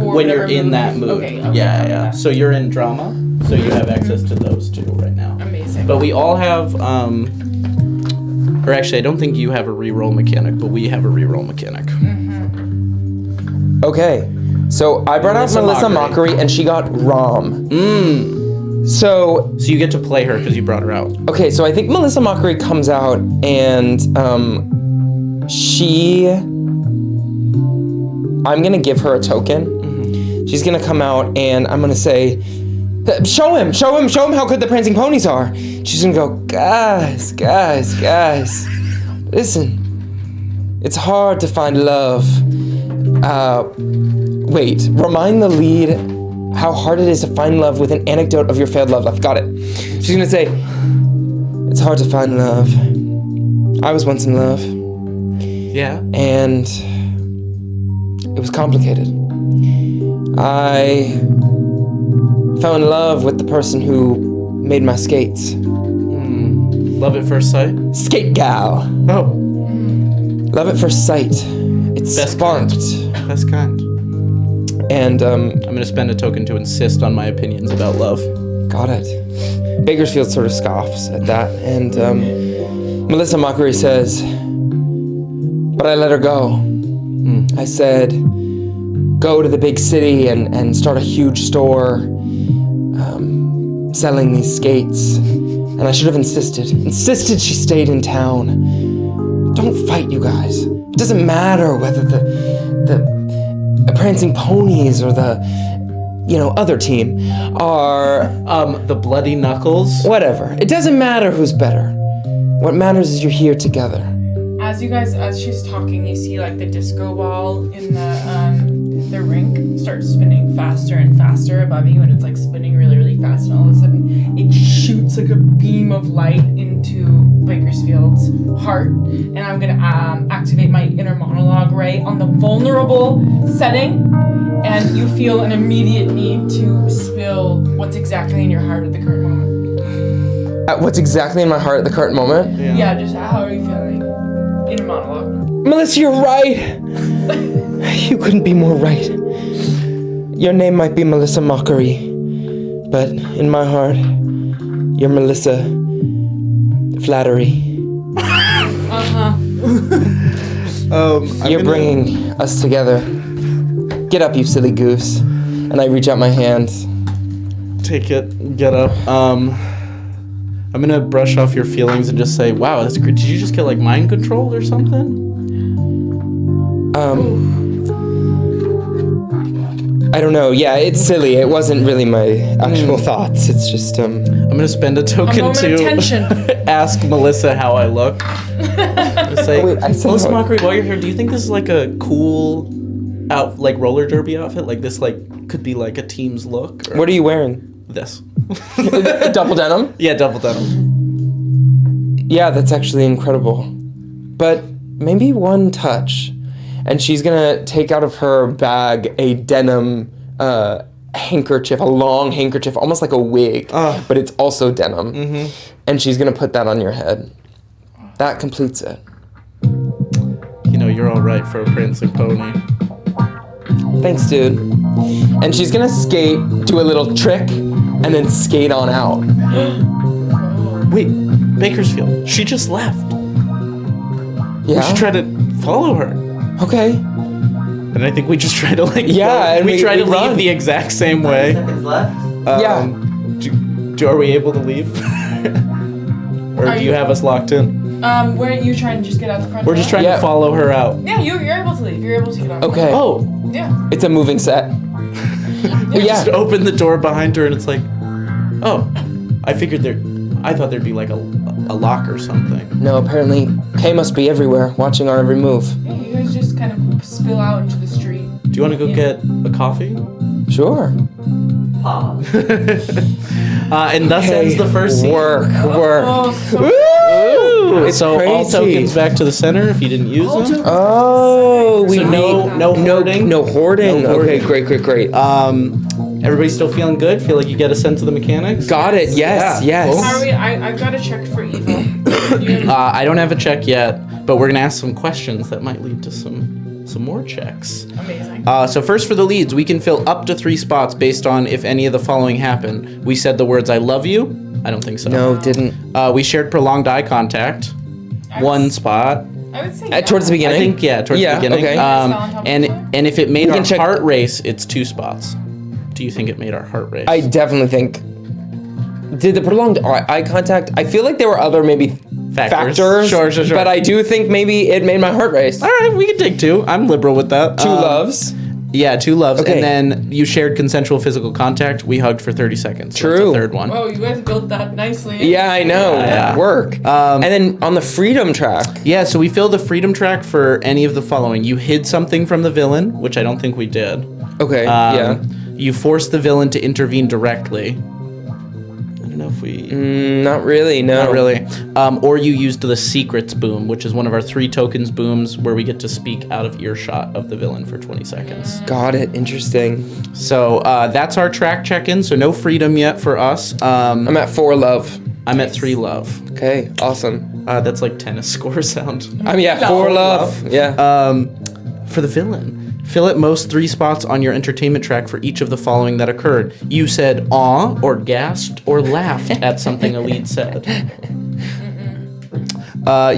Speaker 2: When you're in that mood.
Speaker 3: Okay.
Speaker 2: Yeah. So you're in drama, so you have access to those two right now.
Speaker 3: Amazing.
Speaker 2: But we all have, or actually, I don't think you have a reroll mechanic, but we have a reroll mechanic.
Speaker 1: Okay. So I brought out Melissa Mockery, and she got Rom. So
Speaker 2: you get to play her because you brought her out.
Speaker 1: okay, so I think Melissa Mockery comes out, and I'm gonna give her a token. She's gonna come out, and I'm gonna say, show him how good the prancing ponies are. She's gonna go, guys, listen, it's hard to find love. Wait, remind the lead how hard it is to find love with an anecdote of your failed love life. Got it. She's gonna say, it's hard to find love. I was once in love.
Speaker 2: Yeah.
Speaker 1: And it was complicated. I fell in love with the person who made my skates.
Speaker 2: Love at first sight?
Speaker 1: Skate gal.
Speaker 2: Oh.
Speaker 1: Love at first sight. It sparked.
Speaker 2: Best kind.
Speaker 1: And
Speaker 2: I'm gonna spend a token to insist on my opinions about love.
Speaker 1: got it. Bakersfield sort of scoffs at that, and Melissa Mockery says, but I let her go. I said, go to the big city and start a huge store selling these skates. And I should have insisted she stayed in town. Don't fight, you guys. It doesn't matter whether the prancing ponies or the other team are
Speaker 2: The Bloody Knuckles.
Speaker 1: whatever. It doesn't matter who's better. What matters is you're here together.
Speaker 3: As she's talking, you see like the disco ball in the rink start spinning faster and faster above you, and it's like spinning really, really fast, and all of a sudden it shoots like a beam of light into Bakersfield's heart, and I'm gonna activate my inner monologue ray on the vulnerable setting, and you feel an immediate need to spill what's exactly in your heart at the current moment.
Speaker 1: What's exactly in my heart at the current moment?
Speaker 3: Yeah, just how are you feeling? Inner monologue.
Speaker 1: Melissa, you're right. You couldn't be more right. Your name might be Melissa Mockery, but in my heart, you're Melissa Flattery. You're bringing us together. Get up, you silly goose. And I reach out my hand.
Speaker 2: Take it. Get up. I'm gonna brush off your feelings and just say, wow, that's great. Did you just get like mind controlled or something?
Speaker 1: I don't know. Yeah, it's silly. It wasn't really my actual thoughts. It's just,
Speaker 2: I'm gonna spend a token
Speaker 3: moment of tension.
Speaker 2: to ask Melissa how I look. Say,
Speaker 1: wait, I said
Speaker 2: Melissa
Speaker 1: how-
Speaker 2: Mockery, while you're here, do you think this is like a cool like roller derby outfit? Like this could be like a team's look? Or
Speaker 1: What are you wearing?
Speaker 2: this?
Speaker 1: Double denim?
Speaker 2: Yeah, double denim.
Speaker 1: Yeah, that's actually incredible. But maybe one touch. And she's gonna take out of her bag a denim handkerchief, a long handkerchief, almost like a wig, but it's also denim. And she's gonna put that on your head. That completes it.
Speaker 2: You're all right for a prancing pony.
Speaker 1: Thanks, dude. And she's gonna do a little trick, and then skate on out.
Speaker 2: Wait, Bakersfield. She just left. We
Speaker 1: Yeah?
Speaker 2: should try to follow her.
Speaker 1: Okay.
Speaker 2: And I think we just try to
Speaker 1: Yeah, and
Speaker 2: we try
Speaker 1: we
Speaker 2: to
Speaker 1: run.
Speaker 2: leave the exact same way.
Speaker 4: Seconds left.
Speaker 1: Yeah.
Speaker 2: Are we able to leave? Or
Speaker 3: Are
Speaker 2: do you
Speaker 3: you-
Speaker 2: have us locked in?
Speaker 3: Where you trying to just get out the front
Speaker 2: We're
Speaker 3: door?
Speaker 2: just trying
Speaker 1: Yeah.
Speaker 2: to follow her out.
Speaker 3: Yeah, you're able to leave. You're able to get out.
Speaker 1: Okay.
Speaker 2: Oh,
Speaker 3: Yeah.
Speaker 1: It's a moving set.
Speaker 2: we
Speaker 1: Yeah.
Speaker 2: just open the door behind her and it's like, oh, I thought there'd be like a lock or something.
Speaker 1: No, apparently Kay must be everywhere, watching our every move.
Speaker 3: Yeah, you guys just kind of spill out into the street.
Speaker 2: Do you want to go get a coffee?
Speaker 1: Sure.
Speaker 4: Pause.
Speaker 2: And thus ends the first scene.
Speaker 1: Work.
Speaker 3: Oh, so
Speaker 1: Woo! It's
Speaker 2: So all
Speaker 1: crazy.
Speaker 2: tokens back to the center if you didn't use them.
Speaker 1: Oh, we
Speaker 2: So
Speaker 1: need
Speaker 2: no hoarding.
Speaker 1: No hoarding.
Speaker 2: No
Speaker 1: Okay,
Speaker 2: hoarding.
Speaker 1: great.
Speaker 2: Everybody still feeling good? Feel like you get a sense of the mechanics?
Speaker 1: Got it. Yes,
Speaker 2: Yeah,
Speaker 1: yes.
Speaker 2: cool.
Speaker 3: Are we? I've got a check for evil.
Speaker 2: I don't have a check yet, but we're gonna ask some questions that might lead to some more checks.
Speaker 3: Amazing.
Speaker 2: So first for the leads, we can fill up to 3 spots based on if any of the following happen. We said the words "I love you." I don't think so.
Speaker 1: No, didn't.
Speaker 2: We shared prolonged eye contact. 1 spot.
Speaker 3: I would say
Speaker 1: Towards the
Speaker 2: I
Speaker 1: beginning.
Speaker 2: think towards the beginning.
Speaker 1: Okay.
Speaker 3: Fell on top of each
Speaker 2: And
Speaker 3: other?
Speaker 2: And if it made
Speaker 1: We
Speaker 2: our
Speaker 1: can check-
Speaker 2: heart race, it's 2 spots. Do you think it made our heart race?
Speaker 1: I definitely think. Did the prolonged eye contact? I feel like there were other maybe factors.
Speaker 2: Sure.
Speaker 1: But I do think maybe it made my heart race.
Speaker 2: All right, we can take 2. I'm liberal with that.
Speaker 1: 2 loves.
Speaker 2: Yeah, 2 loves.
Speaker 1: Okay.
Speaker 2: And then you shared consensual physical contact. We hugged for 30 seconds. So that's
Speaker 1: True.
Speaker 2: the third one.
Speaker 3: Whoa, you guys built that nicely.
Speaker 1: Yeah, I know.
Speaker 2: Yeah.
Speaker 1: Work. And then on the freedom track.
Speaker 2: Yeah, so we filled the freedom track for any of the following. You hid something from the villain, which I don't think we did.
Speaker 1: Okay. Yeah.
Speaker 2: You forced the villain to intervene directly. I don't know if we...
Speaker 1: Not really. No.
Speaker 2: Not really. Or you used the secrets boom, which is one of our 3 tokens booms where we get to speak out of earshot of the villain for 20 seconds.
Speaker 1: Got it. Interesting.
Speaker 2: So that's our track check-in. So no freedom yet for us.
Speaker 1: I'm at 4 love.
Speaker 2: I'm at 3 love.
Speaker 1: Okay. Awesome.
Speaker 2: That's like tennis score sound.
Speaker 1: Yeah, 4 love. Yeah.
Speaker 2: For the villain, fill at most 3 spots on your entertainment track for each of the following that occurred. You said aw, or gasped, or laughed at something a lead said.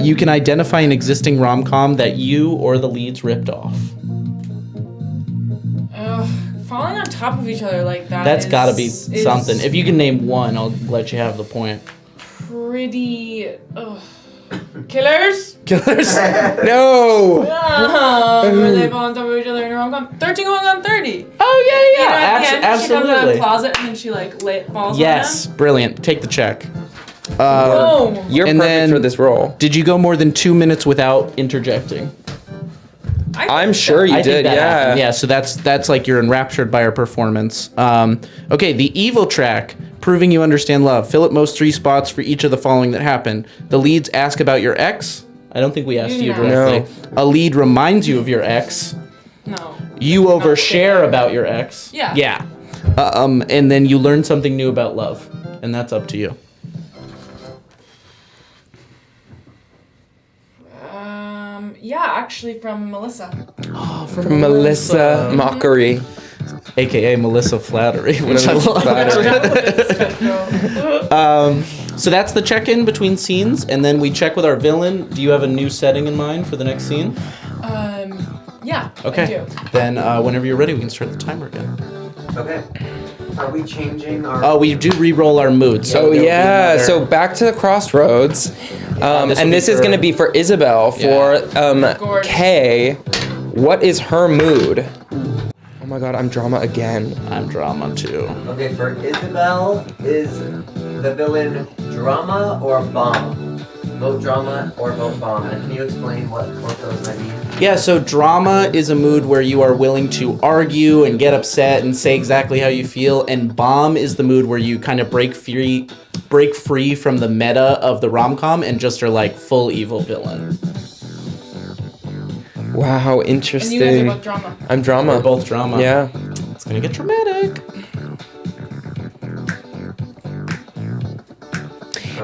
Speaker 2: You can identify an existing rom-com that you or the leads ripped off.
Speaker 3: Ugh, falling on top of each other like that.
Speaker 2: That's gotta be
Speaker 3: is
Speaker 2: something. If you can name one, I'll let you have the point.
Speaker 3: Pretty. Ugh. Killers?
Speaker 2: Killers.
Speaker 1: No.
Speaker 3: Where they fall on top of each other in a rom-com. 13 going on 30.
Speaker 2: Oh yeah,
Speaker 3: You know, at the end, she comes out of
Speaker 2: absolutely.
Speaker 3: the closet and then she like falls
Speaker 2: Yes,
Speaker 3: on
Speaker 2: brilliant. Take the check.
Speaker 3: him. Boom.
Speaker 1: You're
Speaker 2: And
Speaker 1: perfect
Speaker 2: then-
Speaker 1: for this role.
Speaker 2: Did you go more than 2 minutes without interjecting?
Speaker 3: I
Speaker 1: I'm
Speaker 3: think
Speaker 1: sure you
Speaker 2: I think
Speaker 1: did.
Speaker 2: that
Speaker 1: Yeah.
Speaker 2: happened. Yeah, so that's like you're enraptured by our performance. Okay, the evil track, proving you understand love. Fill at most 3 spots for each of the following that happened. The leads ask about your ex. I don't think we asked you
Speaker 3: No.
Speaker 2: directly. A lead reminds you of your ex.
Speaker 3: No.
Speaker 2: You overshare about your ex.
Speaker 3: Yeah.
Speaker 2: Yeah. And then you learn something new about love, and that's up to you.
Speaker 3: Yeah, actually from Melissa.
Speaker 1: From Melissa Mockery.
Speaker 2: AKA Melissa Flattery, which I
Speaker 1: Melissa
Speaker 2: love.
Speaker 1: Flattery.
Speaker 2: So that's the check-in between scenes, and then we check with our villain. Do you have a new setting in mind for the next scene?
Speaker 3: Yeah.
Speaker 2: Okay.
Speaker 3: I do.
Speaker 2: Then whenever you're ready, we can start the timer again.
Speaker 4: Okay. Are we changing our...
Speaker 2: Oh, we do re-roll our mood. So
Speaker 1: Oh
Speaker 2: there'll be
Speaker 1: yeah,
Speaker 2: another-
Speaker 1: so back to the crossroads,
Speaker 2: this will
Speaker 1: and
Speaker 2: be
Speaker 1: this is
Speaker 2: for-
Speaker 1: going to be for Isabel. For
Speaker 3: Gorge.
Speaker 1: Kay, what is her mood? Oh my God, I'm drama again.
Speaker 2: I'm drama too.
Speaker 4: Okay, for Isabel, is the villain drama or bomb? Vote drama or vote bomb. And can you explain what those might be?
Speaker 2: Yeah, so drama is a mood where you are willing to argue and get upset and say exactly how you feel, and bomb is the mood where you kind of break free from the meta of the rom-com and just are like full evil villain.
Speaker 1: Wow,
Speaker 3: And
Speaker 1: interesting.
Speaker 3: you guys are both drama.
Speaker 1: I'm drama.
Speaker 2: We're both drama.
Speaker 1: Yeah.
Speaker 2: It's gonna get dramatic.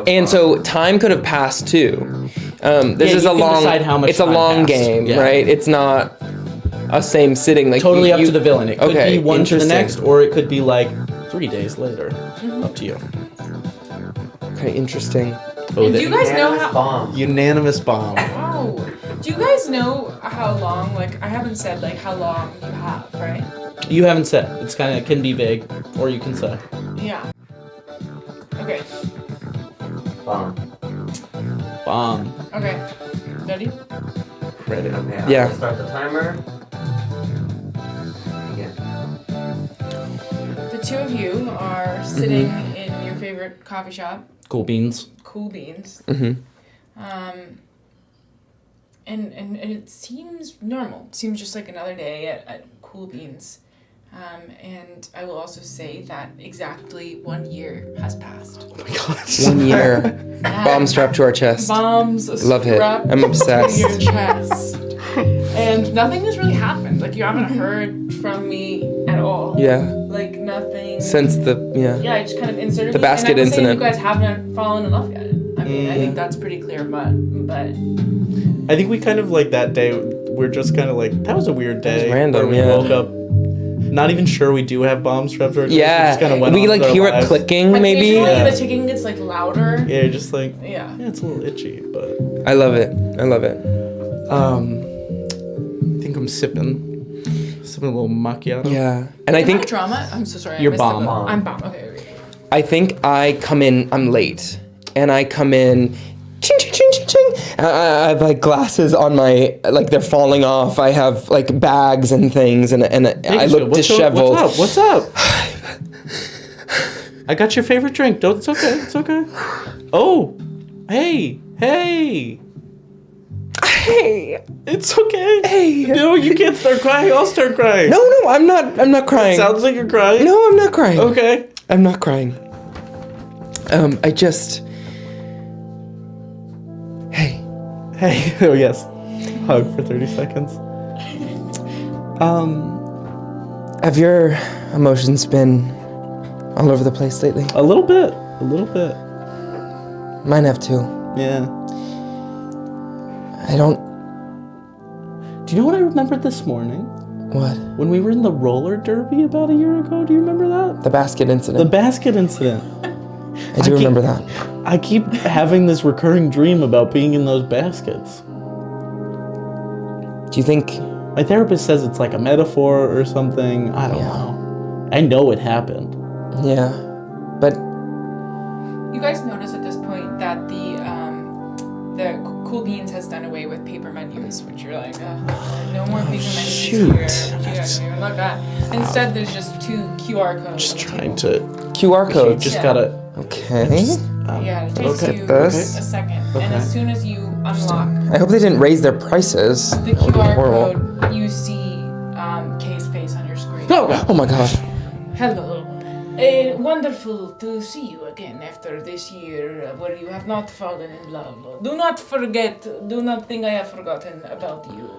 Speaker 1: And so time could have passed too. This
Speaker 2: Yeah,
Speaker 1: is
Speaker 2: you
Speaker 1: a
Speaker 2: can
Speaker 1: long.
Speaker 2: decide how much
Speaker 1: it's a
Speaker 2: time
Speaker 1: long
Speaker 2: passed.
Speaker 1: game,
Speaker 2: Yeah.
Speaker 1: right? It's not a same sitting. Like
Speaker 2: Totally
Speaker 1: you,
Speaker 2: up to the villain. It could
Speaker 1: okay,
Speaker 2: be one to the
Speaker 1: interesting.
Speaker 2: next, or it could be like 3 days later. Up to you.
Speaker 1: Okay, interesting.
Speaker 2: Oh,
Speaker 3: And do you guys know
Speaker 4: Unanimous
Speaker 3: how?
Speaker 4: bomb.
Speaker 2: unanimous bomb.
Speaker 3: Wow. Do you guys know how long? Like I haven't said like how long you have, right?
Speaker 2: You haven't said. It's kind of can be vague, or you can say.
Speaker 3: Yeah. Okay.
Speaker 4: Bomb.
Speaker 2: Bomb.
Speaker 3: Okay. Ready?
Speaker 2: Ready.
Speaker 4: Okay,
Speaker 1: Yeah.
Speaker 4: I'll start the timer. Again.
Speaker 3: The two of you are sitting in your favorite coffee shop,
Speaker 2: Cool beans.
Speaker 3: Cool Beans.
Speaker 1: Mm-hmm.
Speaker 3: And it seems normal. It seems just like another day at Cool Beans. And I will also say that exactly 1 year has passed.
Speaker 2: Oh my god.
Speaker 1: 1 year. Bomb strapped to our chest.
Speaker 3: Bombs
Speaker 1: Love it.
Speaker 3: strapped
Speaker 1: I'm obsessed.
Speaker 3: to your chest. And nothing has really happened. Like you haven't heard from me at all.
Speaker 1: Yeah.
Speaker 3: Like nothing.
Speaker 1: Since the
Speaker 3: Yeah, I just kind of inserted
Speaker 1: The
Speaker 3: me,
Speaker 1: basket
Speaker 3: and I'm not saying
Speaker 1: incident.
Speaker 3: you guys haven't fallen in love yet. I mean, I think that's pretty clear, but
Speaker 2: I think we kind of like that day. We're just kind of like that was a weird day.
Speaker 1: was random,
Speaker 2: where we
Speaker 1: yeah.
Speaker 2: woke up, not even sure we do have bombs strapped to our chest.
Speaker 1: yeah,
Speaker 2: just kind of went
Speaker 1: we
Speaker 2: on
Speaker 1: like
Speaker 2: with our
Speaker 1: hear it
Speaker 2: lives.
Speaker 1: clicking maybe.
Speaker 3: occasionally
Speaker 2: Yeah.
Speaker 3: the ticking gets like louder.
Speaker 2: Yeah, you're just like
Speaker 3: Yeah.
Speaker 2: yeah, it's a little itchy, but
Speaker 1: I love it. I love it.
Speaker 2: I think I'm sipping. Some little macchiato.
Speaker 1: Yeah. And I
Speaker 3: Am
Speaker 1: think
Speaker 3: drama. I'm so sorry. I
Speaker 2: You're
Speaker 3: missed the
Speaker 2: bomb.
Speaker 3: vote. I'm bomb. Okay.
Speaker 1: I think I come in, I'm late, and I come in, ching, ching, ching, ching, ching. I have like glasses on my, like they're falling off. I have like bags and things, and I look disheveled.
Speaker 2: What's up? I got your favorite drink. Don't. It's okay. It's okay. Oh, hey.
Speaker 1: Hey.
Speaker 2: It's okay.
Speaker 1: Hey.
Speaker 2: No, you can't start crying. I'll start crying.
Speaker 1: No, I'm not crying.
Speaker 2: Sounds like you're crying.
Speaker 1: No, I'm not crying.
Speaker 2: Okay.
Speaker 1: I'm not crying. I just... Hey.
Speaker 2: Oh, yes. Hug for 30 seconds.
Speaker 1: Have your emotions been all over the place lately?
Speaker 2: A little bit.
Speaker 1: Mine have too.
Speaker 2: Yeah.
Speaker 1: I don't...
Speaker 2: Do you know what I remembered this morning?
Speaker 1: What?
Speaker 2: When we were in the roller derby about a year ago, do you remember that?
Speaker 1: The basket
Speaker 2: The
Speaker 1: incident.
Speaker 2: basket incident.
Speaker 1: I do remember that.
Speaker 2: I keep having this recurring dream about being in those baskets.
Speaker 1: Do you think...
Speaker 2: My therapist says it's like a metaphor or something. I don't know. I know it happened.
Speaker 1: Yeah. But...
Speaker 3: You guys notice at this point that the Cool Beans has done away with paper menus, which you're like, no more paper menus
Speaker 1: shoot.
Speaker 3: here. Look at. Instead, there's just 2 QR codes.
Speaker 2: Just trying to...
Speaker 1: QR codes.
Speaker 2: Just
Speaker 3: Yeah.
Speaker 2: gotta...
Speaker 1: Okay.
Speaker 3: Yeah, it takes
Speaker 2: Okay.
Speaker 3: you
Speaker 1: This.
Speaker 3: a second. And as soon as you unlock
Speaker 1: I hope they didn't raise their prices.
Speaker 3: the
Speaker 1: That would be
Speaker 3: QR
Speaker 1: horrible.
Speaker 3: code, you see Kay's face on your screen.
Speaker 1: Oh my god.
Speaker 3: Hello. Wonderful to see you again after this year where you have not fallen in love. Do not think I have forgotten about you.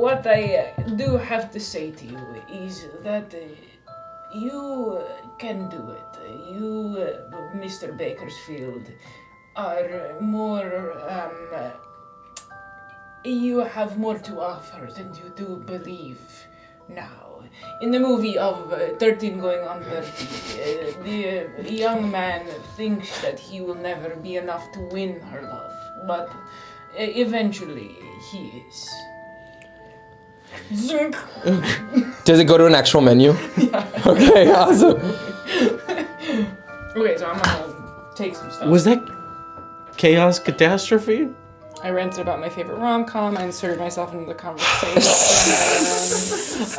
Speaker 3: What I do have to say to you is that you can do it. You, Mr. Bakersfield, are more, you have more to offer than you do believe now. In the movie of 13 going on 30, the young man thinks that he will never be enough to win her love, but eventually he is. Zunk.
Speaker 1: Does it go to an actual menu?
Speaker 3: Yeah.
Speaker 1: Okay, awesome.
Speaker 3: Okay, so I'm gonna take some stuff.
Speaker 2: Was that Chaos Catastrophe?
Speaker 3: I ranted about my favorite rom-com. I inserted myself into the conversation.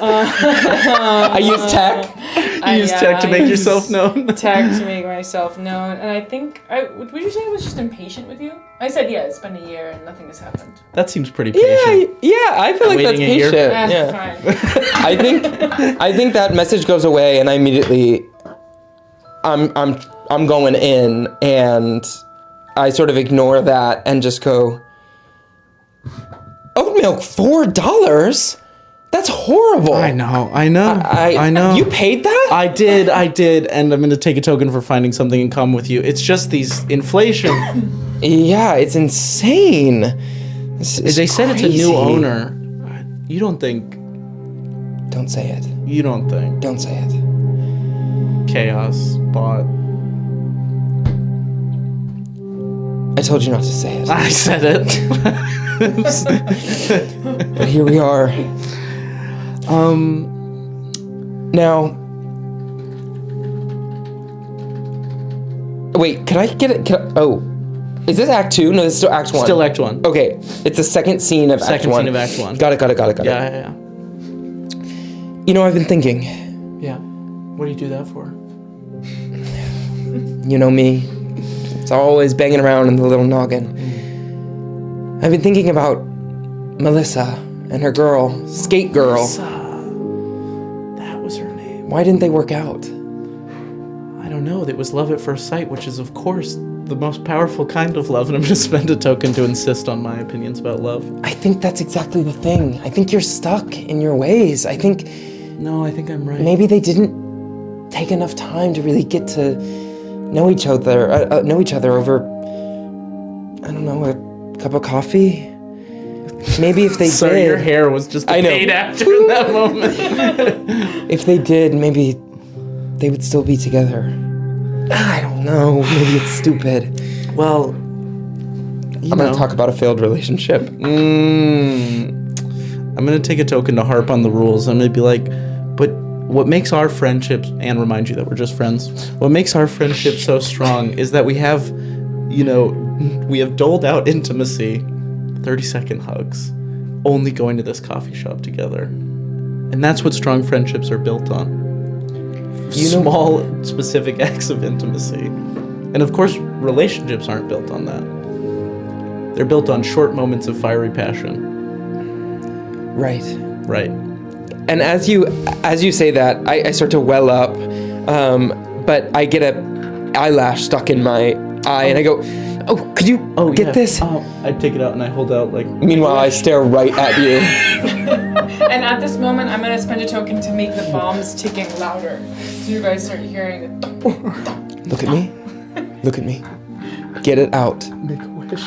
Speaker 1: I use tech.
Speaker 2: You use tech to make yourself known?
Speaker 3: Tech to make myself known. And I think, would you say I was just impatient with you? I said, yeah, it's been a year and nothing has happened.
Speaker 2: That seems pretty
Speaker 1: Yeah,
Speaker 2: patient.
Speaker 1: I feel like that's
Speaker 2: Waiting a year?
Speaker 1: patient. Yeah.
Speaker 3: Fine.
Speaker 1: I think that message goes away, and I immediately, I'm going in, and I sort of ignore that and just go, oat milk, $4? That's horrible.
Speaker 2: I know. I know.
Speaker 1: You paid that?
Speaker 2: I did, and I'm gonna take a token for finding something in common with you. It's just these inflation.
Speaker 1: Yeah, it's insane.
Speaker 2: They said it's a new owner. You don't think.
Speaker 1: Don't say it.
Speaker 2: You don't think.
Speaker 1: Don't say it.
Speaker 2: Chaos bought.
Speaker 1: I told you not to say it.
Speaker 2: I said it.
Speaker 1: But here we are. Now. Wait, can I get it? Is this Act 2? No, this is still Act 1.
Speaker 2: Still Act 1.
Speaker 1: Okay, it's the second scene of Act 1.
Speaker 2: Second scene of Act 1.
Speaker 1: Got it.
Speaker 2: Yeah.
Speaker 1: You know, I've been thinking.
Speaker 2: Yeah. What do you do that for?
Speaker 1: You know me. It's always banging around in the little noggin. I've been thinking about Melissa and her girl, Skate Girl.
Speaker 2: That was her name.
Speaker 1: Why didn't they work out?
Speaker 2: I don't know. It was love at first sight, which is, of course, the most powerful kind of love, and I'm going to spend a token to insist on my opinions about love.
Speaker 1: I think that's exactly the thing. I think you're stuck in your ways. I think
Speaker 2: No, I think I'm right.
Speaker 1: maybe they didn't take enough time to really get to know each other over, I don't know, a cup of coffee? Maybe if they
Speaker 2: Sorry,
Speaker 1: did.
Speaker 2: your hair was just a
Speaker 1: I know.
Speaker 2: paid actor in that moment.
Speaker 1: If they did, maybe they would still be together. I don't know. Maybe it's stupid.
Speaker 2: Well,
Speaker 1: I'm going to talk about a failed relationship.
Speaker 2: I'm gonna take a token to harp on the rules. I'm gonna be like, but what makes our friendships, and remind you that we're just friends, what makes our friendship so strong is that we have, we have doled out intimacy, 30-second hugs, only going to this coffee shop together. And that's what strong friendships are built on. Small, specific acts of intimacy. And of course, relationships aren't built on that. They're built on short moments of fiery passion.
Speaker 1: Right.
Speaker 2: Right.
Speaker 1: And as you say that, I start to well up, but I get a eyelash stuck in my eye, and I go, "Oh, could you get this?"
Speaker 2: I take it out and I hold out like.
Speaker 1: Meanwhile, I stare right at you.
Speaker 3: And at this moment, I'm gonna spend a token to make the bombs ticking louder, so you guys start hearing it.
Speaker 1: Look at me. Look at me. Get it out.
Speaker 2: Make a wish.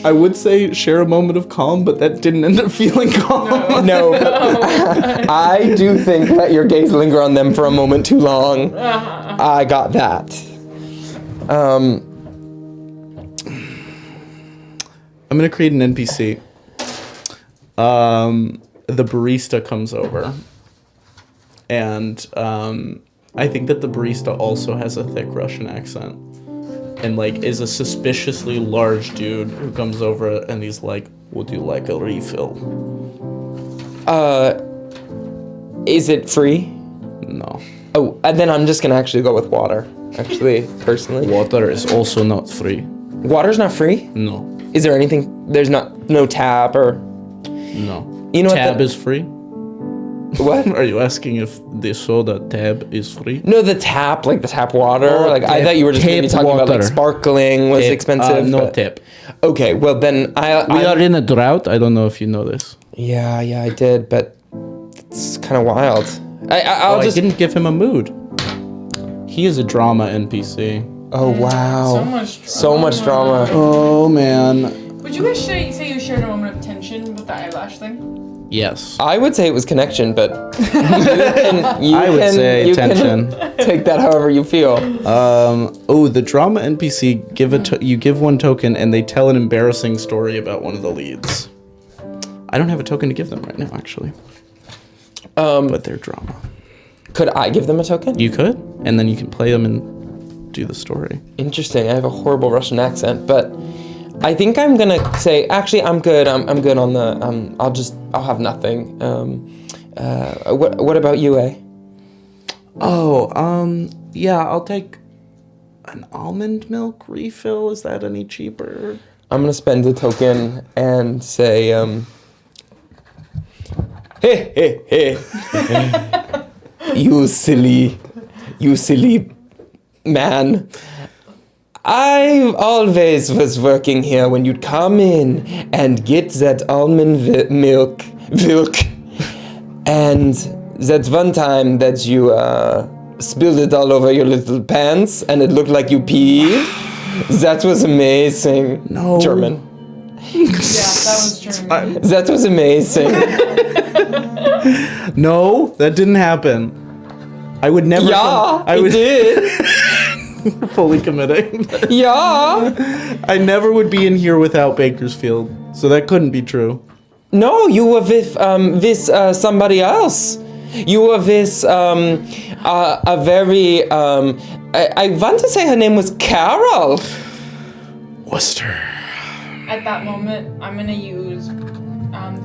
Speaker 2: I would say share a moment of calm, but that didn't end up feeling calm.
Speaker 1: No, I do think let your gaze linger on them for a moment too long. I got that.
Speaker 2: I'm gonna create an NPC. The barista comes over, and I think that the barista also has a thick Russian accent, and like is a suspiciously large dude who comes over and he's like, "Would you like a refill?"
Speaker 1: Is it free?
Speaker 2: No.
Speaker 1: Oh, and then I'm just gonna actually go with water. Actually, personally,
Speaker 2: Water is also not free.
Speaker 1: water's not free.
Speaker 2: No.
Speaker 1: Is there anything? There's no tap or
Speaker 2: No.
Speaker 1: You know what
Speaker 2: Tab
Speaker 1: the-
Speaker 2: is free?
Speaker 1: what?
Speaker 2: Are you asking if the soda tab is free?
Speaker 1: No, the tap, like the tap water.
Speaker 2: Oh,
Speaker 1: Like I
Speaker 2: tap-
Speaker 1: thought you were just gonna be
Speaker 2: tap
Speaker 1: talking about like
Speaker 2: water.
Speaker 1: sparkling was
Speaker 2: Tap,
Speaker 1: expensive.
Speaker 2: no
Speaker 1: but-
Speaker 2: tap.
Speaker 1: Okay, well then
Speaker 2: We are in a drought. I don't know if you know this.
Speaker 1: Yeah, I did, but it's kind of wild. I'll
Speaker 2: I
Speaker 1: just.
Speaker 2: didn't give him a mood. He is a drama NPC.
Speaker 1: Oh wow.
Speaker 3: So much drama.
Speaker 1: So much drama.
Speaker 2: Oh man.
Speaker 3: Would you guys say you shared a moment of tension with the eyelash thing?
Speaker 2: Yes.
Speaker 1: I would say it was connection, but you
Speaker 2: I would say
Speaker 1: you
Speaker 2: tension.
Speaker 1: Can take that however you feel.
Speaker 2: The drama NPC you give one token and they tell an embarrassing story about one of the leads. I don't have a token to give them right now, actually. But they're drama.
Speaker 1: Could I give them a token?
Speaker 2: You could, and then you can play them and do the story.
Speaker 1: Interesting. I have a horrible Russian accent, but I think I'm gonna say. Actually, I'm good. I'm good on the. I'll have nothing. What about you, eh?
Speaker 2: Yeah, I'll take an almond milk refill. Is that any cheaper?
Speaker 1: I'm gonna spend a token and say. Hey. You silly man. I always was working here when you'd come in and get that almond milk. And that one time that you spilled it all over your little pants and it looked like you peed, that was amazing.
Speaker 2: No.
Speaker 1: German.
Speaker 3: Yeah, that was German.
Speaker 1: That was amazing.
Speaker 2: No, that didn't happen. I would never.
Speaker 1: Yeah,
Speaker 2: I
Speaker 1: it
Speaker 2: would
Speaker 1: did.
Speaker 2: fully committing.
Speaker 1: Yeah.
Speaker 2: I never would be in here without Bakersfield, so that couldn't be true.
Speaker 1: No, you were with somebody else. You were with a very I want to say her name was Carol.
Speaker 2: Worcester.
Speaker 3: At that moment, I'm gonna use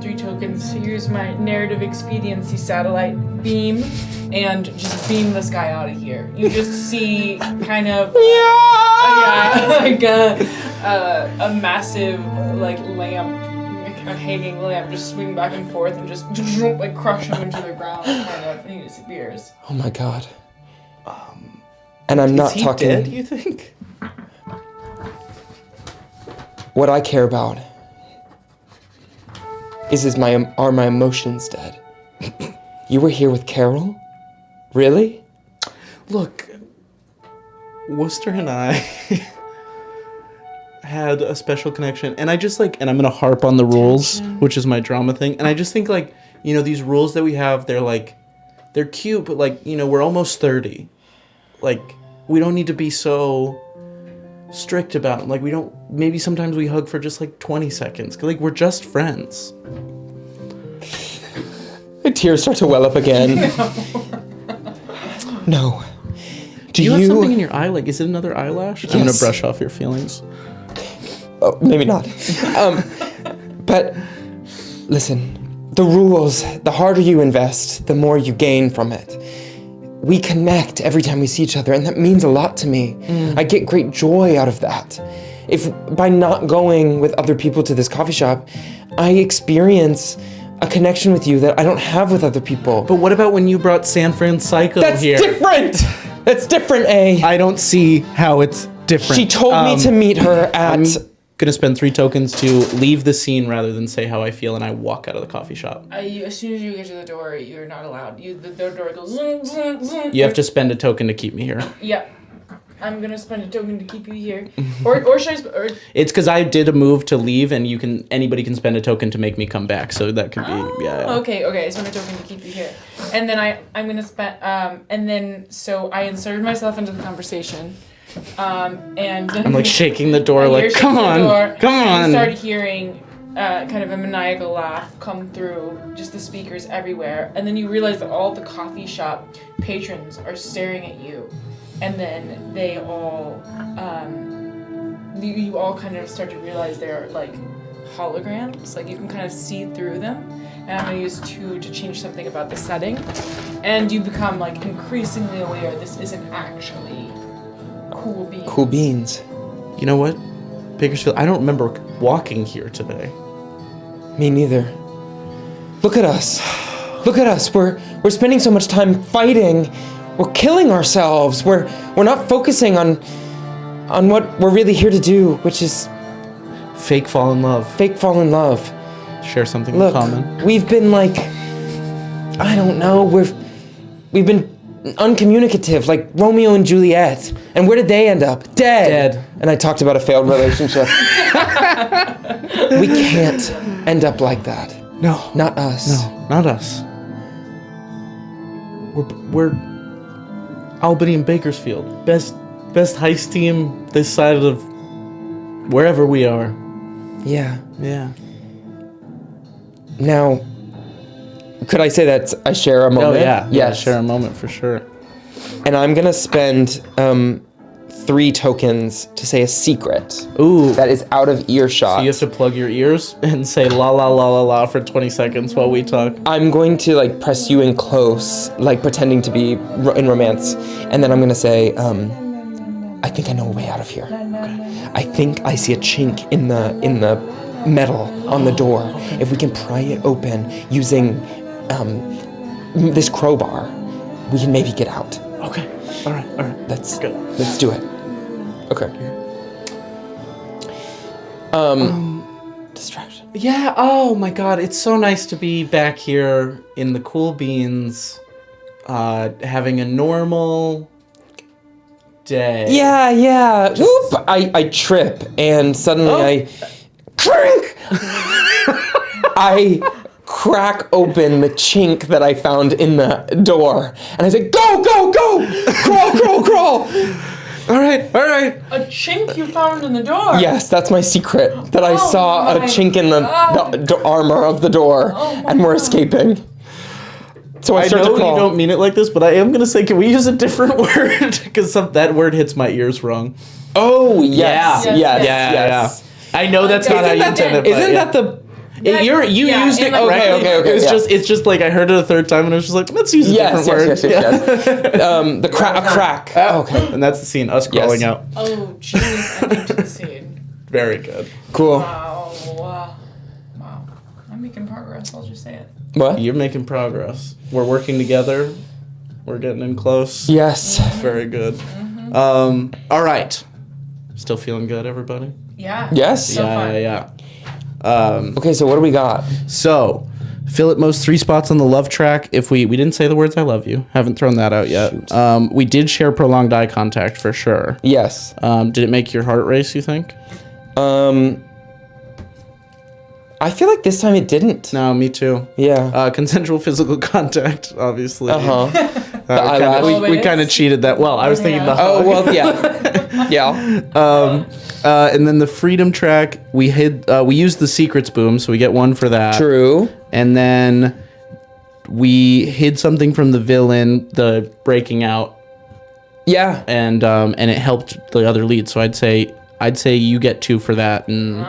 Speaker 3: 3 tokens to use my narrative expediency satellite beam and just beam this guy out of here. You just see kind of like a massive like lamp, like a hanging lamp, just swing back and forth and just like crush him into the ground, kind of, and he disappears.
Speaker 1: Oh my god. And I'm not
Speaker 2: Is he
Speaker 1: talking.
Speaker 2: dead, you think?
Speaker 1: What I care about is are my emotions dead? You were here with Carol? Really?
Speaker 2: Look, Worcester and I had a special connection, and I just and I'm gonna harp on the rules, which is my drama thing, and I just think these rules that we have, they're cute, but we're almost 30. We don't need to be so strict about. Like, we don't, maybe sometimes we hug for just like 20 seconds. 'Cause, like, we're just friends.
Speaker 1: The tears start to well up again. No.
Speaker 2: Do you have something in your eye? Like, is it another eyelash? I'm gonna
Speaker 1: Yes.
Speaker 2: brush off your feelings.
Speaker 1: Oh, maybe not. But listen, the rules, the harder you invest, the more you gain from it. We connect every time we see each other, and that means a lot to me. I get great joy out of that. If by not going with other people to this coffee shop, I experience a connection with you that I don't have with other people.
Speaker 2: But what about when you brought San Francisco
Speaker 1: That's
Speaker 2: here?
Speaker 1: different! That's different, A.
Speaker 2: I don't see how it's different.
Speaker 1: She told me to meet her at...
Speaker 2: I'm gonna spend 3 tokens to leave the scene rather than say how I feel, and I walk out of the coffee shop.
Speaker 3: As soon as you get to the door, you're not allowed. The door goes zoom, zoom, zoom.
Speaker 2: You have to spend a token to keep me here.
Speaker 3: Yeah. I'm gonna spend a token to keep you here. Or should I or
Speaker 2: It's because I did a move to leave, and anybody can spend a token to make me come back. So that could be
Speaker 3: Okay, I spend a token to keep you here. And then I'm gonna spend and then so I inserted myself into the conversation. And
Speaker 2: I'm like shaking the door,
Speaker 3: and you're
Speaker 2: like,
Speaker 3: shaking
Speaker 2: come
Speaker 3: the
Speaker 2: on,
Speaker 3: door,
Speaker 2: come
Speaker 3: and
Speaker 2: on.
Speaker 3: you start hearing kind of a maniacal laugh come through, just the speakers everywhere, and then you realize that all the coffee shop patrons are staring at you, and then they all you all kind of start to realize they're like holograms, like you can kind of see through them. And I'm gonna use 2 to change something about the setting, and you become like increasingly aware this isn't actually cool beans.
Speaker 1: Cool beans.
Speaker 2: You know what, Bakersfield? I don't remember walking here today.
Speaker 1: Me neither. Look at us. Look at us. We're spending so much time fighting. We're killing ourselves. We're not focusing on what we're really here to do, which is
Speaker 2: Fake fall in love.
Speaker 1: fake fall in love.
Speaker 2: Share something
Speaker 1: Look,
Speaker 2: in common.
Speaker 1: we've been like, I don't know, we've been uncommunicative, like Romeo and Juliet. And where did they end up? Dead. And I talked about a failed relationship. We can't end up like that.
Speaker 2: No,
Speaker 1: Not us.
Speaker 2: no, not us. We're Albany and Bakersfield, best heist team this side of wherever we are.
Speaker 1: Yeah.
Speaker 2: Yeah.
Speaker 1: Now, could I say that I share a moment?
Speaker 2: Oh yeah.
Speaker 1: Yes.
Speaker 2: Yeah, share a moment for sure.
Speaker 1: And I'm gonna spend 3 tokens to say a secret
Speaker 2: Ooh.
Speaker 1: that is out of earshot.
Speaker 2: So you have to plug your ears and say la la la la la for 20 seconds while we talk.
Speaker 1: I'm going to like press you in close, like pretending to be in romance, and then I'm gonna say, I think I know a way out of here. I think I see a chink in the metal on the door. If we can pry it open using this crowbar, we can maybe get out.
Speaker 2: Okay. All right.
Speaker 1: Let's
Speaker 2: Good.
Speaker 1: Let's do it. Okay. Distraction.
Speaker 2: Yeah. Oh my God. It's so nice to be back here in the Cool Beans, having a normal day.
Speaker 1: Yeah. Whoop! I trip and suddenly I crank. I crack open the chink that I found in the door, and I say, "Go! Crawl!"
Speaker 2: All right.
Speaker 3: A chink you found in the door.
Speaker 1: Yes, that's my secret. That I saw a
Speaker 3: my
Speaker 1: chink in the armor of the door, and we're escaping. So I
Speaker 2: I
Speaker 1: start
Speaker 2: know
Speaker 1: to crawl.
Speaker 2: you don't mean it like this, but I am gonna say, can we use a different word? Because that word hits my ears wrong.
Speaker 1: Oh yes,
Speaker 3: Yeah.
Speaker 1: yes.
Speaker 2: Yeah. I know that's not how you intend it. But
Speaker 1: Isn't
Speaker 2: yeah.
Speaker 1: that the?
Speaker 2: You
Speaker 3: Yeah,
Speaker 2: used it
Speaker 3: and like-
Speaker 2: correctly.
Speaker 1: Okay,
Speaker 2: It's just like I heard it a third time and I was just like, let's use a
Speaker 1: Yes.
Speaker 2: different word.
Speaker 1: The crack. Okay.
Speaker 2: And that's the scene, us crawling
Speaker 1: Yes.
Speaker 2: out.
Speaker 3: Oh, jeez, I'm into the scene.
Speaker 2: Very good.
Speaker 1: Cool.
Speaker 3: Wow. I'm making progress, I'll just say it.
Speaker 1: What?
Speaker 2: You're making progress. We're working together. We're getting in close.
Speaker 1: Yes.
Speaker 2: Very good. All right. Still feeling good, everybody?
Speaker 3: Yeah.
Speaker 1: Yes?
Speaker 3: So fun.
Speaker 2: Yeah.
Speaker 1: Okay, so what do we got?
Speaker 2: So, fill at most 3 spots on the love track. If we didn't say the words "I love you," haven't thrown that out yet. We did share prolonged eye contact for sure.
Speaker 1: Yes.
Speaker 2: Did it make your heart race? You think?
Speaker 1: I feel like this time it didn't.
Speaker 2: No, me too.
Speaker 1: Yeah.
Speaker 2: Consensual physical contact, obviously.
Speaker 1: The eyelash.
Speaker 2: We
Speaker 3: Always.
Speaker 2: kind of cheated that. Well, I was thinking the
Speaker 1: Oh,
Speaker 2: hug.
Speaker 1: well, yeah. Yeah.
Speaker 2: And then the freedom track, we used the secrets boom, so we get 1 for that.
Speaker 1: True.
Speaker 2: And then we hid something from the villain, the breaking out,
Speaker 1: Yeah.
Speaker 2: and it helped the other lead. So I'd say you get 2 for that, and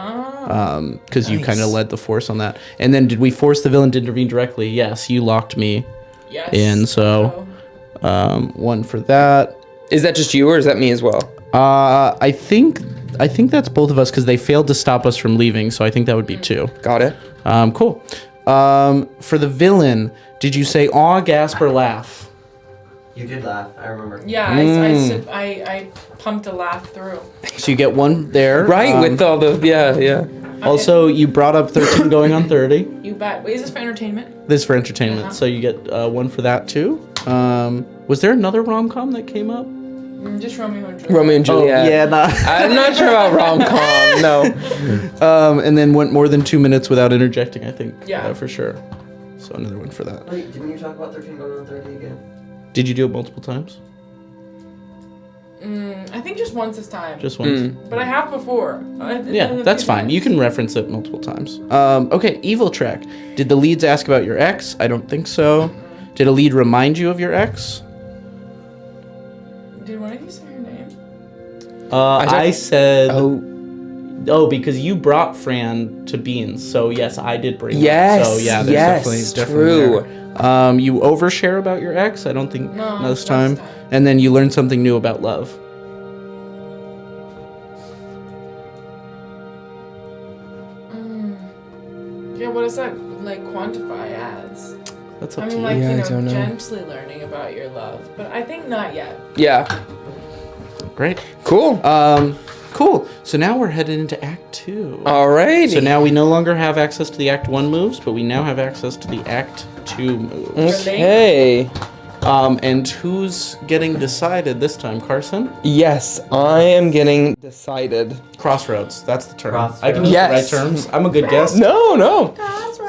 Speaker 2: because you kind of led the force on that. And then did we force the villain to intervene directly? Yes, you locked me in, so 1 for that.
Speaker 1: Is that just you or is that me as well?
Speaker 2: I think that's both of us because they failed to stop us from leaving, so I think that would be 2.
Speaker 1: Got it.
Speaker 2: Cool. For the villain, did you say aw, gasp, or laugh?
Speaker 4: You did laugh, I remember.
Speaker 3: Yeah, I pumped a laugh through.
Speaker 2: So you get 1 there.
Speaker 1: Right, with all the, yeah.
Speaker 2: Also, you brought up 13 going on 30.
Speaker 3: You bet. Wait, is this for entertainment?
Speaker 2: This is for entertainment, so you get 1 for that too. Was there another rom-com that came up?
Speaker 3: Just Romeo and Juliet.
Speaker 1: Romeo and Juliet.
Speaker 2: Oh, yeah, nah.
Speaker 1: I'm not sure about rom-com, no.
Speaker 2: And then went more than 2 minutes without interjecting, I think.
Speaker 3: Yeah.
Speaker 2: For sure. So another 1 for that.
Speaker 4: Wait, didn't you talk about 13 going on 30 again?
Speaker 2: Did you do it multiple times?
Speaker 3: I think just once this time.
Speaker 2: Just once?
Speaker 3: But I have before.
Speaker 2: Yeah, that's fine. You can reference it multiple times. Okay, evil track. Did the leads ask about your ex? I don't think so. Did a lead remind you of your ex?
Speaker 3: Did one of you say her name?
Speaker 2: I said...
Speaker 1: Oh,
Speaker 2: because you brought Fran to Beans, so yes, I did bring
Speaker 1: yes,
Speaker 2: her. So yeah, there's definitely
Speaker 1: true.
Speaker 2: There. You overshare about your ex, I don't think this time. And then you learn something new about love.
Speaker 3: Yeah, what does that quantify as?
Speaker 2: That's up
Speaker 3: I
Speaker 2: to
Speaker 3: mean,
Speaker 2: you.
Speaker 1: I don't know.
Speaker 3: gently learning about your love, but I think not yet.
Speaker 1: Yeah.
Speaker 2: Great.
Speaker 1: Cool.
Speaker 2: Cool. So now we're headed into Act 2.
Speaker 1: Alrighty.
Speaker 2: So now we no longer have access to the Act 1 moves, but we now have access to the Act 2 moves.
Speaker 1: Okay.
Speaker 2: And who's getting decided this time, Carson?
Speaker 1: Yes, I am getting decided.
Speaker 2: Crossroads. That's the term.
Speaker 4: Crossroads.
Speaker 2: I can use
Speaker 1: Yes.
Speaker 2: the right terms. I'm a good guest.
Speaker 1: No.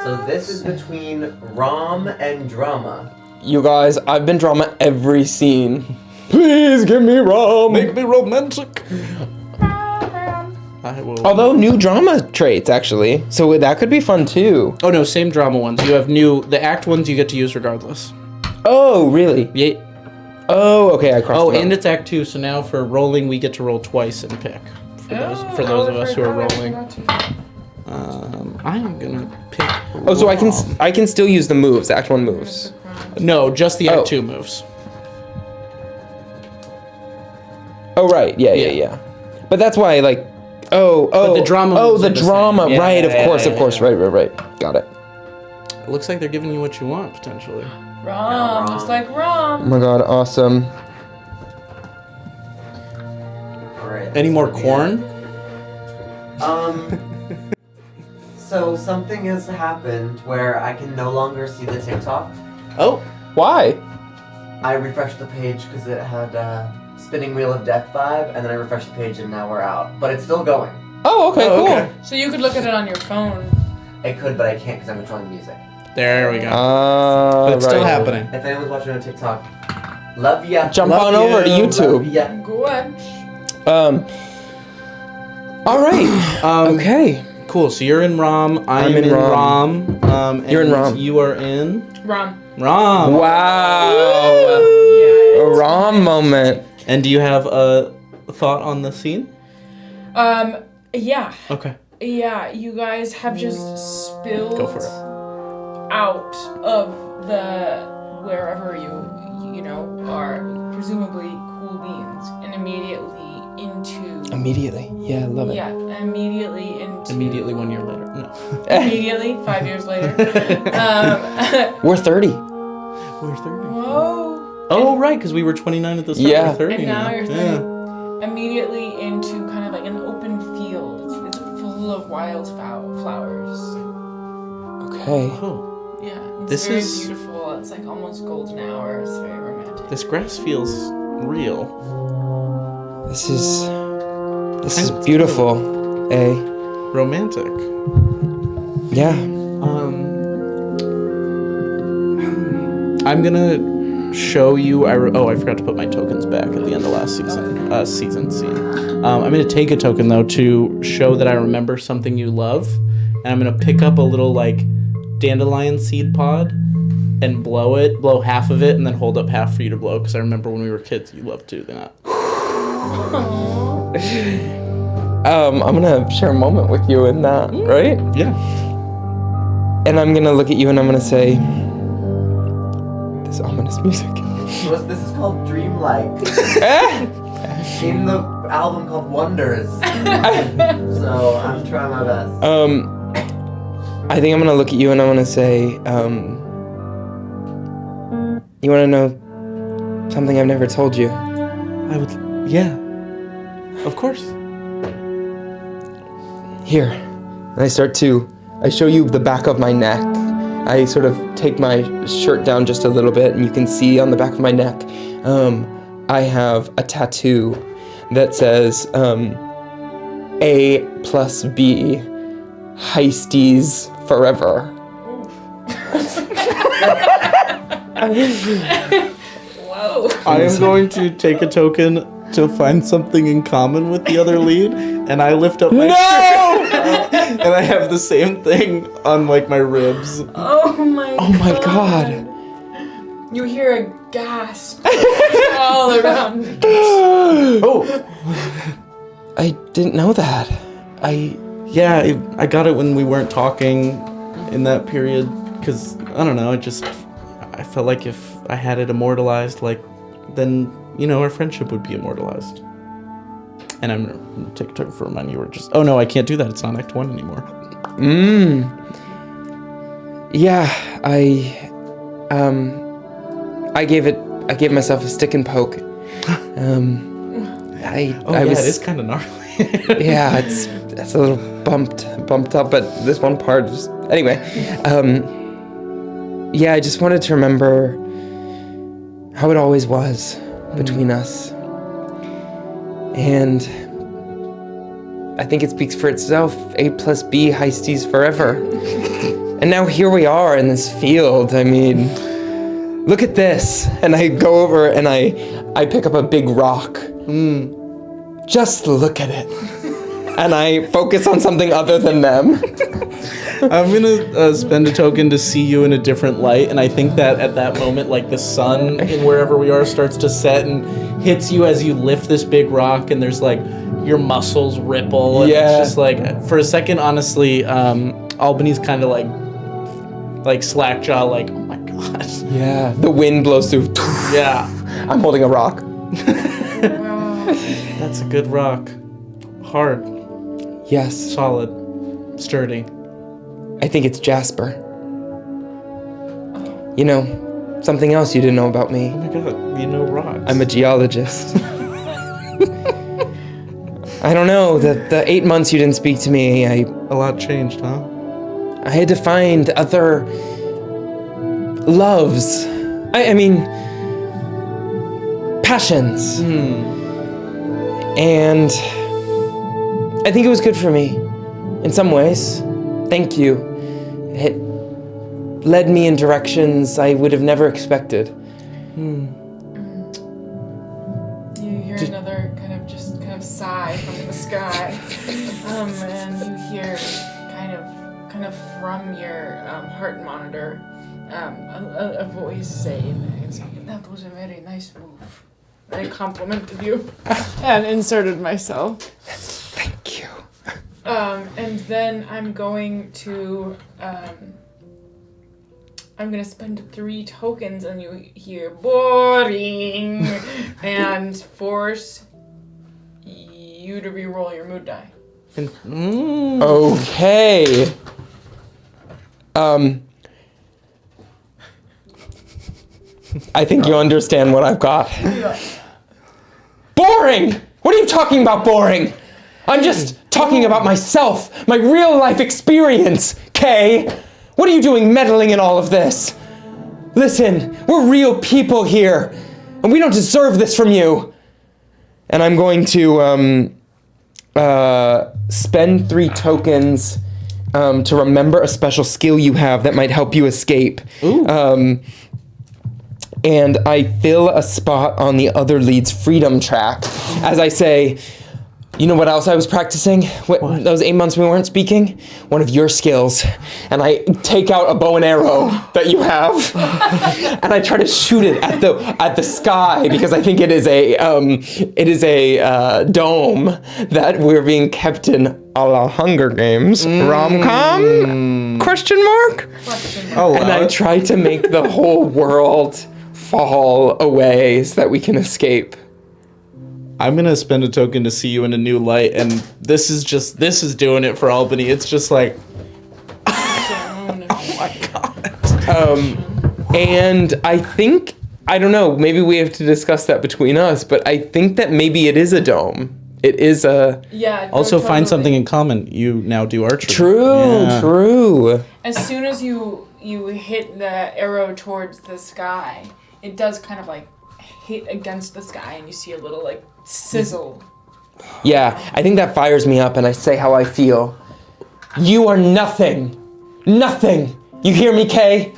Speaker 4: So this is between Rom and Drama.
Speaker 1: You guys, I've been drama every scene. Please give me rum.
Speaker 2: Make me romantic. I will.
Speaker 1: Although new drama traits, actually. So that could be fun, too.
Speaker 2: Oh, no, same drama ones. You have the Act 1s you get to use regardless.
Speaker 1: Oh, really?
Speaker 2: Yeah.
Speaker 1: Oh, okay, I crossed
Speaker 2: Oh,
Speaker 1: it out.
Speaker 2: and it's Act 2, so now for rolling, we get to roll twice and pick. For those of us who are rolling. I'm gonna pick.
Speaker 1: Oh, so
Speaker 2: Rom.
Speaker 1: I can still use the moves, Act 1 moves.
Speaker 2: No, just the Act
Speaker 1: Oh.
Speaker 2: 2 moves.
Speaker 1: Oh, right. Yeah. But that's why,
Speaker 2: But the drama
Speaker 1: Oh,
Speaker 2: moves
Speaker 1: the
Speaker 2: are the
Speaker 1: drama.
Speaker 2: same. Yeah,
Speaker 1: right, of
Speaker 2: yeah,
Speaker 1: course.
Speaker 2: yeah.
Speaker 1: Right. Got it.
Speaker 2: It looks like they're giving you what you want potentially.
Speaker 3: Rom, looks like
Speaker 1: Oh
Speaker 3: Rom.
Speaker 1: my god, awesome.
Speaker 4: Alright.
Speaker 2: Any more corn?
Speaker 4: So something has happened where I can no longer see the TikTok.
Speaker 2: Oh,
Speaker 1: Why?
Speaker 4: I refreshed the page because it had Spinning Wheel of Death vibe, and then I refreshed the page and now we're out. But it's still going.
Speaker 1: Oh, okay, cool.
Speaker 2: okay.
Speaker 3: So you could look at it on your phone.
Speaker 4: It could, but I can't because I'm controlling music.
Speaker 2: there we go.
Speaker 1: But
Speaker 2: But it's still happening.
Speaker 4: If anyone's watching on TikTok, love ya.
Speaker 1: Jump
Speaker 2: Love
Speaker 1: on over to
Speaker 2: you.
Speaker 1: YouTube.
Speaker 4: Love ya.
Speaker 3: Good.
Speaker 1: All right. Okay.
Speaker 2: Cool. So you're in Rom. I'm
Speaker 1: in
Speaker 2: in
Speaker 1: Rom.
Speaker 2: Rom.
Speaker 1: You're in
Speaker 2: and
Speaker 1: Rom.
Speaker 2: You are in
Speaker 3: Rom.
Speaker 2: Rom.
Speaker 1: Wow.
Speaker 3: Yeah.
Speaker 1: A ROM moment.
Speaker 2: And do you have a thought on the scene?
Speaker 3: Yeah.
Speaker 2: Okay.
Speaker 3: Yeah, you guys have just spilled
Speaker 2: Go for it.
Speaker 3: out of the wherever you are, presumably cool beans, and immediately into
Speaker 1: Immediately. Yeah, I love it.
Speaker 3: immediately into
Speaker 2: Immediately 1 year later. No.
Speaker 3: immediately 5 years later.
Speaker 1: We're 30.
Speaker 2: We're 30.
Speaker 3: Whoa.
Speaker 2: Oh, right, because we were 29 at the start.
Speaker 1: Yeah.
Speaker 2: We're 30
Speaker 3: And now you're 30.
Speaker 2: Yeah.
Speaker 3: Immediately into kind of like an open field. It's full of wild flowers.
Speaker 1: Okay.
Speaker 2: Oh,
Speaker 3: Yeah, it's
Speaker 2: This
Speaker 3: very
Speaker 2: is-
Speaker 3: beautiful. It's like almost golden hour. It's very romantic.
Speaker 2: this grass feels real.
Speaker 1: This is
Speaker 2: Kind of
Speaker 1: beautiful.
Speaker 2: Romantic.
Speaker 1: Yeah.
Speaker 2: I'm gonna show you. I forgot to put my tokens back at the end of last season. I'm gonna take a token though to show that I remember something you love, and I'm gonna pick up a little like dandelion seed pod and blow half of it, and then hold up half for you to blow because I remember when we were kids you loved to do that.
Speaker 1: I'm gonna share a moment with you in that, right?
Speaker 2: Yeah.
Speaker 1: And I'm gonna look at you and I'm gonna say, this ominous music.
Speaker 4: This is called Dreamlight. In the album called Wonders. So I'm trying my best.
Speaker 1: I think I'm gonna look at you and I'm gonna say, you wanna know something I've never told you?
Speaker 2: Yeah. Of course.
Speaker 1: Here. And I show you the back of my neck. I sort of take my shirt down just a little bit, and you can see on the back of my neck, I have a tattoo that says, A+B, Heisties Forever.
Speaker 3: Whoa.
Speaker 2: I am going to take a token to find something in common with the other lead, and I lift up my shirt, and I have the same thing on like my ribs.
Speaker 3: Oh my
Speaker 1: God.
Speaker 3: You hear a gasp all around.
Speaker 2: Oh,
Speaker 1: I didn't know that.
Speaker 2: I got it when we weren't talking in that period, because I don't know, I felt like if I had it immortalized, like then our friendship would be immortalized. And I'm gonna take a token for mine. You were just. Oh no, I can't do that. It's not Act 1 anymore.
Speaker 1: Yeah, I gave myself a stick and poke.
Speaker 2: It is kind of gnarly.
Speaker 1: Yeah, it's a little bumped up, but this one part just anyway. Yeah, I just wanted to remember how it always was between us. And I think it speaks for itself. A+B, Heisties Forever. And now here we are in this field. I mean, look at this. And I go over and I pick up a big rock. Just look at it. And I focus on something other than them.
Speaker 2: I'm gonna spend a token to see you in a different light, and I think that at that moment, like the sun in wherever we are starts to set and hits you as you lift this big rock, and there's like your muscles ripple, and it's just like for a second, honestly, Albany's kind of like slack jaw, like oh my god.
Speaker 1: Yeah, the wind blows through.
Speaker 2: Yeah,
Speaker 1: I'm holding a rock.
Speaker 2: that's a good rock, hard,
Speaker 1: Yes,
Speaker 2: solid, sturdy.
Speaker 1: I think it's jasper. Something else you didn't know about me.
Speaker 2: Oh my god, you know rocks.
Speaker 1: I'm a geologist. I don't know, the 8 months you didn't speak to me,
Speaker 2: A lot changed, huh?
Speaker 1: I had to find other loves. I mean, passions. And I think it was good for me in some ways. Thank you. It led me in directions I would have never expected.
Speaker 3: You hear another kind of sigh from the sky, and you hear kind of from your heart monitor, a voice saying, "That was a very nice move. I complimented you," and inserted myself.
Speaker 1: Thank you.
Speaker 3: And then I'm going to spend 3 tokens, and you hear boring, and force you to re-roll your mood die.
Speaker 1: Okay. I think you understand what I've got. Boring! What are you talking about, boring? I'm just talking about myself, my real life experience, Kay. What are you doing meddling in all of this? Listen, we're real people here, and we don't deserve this from you. And I'm going to spend 3 tokens to remember a special skill you have that might help you escape. and I fill a spot on the other lead's freedom track as I say, you know what else I was practicing? Those 8 months we weren't speaking? One of your skills. And I take out a bow and arrow that you have, and I try to shoot it at the sky because I think it is a dome that we're being kept in a la Hunger Games. Rom-com? Question mark?
Speaker 2: Oh,
Speaker 1: And I try to make the whole world fall away so that we can escape.
Speaker 2: I'm gonna spend a token to see you in a new light, and this is doing it for Albany. It's just like, oh my god.
Speaker 1: And I think, I don't know, maybe we have to discuss that between us, but I think that maybe it is a dome. It is a...
Speaker 3: Yeah.
Speaker 2: Also,
Speaker 3: totally.
Speaker 2: find something in common. You now do archery.
Speaker 1: True.
Speaker 3: As soon as you hit the arrow towards the sky, it does kind of like hit against the sky, and you see a little like sizzle.
Speaker 1: Yeah, I think that fires me up, and I say how I feel. You are nothing. Nothing. You hear me, Kay?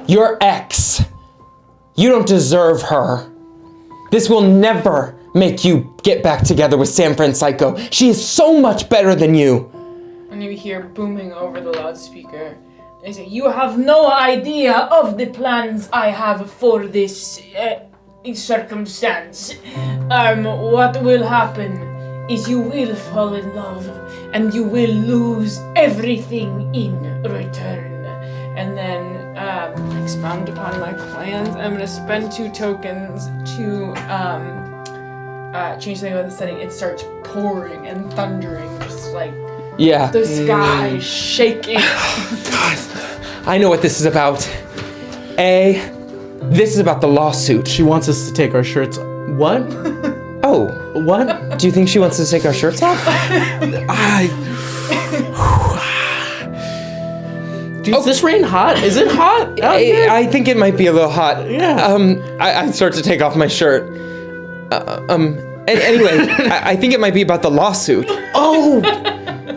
Speaker 1: Your ex. You don't deserve her. This will never make you get back together with San Francisco. She is so much better than you.
Speaker 3: And you hear booming over the loudspeaker. They say, "You have no idea of the plans I have for this circumstance. What will happen is you will fall in love and you will lose everything in return." And then expound upon my plans. I'm gonna spend 2 tokens to change something about the setting. It starts pouring and thundering, just like the sky shaking.
Speaker 1: God, I know what this is about. This is about the lawsuit.
Speaker 2: She wants us to take our shirts. What?
Speaker 1: Oh,
Speaker 2: What?
Speaker 1: do you think she wants us to take our shirts off?
Speaker 2: Is this rain hot? Is it hot out here?
Speaker 1: I think it might be a little hot.
Speaker 2: Yeah.
Speaker 1: I start to take off my shirt. Anyway, I think it might be about the lawsuit.
Speaker 2: Oh,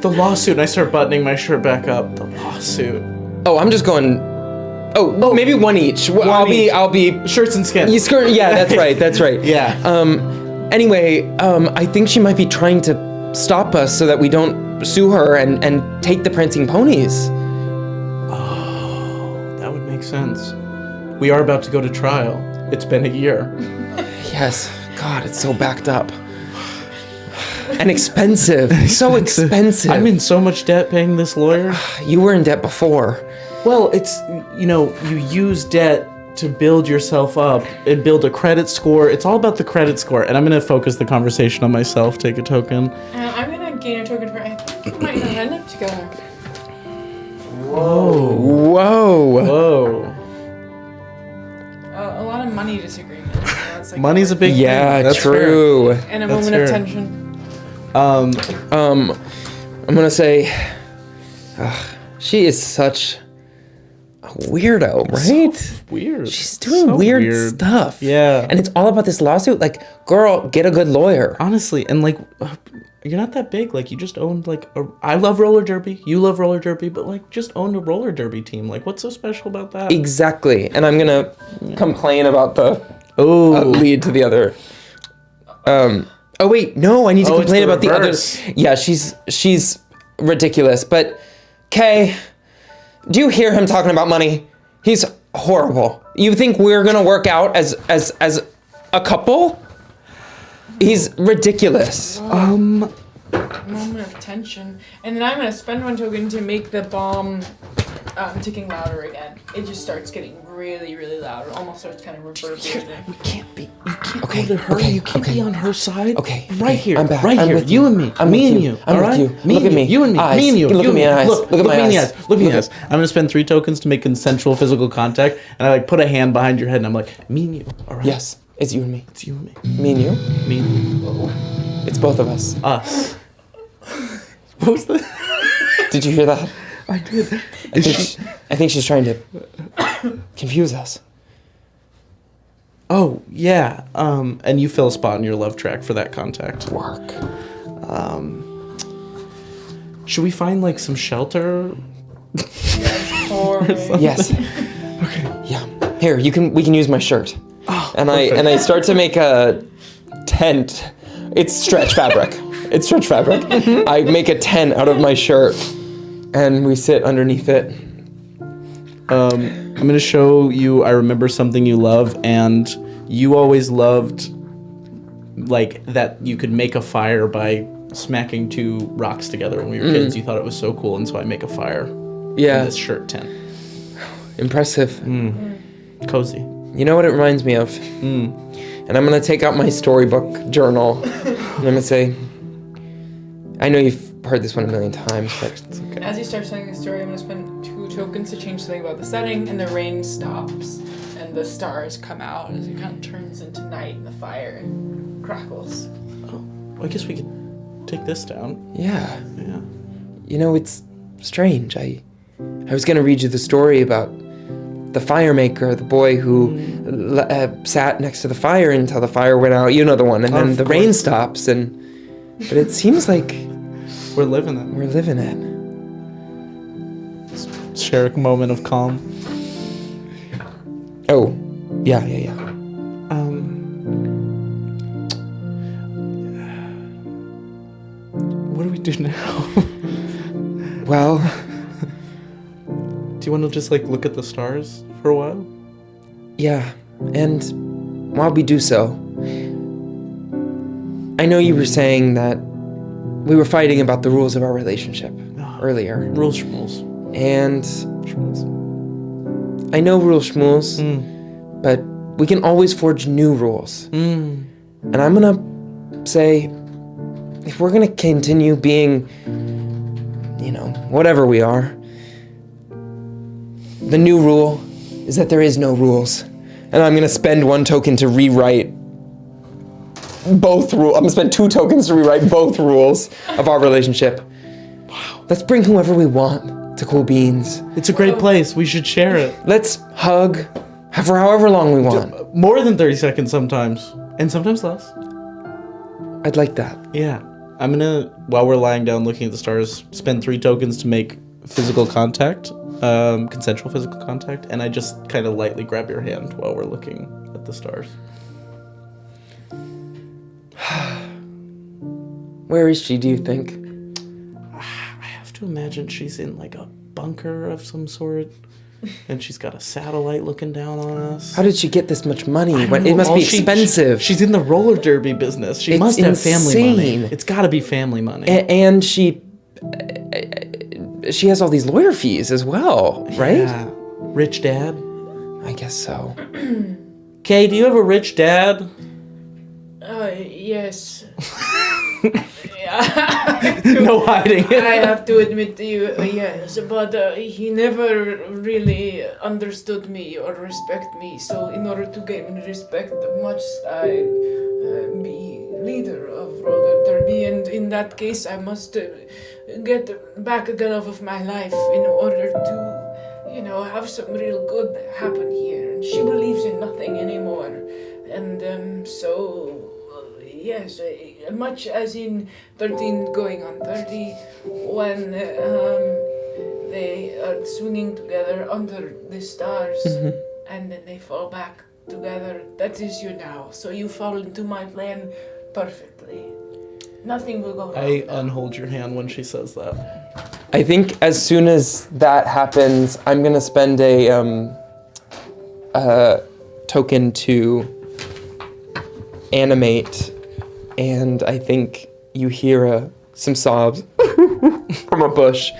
Speaker 2: the lawsuit. And I start buttoning my shirt back up. The lawsuit.
Speaker 1: Oh, I'm just going. Oh, maybe one each. I'll be
Speaker 2: Shirts and skins.
Speaker 1: You skirt. Yeah, that's right. That's right.
Speaker 2: Yeah.
Speaker 1: Anyway, I think she might be trying to stop us so that we don't sue her and take the prancing ponies.
Speaker 2: That would make sense. We are about to go to trial. It's been a year.
Speaker 1: Yes. God, it's so backed up. And expensive. So expensive.
Speaker 2: I'm in so much debt paying this lawyer.
Speaker 1: You were in debt before.
Speaker 2: Well, it's, you use debt to build yourself up and build a credit score. It's all about the credit score. And I'm going to focus the conversation on myself, take a token.
Speaker 3: I'm gonna gain a token for. I think we might not end up together.
Speaker 1: Whoa.
Speaker 3: A lot of money disagreement. It's like
Speaker 2: Money's a big
Speaker 1: Yeah,
Speaker 2: thing. That's
Speaker 1: true.
Speaker 3: and a
Speaker 2: That's
Speaker 3: moment of
Speaker 2: fair.
Speaker 3: tension.
Speaker 1: I'm gonna say, she is such a weirdo, right?
Speaker 2: So weird.
Speaker 1: She's doing
Speaker 2: So
Speaker 1: weird stuff.
Speaker 2: Yeah.
Speaker 1: And it's all about this lawsuit. Like, girl, get a good lawyer.
Speaker 2: Honestly, and like, you're not that big. Like, you just owned like I love roller derby. You love roller derby, but like, just owned a roller derby team. Like, what's so special about that?
Speaker 1: Exactly. And I'm gonna complain about the
Speaker 2: Oh,
Speaker 1: lead to the other. Oh wait, no, I need to
Speaker 2: Oh, it's
Speaker 1: complain
Speaker 2: the
Speaker 1: about the
Speaker 2: reverse.
Speaker 1: other. Yeah, she's ridiculous. But Kay, do you hear him talking about money? He's horrible. You think we're gonna work out as a couple? He's ridiculous.
Speaker 3: Moment of tension. And then I'm gonna spend 1 token to make the bomb ticking louder again. It just starts getting really, really loud. It almost starts kind of reverberating.
Speaker 2: You can't
Speaker 1: Okay,
Speaker 2: go to her.
Speaker 1: okay,
Speaker 2: You can't
Speaker 1: okay.
Speaker 2: be on her side.
Speaker 1: Okay,
Speaker 2: Right
Speaker 1: okay,
Speaker 2: here.
Speaker 1: I'm back.
Speaker 2: Right
Speaker 1: I'm
Speaker 2: here.
Speaker 1: with
Speaker 2: You and me.
Speaker 1: I'm
Speaker 2: me
Speaker 1: with
Speaker 2: and
Speaker 1: you.
Speaker 2: you.
Speaker 1: I'm
Speaker 2: all
Speaker 1: with
Speaker 2: right?
Speaker 1: you.
Speaker 2: Me
Speaker 1: Look
Speaker 2: and
Speaker 1: at me.
Speaker 2: You and me.
Speaker 1: Eyes.
Speaker 2: Me and you.
Speaker 1: Look
Speaker 2: you
Speaker 1: at me
Speaker 2: and
Speaker 1: in the eyes.
Speaker 2: Look
Speaker 1: Look at
Speaker 2: me
Speaker 1: my
Speaker 2: in the
Speaker 1: eyes.
Speaker 2: eyes. Look me in the
Speaker 1: Look
Speaker 2: eyes. I'm gonna spend 3 tokens to make consensual physical contact, and I like put a hand behind your head, and I'm like, me and you. All right.
Speaker 1: Yes, it's you and me.
Speaker 2: It's you and me.
Speaker 1: Me and you.
Speaker 2: Me and you.
Speaker 1: It's both of us.
Speaker 2: Us. What was that?
Speaker 1: Did you hear that?
Speaker 2: I did.
Speaker 1: I think she's trying to confuse us.
Speaker 2: Oh yeah. And you fill a spot in your love track for that contact.
Speaker 1: Work.
Speaker 2: Should we find like some shelter?
Speaker 3: Or
Speaker 1: Yes. Okay. Yeah. Here, we can use my shirt.
Speaker 2: Oh,
Speaker 1: and I start to make a tent. It's stretch fabric. I make a tent out of my shirt, and we sit underneath it.
Speaker 2: I'm gonna show you. I remember something you love, and you always loved like that. You could make a fire by smacking two rocks together when we were kids. You thought it was so cool, and so I make a fire.
Speaker 1: Yeah.
Speaker 2: In this shirt tent.
Speaker 1: Impressive.
Speaker 2: Cozy.
Speaker 1: You know what it reminds me of? And I'm gonna take out my storybook journal, and I'm gonna say, I know you've heard this one a million times, but it's okay.
Speaker 3: As you start telling the story, I'm gonna spend 2 tokens to change something about the setting, and the rain stops, and the stars come out as it kind of turns into night, and the fire crackles.
Speaker 2: Oh, well, I guess we could take this down.
Speaker 1: Yeah.
Speaker 2: Yeah.
Speaker 1: You know, it's strange. I was gonna read you the story about the fire maker, the boy who sat next to the fire until the fire went out. You know the one, and then the rain stops, but it seems like
Speaker 2: we're living it.
Speaker 1: We're living it.
Speaker 2: Share a moment of calm.
Speaker 1: Oh, yeah.
Speaker 2: What do we do now?
Speaker 1: Well,
Speaker 2: do you want to just like look at the stars for a while?
Speaker 1: Yeah, and while we do so, I know you were saying that we were fighting about the rules of our relationship earlier.
Speaker 2: Rules schmools.
Speaker 1: And
Speaker 2: Schmools.
Speaker 1: I know rules schmools, but we can always forge new rules. And I'm gonna say, if we're gonna continue being, whatever we are, the new rule is that there is no rules. And I'm gonna spend 1 token to rewrite both rules. I'm gonna spend 2 tokens to rewrite both rules of our relationship. Wow. Let's bring whoever we want to Cool Beans.
Speaker 2: It's a great place. We should share it.
Speaker 1: Let's hug for however long we want.
Speaker 2: More than 30 seconds sometimes. And sometimes less.
Speaker 1: I'd like that.
Speaker 2: Yeah. I'm gonna, while we're lying down looking at the stars, spend 3 tokens to make physical contact, consensual physical contact, and I just kind of lightly grab your hand while we're looking at the stars.
Speaker 1: Where is she, do you think?
Speaker 2: I have to imagine she's in like a bunker of some sort, and she's got a satellite looking down on us.
Speaker 1: How did she get this much money? It
Speaker 2: know.
Speaker 1: must be expensive.
Speaker 2: She's in the roller derby business. She must have family money. It's got to be family money.
Speaker 1: And she has all these lawyer fees as well, right?
Speaker 2: Yeah. Rich dad?
Speaker 1: I guess so.
Speaker 2: Kay, do you have a rich dad?
Speaker 3: Yes.
Speaker 2: No hiding.
Speaker 3: I have to admit to you, yes, but he never really understood me or respect me. So in order to gain respect, must I be leader of roller derby, and in that case, I must get back the love of my life in order to, have some real good happen here. And she believes in nothing anymore, and so. Yes, much as in 13 going on 30, when they are swinging together under the stars, and then they fall back together. That is you now. So you fall into my plan perfectly. Nothing will go wrong.
Speaker 2: I unhold your hand when she says that.
Speaker 1: I think as soon as that happens, I'm gonna spend a token to animate. And I think you hear some sobs from a bush,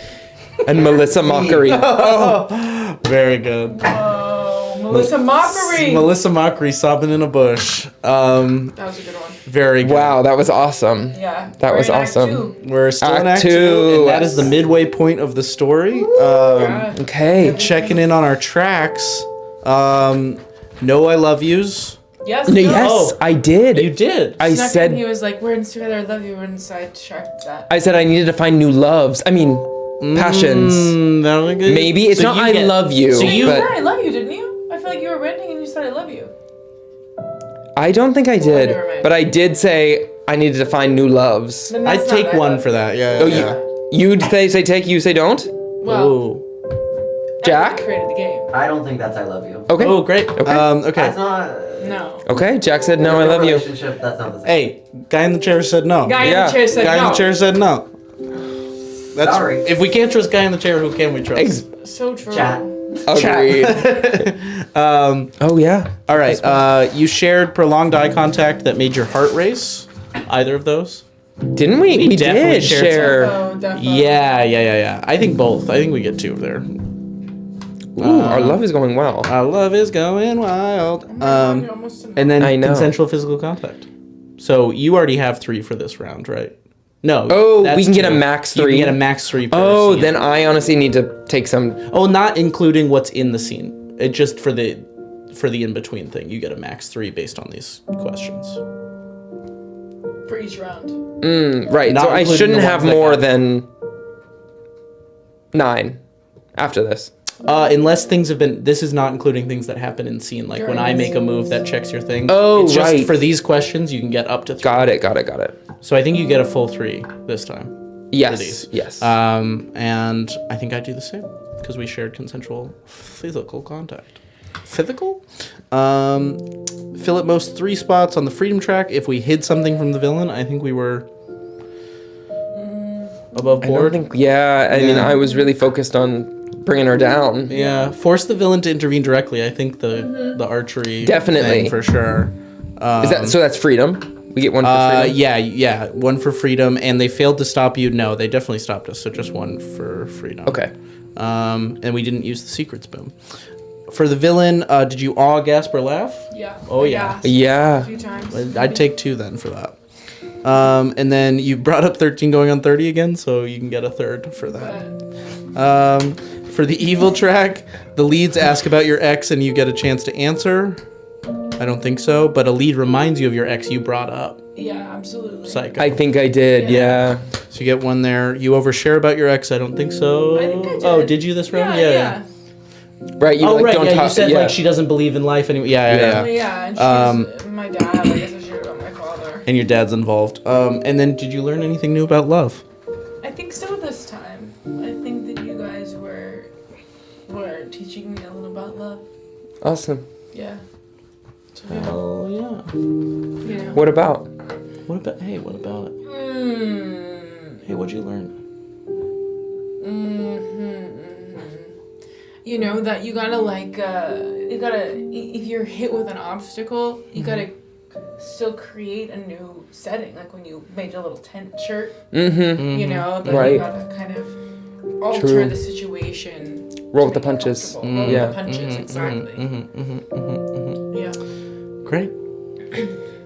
Speaker 1: and Melissa Mockery.
Speaker 2: Oh, very good.
Speaker 3: Oh, Melissa Mockery!
Speaker 2: Melissa Mockery sobbing in a bush.
Speaker 3: That was a good one.
Speaker 2: Very good.
Speaker 1: Wow, that was awesome.
Speaker 3: Yeah.
Speaker 1: That was
Speaker 3: we're in Act
Speaker 1: awesome.
Speaker 3: 2.
Speaker 2: We're still in
Speaker 1: Act
Speaker 2: Act 2,
Speaker 1: two.
Speaker 2: and that is the midway point of the story.
Speaker 3: Yeah.
Speaker 1: Okay.
Speaker 2: Checking in on our tracks. No I love yous.
Speaker 3: Yes.
Speaker 1: Yes,
Speaker 2: Oh.
Speaker 1: I did.
Speaker 2: You did.
Speaker 1: I
Speaker 3: Snuck in,
Speaker 1: said
Speaker 3: he was like, "We're in together. I love you." We're inside. Sharp that.
Speaker 1: I said I needed to find new loves. I mean, passions.
Speaker 2: That was good.
Speaker 1: Maybe it's
Speaker 2: So
Speaker 1: not
Speaker 2: you
Speaker 1: I
Speaker 2: get-
Speaker 1: love you,
Speaker 2: so you-
Speaker 3: You
Speaker 1: but
Speaker 3: said "I love you," didn't you? I feel like you were ranting and you said "I love you."
Speaker 1: I don't think I did.
Speaker 3: never mind.
Speaker 1: But I did say I needed to find new loves.
Speaker 3: Then that's
Speaker 2: I'd
Speaker 3: not
Speaker 2: take
Speaker 3: "I
Speaker 2: one
Speaker 3: love
Speaker 2: for
Speaker 3: you."
Speaker 2: that. Yeah.
Speaker 1: Oh,
Speaker 2: yeah.
Speaker 1: you say take, you say don't?
Speaker 3: Well,
Speaker 2: Ooh.
Speaker 1: Jack?
Speaker 3: created the game.
Speaker 4: I don't think that's I love you.
Speaker 1: Okay.
Speaker 2: Oh, great.
Speaker 1: Okay.
Speaker 2: Okay.
Speaker 4: That's not.
Speaker 3: No.
Speaker 1: Okay, Jack said no, I love you.
Speaker 4: Relationship, that's not the same.
Speaker 2: Hey, guy in the chair said no.
Speaker 3: Guy
Speaker 1: Yeah.
Speaker 3: in the chair said
Speaker 2: Guy
Speaker 3: no.
Speaker 2: in the chair said no. That's,
Speaker 4: Sorry.
Speaker 2: If we can't trust guy in the chair, who can we trust?
Speaker 3: So true.
Speaker 4: Chat.
Speaker 1: Agreed. Oh, yeah.
Speaker 2: All right. You shared prolonged eye contact that made your heart race. Either of those?
Speaker 1: Didn't we? We
Speaker 2: definitely
Speaker 1: did
Speaker 2: shared
Speaker 1: share.
Speaker 3: Oh, definitely.
Speaker 2: Yeah. I think both. I think we get 2 there.
Speaker 1: Ooh, our love is going well.
Speaker 2: Our love is going wild.
Speaker 3: We almost didn't-
Speaker 2: And then
Speaker 1: I know.
Speaker 2: consensual physical contact. So you already have 3 for this round, right? No.
Speaker 1: Oh,
Speaker 2: that's
Speaker 1: we can get a
Speaker 2: 2.
Speaker 1: max
Speaker 2: You
Speaker 1: 3.
Speaker 2: can get a max 3 per
Speaker 1: Oh,
Speaker 2: scene.
Speaker 1: then I honestly need to take some.
Speaker 2: Oh, not including what's in the scene. It just for the in-between thing. You get a max 3 based on these questions.
Speaker 3: For each round.
Speaker 1: Right,
Speaker 2: Not
Speaker 1: so I
Speaker 2: including
Speaker 1: shouldn't
Speaker 2: the
Speaker 1: have
Speaker 2: ones that
Speaker 1: more
Speaker 2: have-
Speaker 1: than 9 after this.
Speaker 2: Unless things have been... This is not including things that happen in scene. Like when
Speaker 3: During
Speaker 2: I
Speaker 3: the
Speaker 2: make a move that checks your thing.
Speaker 1: Oh,
Speaker 2: it's just
Speaker 1: right.
Speaker 2: for these questions, you can get up to 3.
Speaker 1: Got it.
Speaker 2: So I think you get a full 3 this time.
Speaker 1: Yes,
Speaker 2: these.
Speaker 1: yes.
Speaker 2: And I think I do the same because we shared consensual physical contact. Physical? Fill at most 3 spots on the freedom track. If we hid something from the villain, I think we were above
Speaker 1: I don't
Speaker 2: board.
Speaker 1: think, I mean,
Speaker 2: Yeah.
Speaker 1: I was really focused on bringing her down.
Speaker 2: Yeah, force the villain to intervene directly. I think the archery
Speaker 1: Definitely.
Speaker 2: thing for sure.
Speaker 1: Is that so? That's freedom. We get 1 for freedom.
Speaker 2: Yeah, 1 for freedom, and they failed to stop you. No, they definitely stopped us. So just 1 for freedom.
Speaker 1: Okay.
Speaker 2: And we didn't use the secrets boom. For the villain, did you awe, gasp, or laugh?
Speaker 3: Yeah.
Speaker 2: Oh, yeah.
Speaker 3: A
Speaker 1: Yeah.
Speaker 3: few times.
Speaker 2: I'd take 2 then for that. And then you brought up 13 going on 30 again, so you can get a 3rd for that. For the evil track, the leads ask about your ex and you get a chance to answer. I don't think so, but a lead reminds you of your ex you brought up.
Speaker 3: Yeah, absolutely.
Speaker 2: Psycho.
Speaker 1: I think I did. Yeah.
Speaker 2: So you get 1 there. You overshare about your ex. I don't think so.
Speaker 3: I think I did.
Speaker 2: Oh, did you this round?
Speaker 3: Yeah.
Speaker 1: Right. You
Speaker 2: Oh,
Speaker 1: like
Speaker 2: right.
Speaker 1: don't
Speaker 2: Yeah,
Speaker 1: talk.
Speaker 2: you said
Speaker 1: yeah.
Speaker 2: like she doesn't believe in life anymore. Yeah.
Speaker 3: Yeah, and she's my dad. I guess I shared about my father.
Speaker 2: And your dad's involved. And then did you learn anything new about love?
Speaker 3: I think so this time. I think that you guys were teaching me a little about love.
Speaker 1: Awesome.
Speaker 3: Yeah. So,
Speaker 2: Oh yeah.
Speaker 3: you know.
Speaker 1: What about?
Speaker 2: What about it? Hey, what'd you learn?
Speaker 3: You know that you gotta if you're hit with an obstacle, you gotta still create a new setting. Like when you made your little tent shirt,
Speaker 1: Mm-hmm.
Speaker 3: you know, that
Speaker 1: Right.
Speaker 3: you gotta kind of alter
Speaker 1: True.
Speaker 3: the situation.
Speaker 1: Roll
Speaker 3: to
Speaker 1: with the
Speaker 3: make it
Speaker 1: punches.
Speaker 3: comfortable. Roll
Speaker 1: Yeah.
Speaker 3: with the punches, exactly. Yeah.
Speaker 2: Great.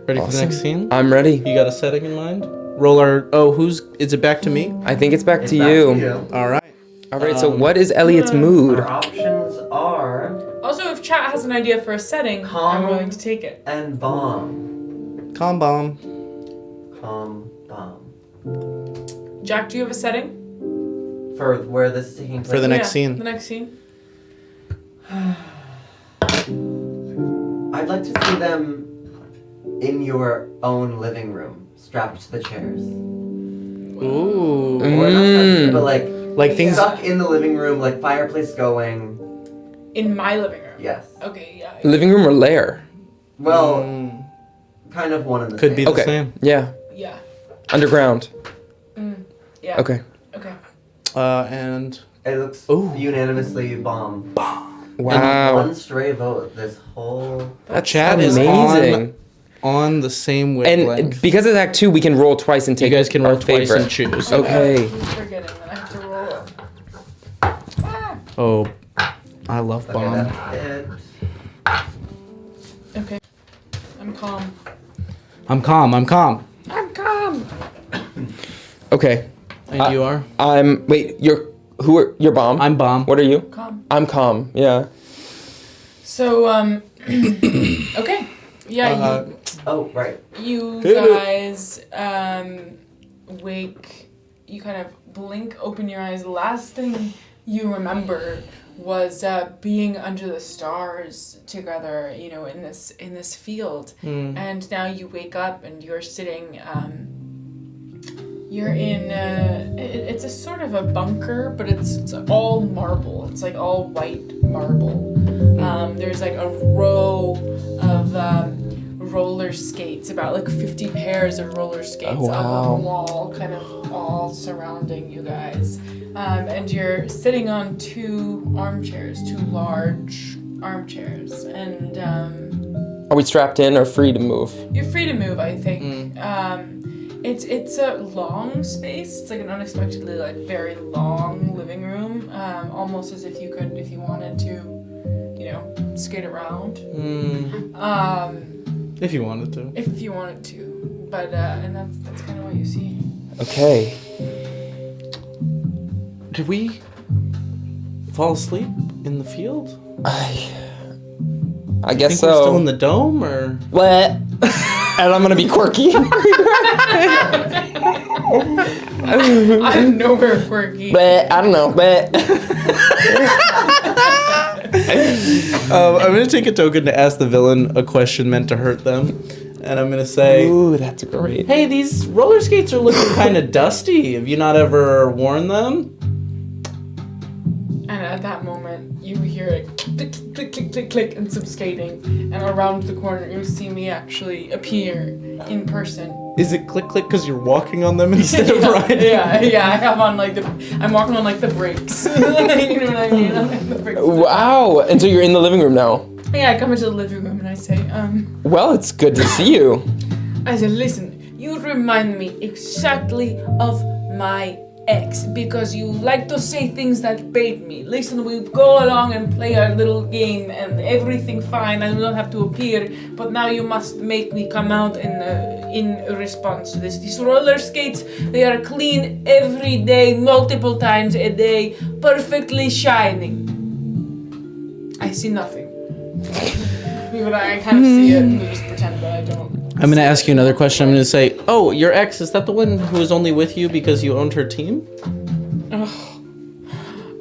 Speaker 2: Ready for the next scene?
Speaker 1: I'm ready.
Speaker 2: You got a setting in mind? Roll our. Oh, is it back to me?
Speaker 1: I think it's back
Speaker 4: It's
Speaker 1: to
Speaker 4: back
Speaker 1: you.
Speaker 4: to you.
Speaker 2: All right.
Speaker 1: All right. So what is Elliot's mood?
Speaker 4: Our options are
Speaker 3: Also, if chat has an idea for a setting,
Speaker 4: Calm.
Speaker 3: I'm willing to take it.
Speaker 4: and bomb.
Speaker 2: Calm bomb.
Speaker 4: Calm bomb.
Speaker 3: Jack, do you have a setting?
Speaker 4: For where this is taking place.
Speaker 2: For the next scene.
Speaker 3: The next scene.
Speaker 4: I'd like to see them in your own living room, strapped to the chairs.
Speaker 2: Ooh.
Speaker 4: Or not strapped, but like
Speaker 2: Like things.
Speaker 4: stuck in the living room, like fireplace going.
Speaker 3: In my living room.
Speaker 4: Yes.
Speaker 3: Okay, yeah.
Speaker 1: Living room or lair?
Speaker 4: Well, kind of one and the
Speaker 2: Could
Speaker 4: same.
Speaker 2: be the
Speaker 1: Okay.
Speaker 2: same.
Speaker 1: Yeah.
Speaker 3: Yeah.
Speaker 1: Underground.
Speaker 3: Yeah.
Speaker 1: Okay.
Speaker 3: Okay.
Speaker 2: And
Speaker 4: It looks
Speaker 2: Ooh.
Speaker 4: unanimously bomb.
Speaker 1: Wow.
Speaker 4: One stray vote. This whole.
Speaker 2: that chat is
Speaker 1: amazing.
Speaker 2: on the same
Speaker 1: And
Speaker 2: wavelength.
Speaker 1: because it's Act 2, we can roll twice and
Speaker 2: You
Speaker 1: take
Speaker 2: guys can
Speaker 1: our
Speaker 2: roll twice
Speaker 1: favorite.
Speaker 2: and choose.
Speaker 1: Okay.
Speaker 3: I'm forgetting that I have to roll.
Speaker 2: Oh, I love
Speaker 4: Okay,
Speaker 2: bomb.
Speaker 4: that's it.
Speaker 3: Okay. I'm calm.
Speaker 2: I'm calm.
Speaker 3: I'm calm.
Speaker 1: Okay.
Speaker 2: And you are?
Speaker 1: Wait, you're bomb?
Speaker 2: I'm bomb.
Speaker 1: What are you?
Speaker 3: Calm.
Speaker 1: I'm calm. Yeah.
Speaker 3: So, okay. Yeah,
Speaker 4: Oh, right.
Speaker 3: you
Speaker 2: Hit it.
Speaker 3: guys, you kind of blink, open your eyes. The last thing you remember was being under the stars together, you know, in this field. And now you wake up and you're sitting You're in it's a sort of a bunker, but it's all marble. It's like all white marble. There's like a row of roller skates, about like 50 pairs of roller skates on the wall, kind of all surrounding you guys. And you're sitting on two large armchairs, and
Speaker 1: Are we strapped in or free to move?
Speaker 3: you're free to move, I think. It's a long space. It's like an unexpectedly like very long living room, almost as if you wanted to, skate around.
Speaker 2: If you wanted to.
Speaker 3: If you wanted to, but and that's kind of what you see.
Speaker 1: Okay.
Speaker 2: Did we fall asleep in the field?
Speaker 1: I guess
Speaker 2: Think
Speaker 1: so.
Speaker 2: we're still in the dome, or
Speaker 1: What? And I'm gonna be quirky.
Speaker 3: I'm nowhere quirky.
Speaker 1: But I don't know. But
Speaker 2: I'm gonna take a token to ask the villain a question meant to hurt them, and I'm gonna say,
Speaker 1: ooh, that's great.
Speaker 2: "Hey, these roller skates are looking kind of dusty. Have you not ever worn them?"
Speaker 3: And at that moment, you hear a click, click, click, click, click, click, and some skating. And around the corner, you see me actually appear in person.
Speaker 2: Is it click click because you're walking on them instead of riding?
Speaker 3: Yeah. I have on I'm walking on like the brakes. You know what I mean? I'm like the brakes.
Speaker 1: Wow. And so you're in the living room now.
Speaker 3: Yeah, I come into the living room and I say,
Speaker 1: Well, it's good to see you.
Speaker 3: I said, listen, you remind me exactly of my ex, because you like to say things that bait me. Listen, we go along and play our little game and everything fine, and we don't have to appear, but now you must make me come out in response to this. These roller skates, they are clean every day, multiple times a day, perfectly shining. I see nothing. But I kind of see it, and we just pretend that I don't.
Speaker 2: I'm gonna ask you another question. I'm gonna say, "Oh, your ex, is that the one who was only with you because you owned her team?"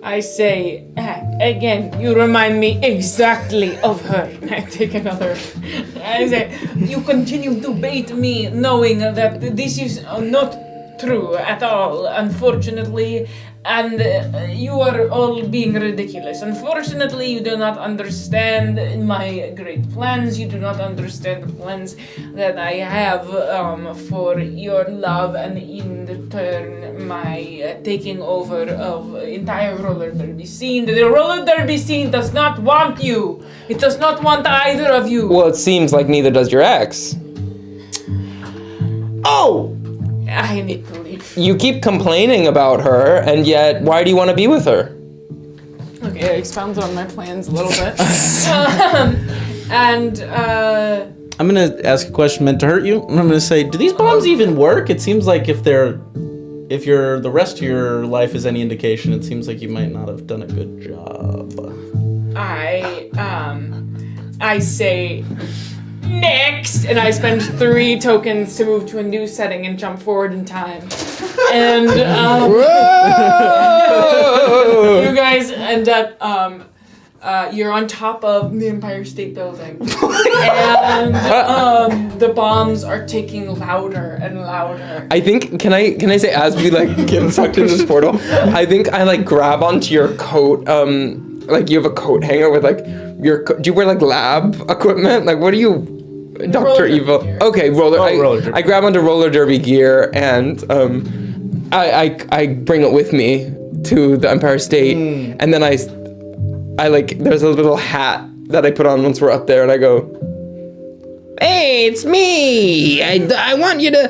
Speaker 3: I say, again, you remind me exactly of her. I take another. I say, you continue to bait me, knowing that this is not true at all, unfortunately, and you are all being ridiculous. Unfortunately, you do not understand my great plans. You do not understand the plans that I have for your love, and in turn, my taking over of entire roller derby scene. The roller derby scene does not want you. It does not want either of you.
Speaker 1: Well, it seems like neither does your ex.
Speaker 2: Oh!
Speaker 3: I need to leave.
Speaker 1: You keep complaining about her, and yet why do you want to be with her?
Speaker 3: Okay, I expounded on my plans a little bit.
Speaker 2: I'm gonna ask a question meant to hurt you. I'm gonna say, do these bombs even work? It seems like if the rest of your life is any indication, it seems like you might not have done a good job.
Speaker 3: I say next, and I spend 3 tokens to move to a new setting and jump forward in time. And you guys end up you're on top of the Empire State Building, and the bombs are taking louder and louder.
Speaker 1: I think, can I say, as we get sucked into this portal, I think I grab onto your coat, you have a coat hanger with do you wear lab equipment? What are you, Dr. Evil?
Speaker 3: Gear.
Speaker 1: Okay, roller
Speaker 2: derby.
Speaker 1: I grab onto roller derby gear, and I bring it with me to the Empire State, and then I there's a little hat that I put on once we're up there, and I go, "Hey, it's me. I want you to."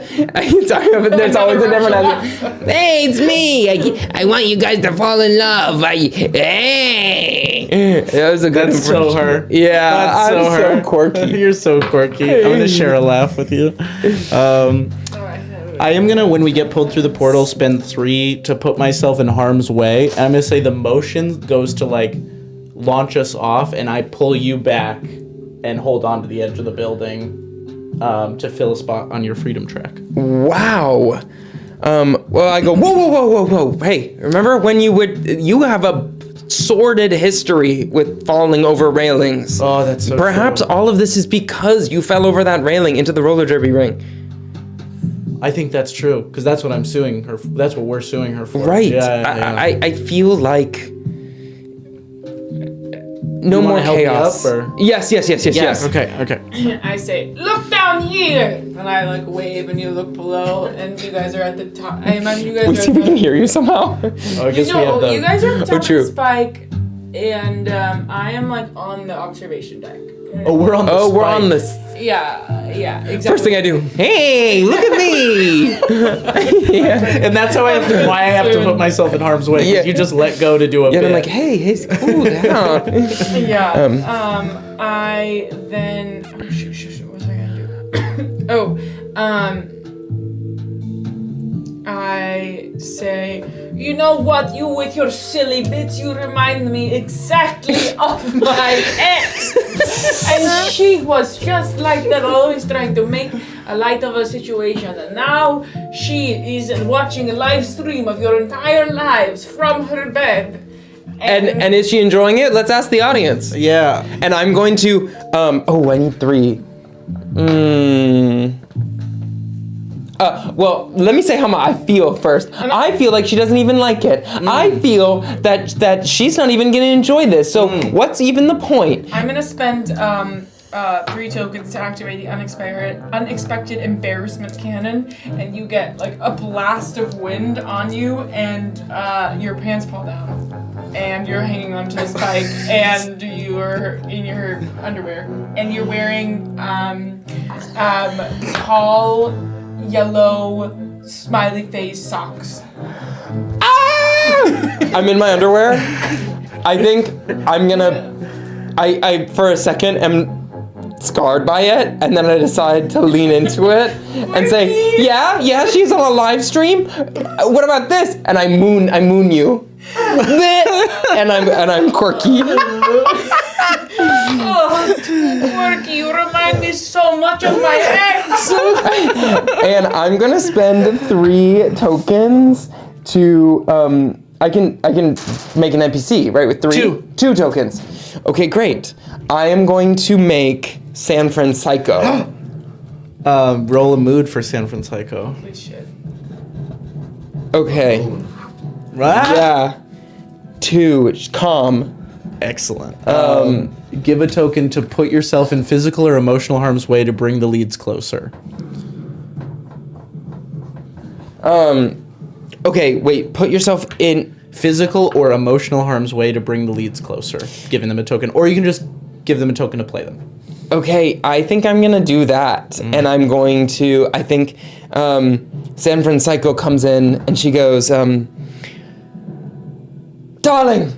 Speaker 1: There's always a different answer. "Hey, it's me. I want you guys to fall in love. Hey." That was a good.
Speaker 2: That's so her.
Speaker 1: Yeah,
Speaker 2: That's
Speaker 1: I'm
Speaker 2: her.
Speaker 1: so quirky.
Speaker 2: You're so quirky. I'm gonna share a laugh with you. I am gonna, when we get pulled through the portal, spend 3 to put myself in harm's way. And I'm gonna say the motion goes to launch us off, and I pull you back and hold on to the edge of the building to fill a spot on your freedom track.
Speaker 1: Wow. Well, I go, whoa. Hey, remember when you have a sordid history with falling over railings.
Speaker 2: Oh, that's so
Speaker 1: Perhaps
Speaker 2: true.
Speaker 1: all of this is because you fell over that railing into the roller derby ring.
Speaker 2: I think that's true because that's what I'm suing her. That's what we're suing her for.
Speaker 1: Right.
Speaker 2: Yeah.
Speaker 1: I feel like no
Speaker 2: You
Speaker 1: more
Speaker 2: wanna help me
Speaker 1: chaos.
Speaker 2: up, or?
Speaker 1: Yes.
Speaker 2: Okay.
Speaker 3: I say, look down here, and I like wave, and you look below, and you guys are at the top. I imagine you guys
Speaker 1: Let's
Speaker 3: are
Speaker 1: see
Speaker 3: at
Speaker 1: if we
Speaker 3: the
Speaker 1: can hear you somehow.
Speaker 2: Oh, I guess we have the.
Speaker 3: you guys are at the top of
Speaker 1: true.
Speaker 3: the spike, and I am like on the observation deck.
Speaker 2: Oh, we're on the
Speaker 1: Oh, we're
Speaker 2: spike.
Speaker 1: on this.
Speaker 3: Yeah, exactly.
Speaker 1: First thing I do, hey, look at me. Yeah.
Speaker 2: And that's how I have to. Why I have to put myself in harm's way. 'Cause
Speaker 1: Yeah.
Speaker 2: You just let go to do a
Speaker 1: Yeah,
Speaker 2: bit.
Speaker 1: I'm like, hey, cool down.
Speaker 3: Yeah. I then. Oh, shoot. What was I gonna do? I say, you know what? You with your silly bits, you remind me exactly of my ex. And she was just like that, always trying to make a light of a situation. And now she is watching a live stream of your entire lives from her bed.
Speaker 1: And is she enjoying it? Let's ask the audience.
Speaker 2: Yeah.
Speaker 1: And I'm going to, I need 3. Well, let me say how I feel first. I feel like she doesn't even like it. I feel that she's not even gonna enjoy this. So what's even the point?
Speaker 3: I'm gonna spend 3 tokens to activate the unexpected embarrassment cannon, and you get like a blast of wind on you, and your pants fall down, and you're hanging onto the spike, and you're in your underwear, and you're wearing tall yellow smiley face socks.
Speaker 1: I'm in my underwear. I think I'm gonna. I for a second am scarred by it, and then I decide to lean into it and say, yeah, she's on a live stream. What about this? And I moon you. and I'm quirky.
Speaker 3: Oh, Quirky, you remind me so much of my ex.
Speaker 1: And I'm gonna spend 3 tokens to I can make an NPC, right, with 3? 2 tokens. Okay, great. I am going to make San Francisco.
Speaker 2: Roll a mood for San Francisco.
Speaker 3: Holy shit.
Speaker 1: Okay.
Speaker 2: Right?
Speaker 1: Yeah. 2, calm.
Speaker 2: Excellent. Give a token to put yourself in physical or emotional harm's way to bring the leads closer.
Speaker 1: Okay, wait, put yourself in
Speaker 2: Physical or emotional harm's way to bring the leads closer, giving them a token. Or you can just give them a token to play them.
Speaker 1: Okay, I think I'm gonna do that. And I'm going to, I think San Francisco comes in and she goes, darling!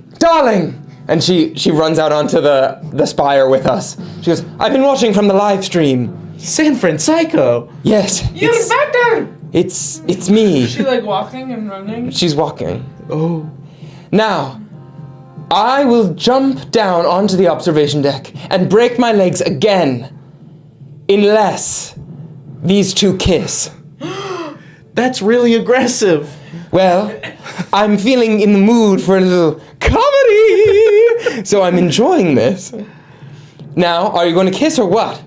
Speaker 1: And she runs out onto the spire with us. She goes, I've been watching from the live stream.
Speaker 2: San Francisco?
Speaker 1: Yes,
Speaker 3: You're better!
Speaker 1: it's me.
Speaker 3: She like walking and running.
Speaker 1: She's walking.
Speaker 2: Oh.
Speaker 1: Now, I will jump down onto the observation deck and break my legs again, unless these 2 kiss.
Speaker 2: That's really aggressive.
Speaker 1: Well, I'm feeling in the mood for a little comedy, so I'm enjoying this. Now, are you going to kiss or what?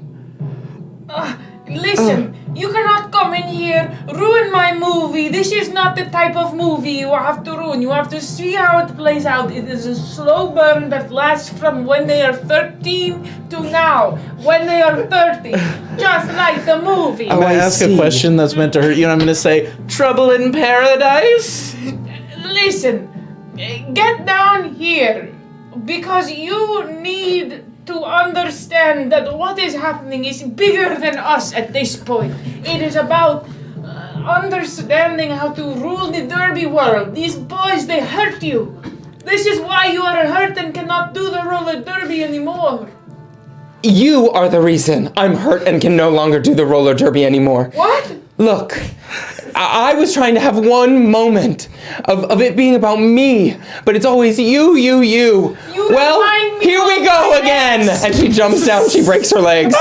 Speaker 3: Listen, you cannot come in here, ruin my movie. This is not the type of movie you have to ruin. You have to see how it plays out. It is a slow burn that lasts from when they are 13 to now, when they are 30. Just like the movie.
Speaker 2: I'm going to ask a question that's meant to hurt you, and I'm going to say, Trouble in Paradise?
Speaker 3: Listen, get down here, because you need to understand that what is happening is bigger than us at this point. It is about understanding how to rule the derby world. These boys, they hurt you. This is why you are hurt and cannot do the roller derby anymore.
Speaker 1: You are the reason I'm hurt and can no longer do the roller derby anymore.
Speaker 3: What?
Speaker 1: Look, I was trying to have one moment of it being about me, but it's always you. Well,
Speaker 3: remind me
Speaker 1: here we
Speaker 3: of
Speaker 1: go
Speaker 3: my
Speaker 1: again.
Speaker 3: ex.
Speaker 1: And she jumps down, she breaks her legs.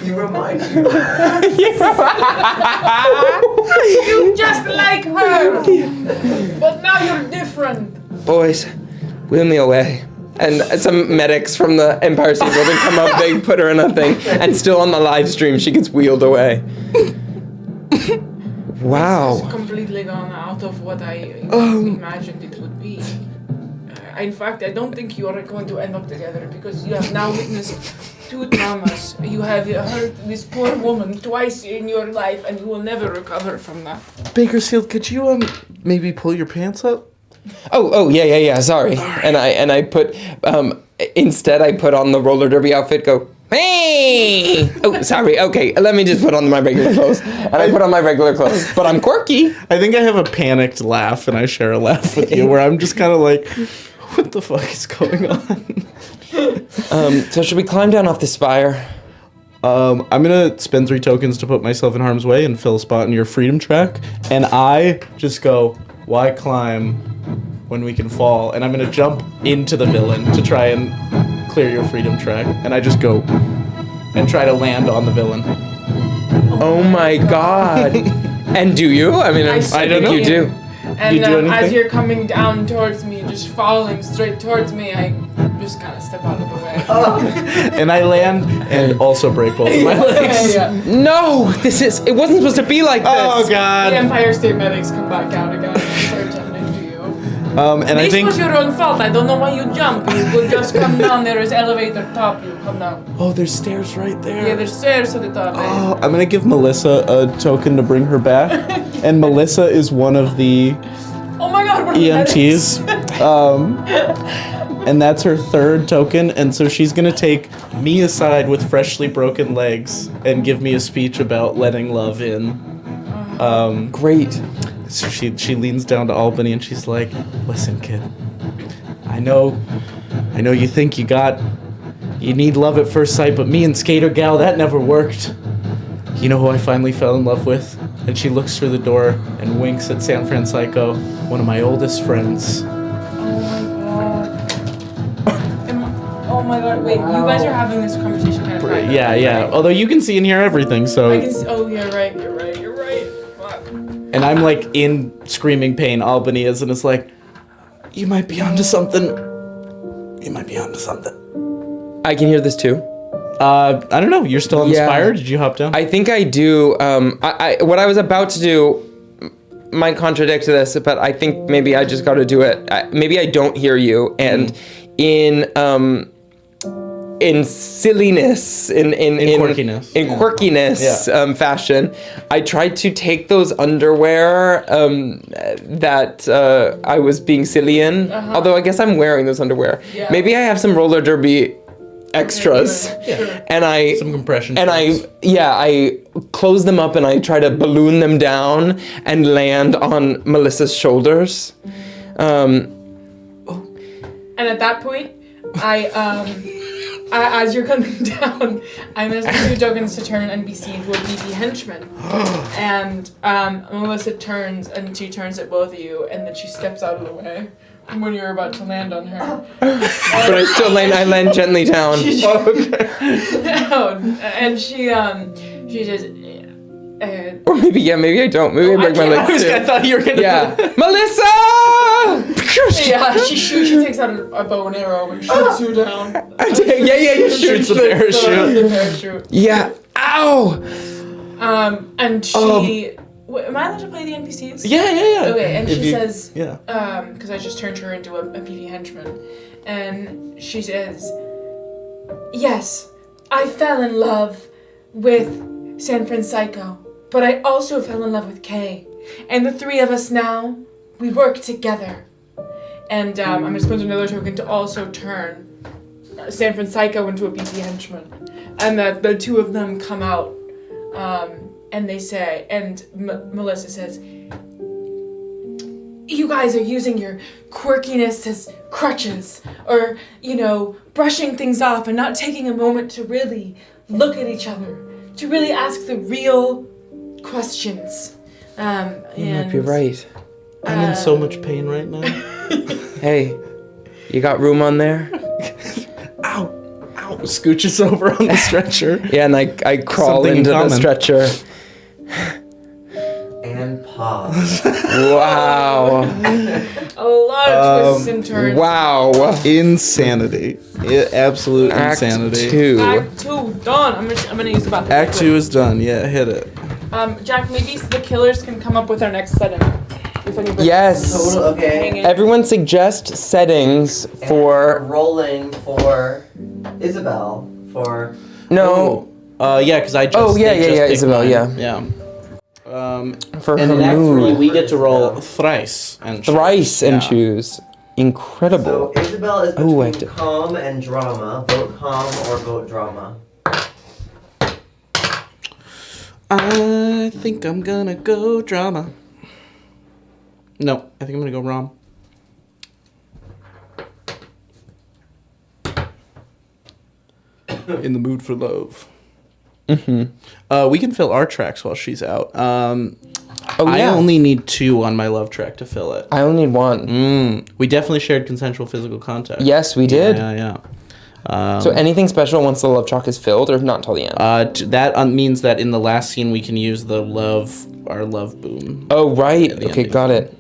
Speaker 4: You remind me.
Speaker 3: You just like her. But now you're different.
Speaker 1: Boys, wheel me away. And some medics from the Empire State Building come up, they put her in a thing, and still on the live stream, she gets wheeled away. Wow.
Speaker 3: It's completely gone out of what I imagined it would be. In fact, I don't think you are going to end up together because you have now witnessed 2 traumas. You have hurt this poor woman twice in your life, and you will never recover from that.
Speaker 2: Bakersfield, could you maybe pull your pants up?
Speaker 1: Oh, yeah. Sorry. And I put instead I put on the roller derby outfit. Go. Hey! Oh, sorry. Okay, let me just put on my regular clothes. And I put on my regular clothes, but I'm quirky.
Speaker 2: I think I have a panicked laugh, and I share a laugh with you where I'm just kind of like, what the fuck is going on?
Speaker 1: So should we climb down off the spire?
Speaker 2: I'm gonna spend 3 tokens to put myself in harm's way and fill a spot in your freedom track, and I just go, why climb when we can fall? And I'm gonna jump into the villain to try and clear your freedom track, and I just go and try to land on the villain.
Speaker 1: Oh my god. And do you? I mean, I
Speaker 2: don't
Speaker 1: think
Speaker 2: know.
Speaker 1: you do.
Speaker 3: And
Speaker 2: You do
Speaker 3: as
Speaker 2: anything?
Speaker 3: you're coming down towards me, just falling straight towards me, I just kind of step out of the way.
Speaker 2: And I land and also break both of my legs.
Speaker 3: Yeah.
Speaker 1: No, it wasn't supposed to be like this.
Speaker 2: Oh
Speaker 3: The
Speaker 2: god.
Speaker 3: Empire State Medics come back out again and start tending to you.
Speaker 2: And I
Speaker 3: This
Speaker 2: think
Speaker 3: was your own fault. I don't know why you jumped. You could just come down. There is elevator top. You come down.
Speaker 2: there's stairs right there.
Speaker 3: Yeah, there's stairs to the top.
Speaker 2: Oh, I'm gonna give Melissa a token to bring her back, and Melissa is one of the
Speaker 3: Oh my god, what are the
Speaker 2: EMTs. And that's her 3rd token, and so she's gonna take me aside with freshly broken legs and give me a speech about letting love in.
Speaker 1: Great.
Speaker 2: So she leans down to Albany and she's like, "Listen, kid. I know you think you need love at first sight, but me and Skater Gal, that never worked. You know who I finally fell in love with?" And she looks through the door and winks at San Francisco, one of my oldest friends.
Speaker 3: Oh my god, wait, you guys are having this conversation kind of private.
Speaker 2: Yeah. Although you can see and hear everything, so.
Speaker 3: I can see, oh, you're right. Fuck.
Speaker 2: And I'm like in screaming pain. Albany is, and it's like, you might be onto something.
Speaker 1: I can hear this too.
Speaker 2: I don't know. You're still on the
Speaker 1: Yeah.
Speaker 2: spire? Did you hop down?
Speaker 1: I think I do. What I was about to do might contradict this, but I think maybe I just got to do it. Maybe I don't hear you, and in silliness, in
Speaker 2: quirkiness.
Speaker 1: Fashion, I tried to take those underwear that I was being silly in. Although I guess I'm wearing those underwear.
Speaker 3: Yeah.
Speaker 1: Maybe I have some roller derby extras, and
Speaker 2: Some compression
Speaker 1: and
Speaker 2: shorts.
Speaker 1: I close them up and I try to balloon them down and land on Melissa's shoulders.
Speaker 3: And at that point, as you're coming down, I'm going to spend 2 tokens to turn NPC into a BP henchman. And Melissa turns, and she turns at both of you, and then she steps out of the way when you're about to land on her.
Speaker 1: But I still land gently down.
Speaker 3: And she says,
Speaker 1: Or maybe I don't. Maybe I break my legs too.
Speaker 2: I thought you were gonna.
Speaker 1: Yeah, Melissa!
Speaker 3: yeah, she takes out a bow and arrow and shoots you down.
Speaker 1: You
Speaker 2: Shoots the parachute.
Speaker 3: The parachute.
Speaker 1: Yeah. Ow!
Speaker 3: And she. Wait, am I allowed to play the NPCs?
Speaker 2: Yeah.
Speaker 3: Okay, and
Speaker 2: If
Speaker 3: she
Speaker 2: you-
Speaker 3: says,
Speaker 2: Yeah.
Speaker 3: because I just turned her into a PV henchman, and she says, "Yes, I fell in love with San Francisco, but I also fell in love with Kay, and the 3 of us now, we work together." And I'm gonna spend another token to also turn San Francisco into a PT henchman, and the 2 of them come out, and they say, and Melissa says, "You guys are using your quirkiness as crutches, or brushing things off and not taking a moment to really look at each other, to really ask the real questions."
Speaker 1: You might be right.
Speaker 2: I'm in so much pain right now.
Speaker 1: Hey, you got room on there?
Speaker 2: Ow. Scooches over on the stretcher.
Speaker 1: Yeah, and I crawl
Speaker 2: Something in
Speaker 1: into the
Speaker 2: common.
Speaker 1: stretcher.
Speaker 4: And pause.
Speaker 1: Wow.
Speaker 3: A lot of twists and turns.
Speaker 1: Wow.
Speaker 2: Insanity. Absolute
Speaker 1: Act
Speaker 2: insanity.
Speaker 1: 2.
Speaker 3: Act 2 done. I'm gonna use the bathroom.
Speaker 2: Act 2 is done. Yeah, hit it.
Speaker 3: Jack, maybe the killers can come up with our next setting. If anybody
Speaker 1: Yes.
Speaker 4: Total, okay.
Speaker 3: Hang in.
Speaker 1: Everyone suggest settings for.
Speaker 4: Rolling for Isabel for.
Speaker 1: No.
Speaker 2: Yeah, because I just.
Speaker 1: Oh, yeah,
Speaker 2: they
Speaker 1: yeah,
Speaker 2: just
Speaker 1: yeah,
Speaker 2: picked
Speaker 1: Isabel,
Speaker 2: mine.
Speaker 1: yeah.
Speaker 2: Yeah.
Speaker 1: For
Speaker 2: And
Speaker 1: her
Speaker 2: in Act 3,
Speaker 1: mood.
Speaker 2: we get to roll thrice and choose.
Speaker 1: Thrice and
Speaker 2: Yeah.
Speaker 1: choose. Incredible.
Speaker 4: So Isabel is
Speaker 1: Ooh, I
Speaker 4: between
Speaker 1: have to-
Speaker 4: calm and drama. Vote calm or vote drama.
Speaker 2: I think I'm gonna go drama. No, I think I'm gonna go Rom. In the mood for love. Mm-hmm. We can fill our tracks while she's out.
Speaker 1: Oh,
Speaker 2: I
Speaker 1: yeah.
Speaker 2: only need 2 on my love track to fill it.
Speaker 1: I only need one.
Speaker 2: We definitely shared consensual physical contact.
Speaker 1: Yes, we did.
Speaker 2: Yeah.
Speaker 1: So anything special once the love chalk is filled, or not till the end?
Speaker 2: That means that in the last scene we can use our love boom.
Speaker 1: Oh, right.
Speaker 2: the
Speaker 1: Okay,
Speaker 2: ending.
Speaker 1: got it.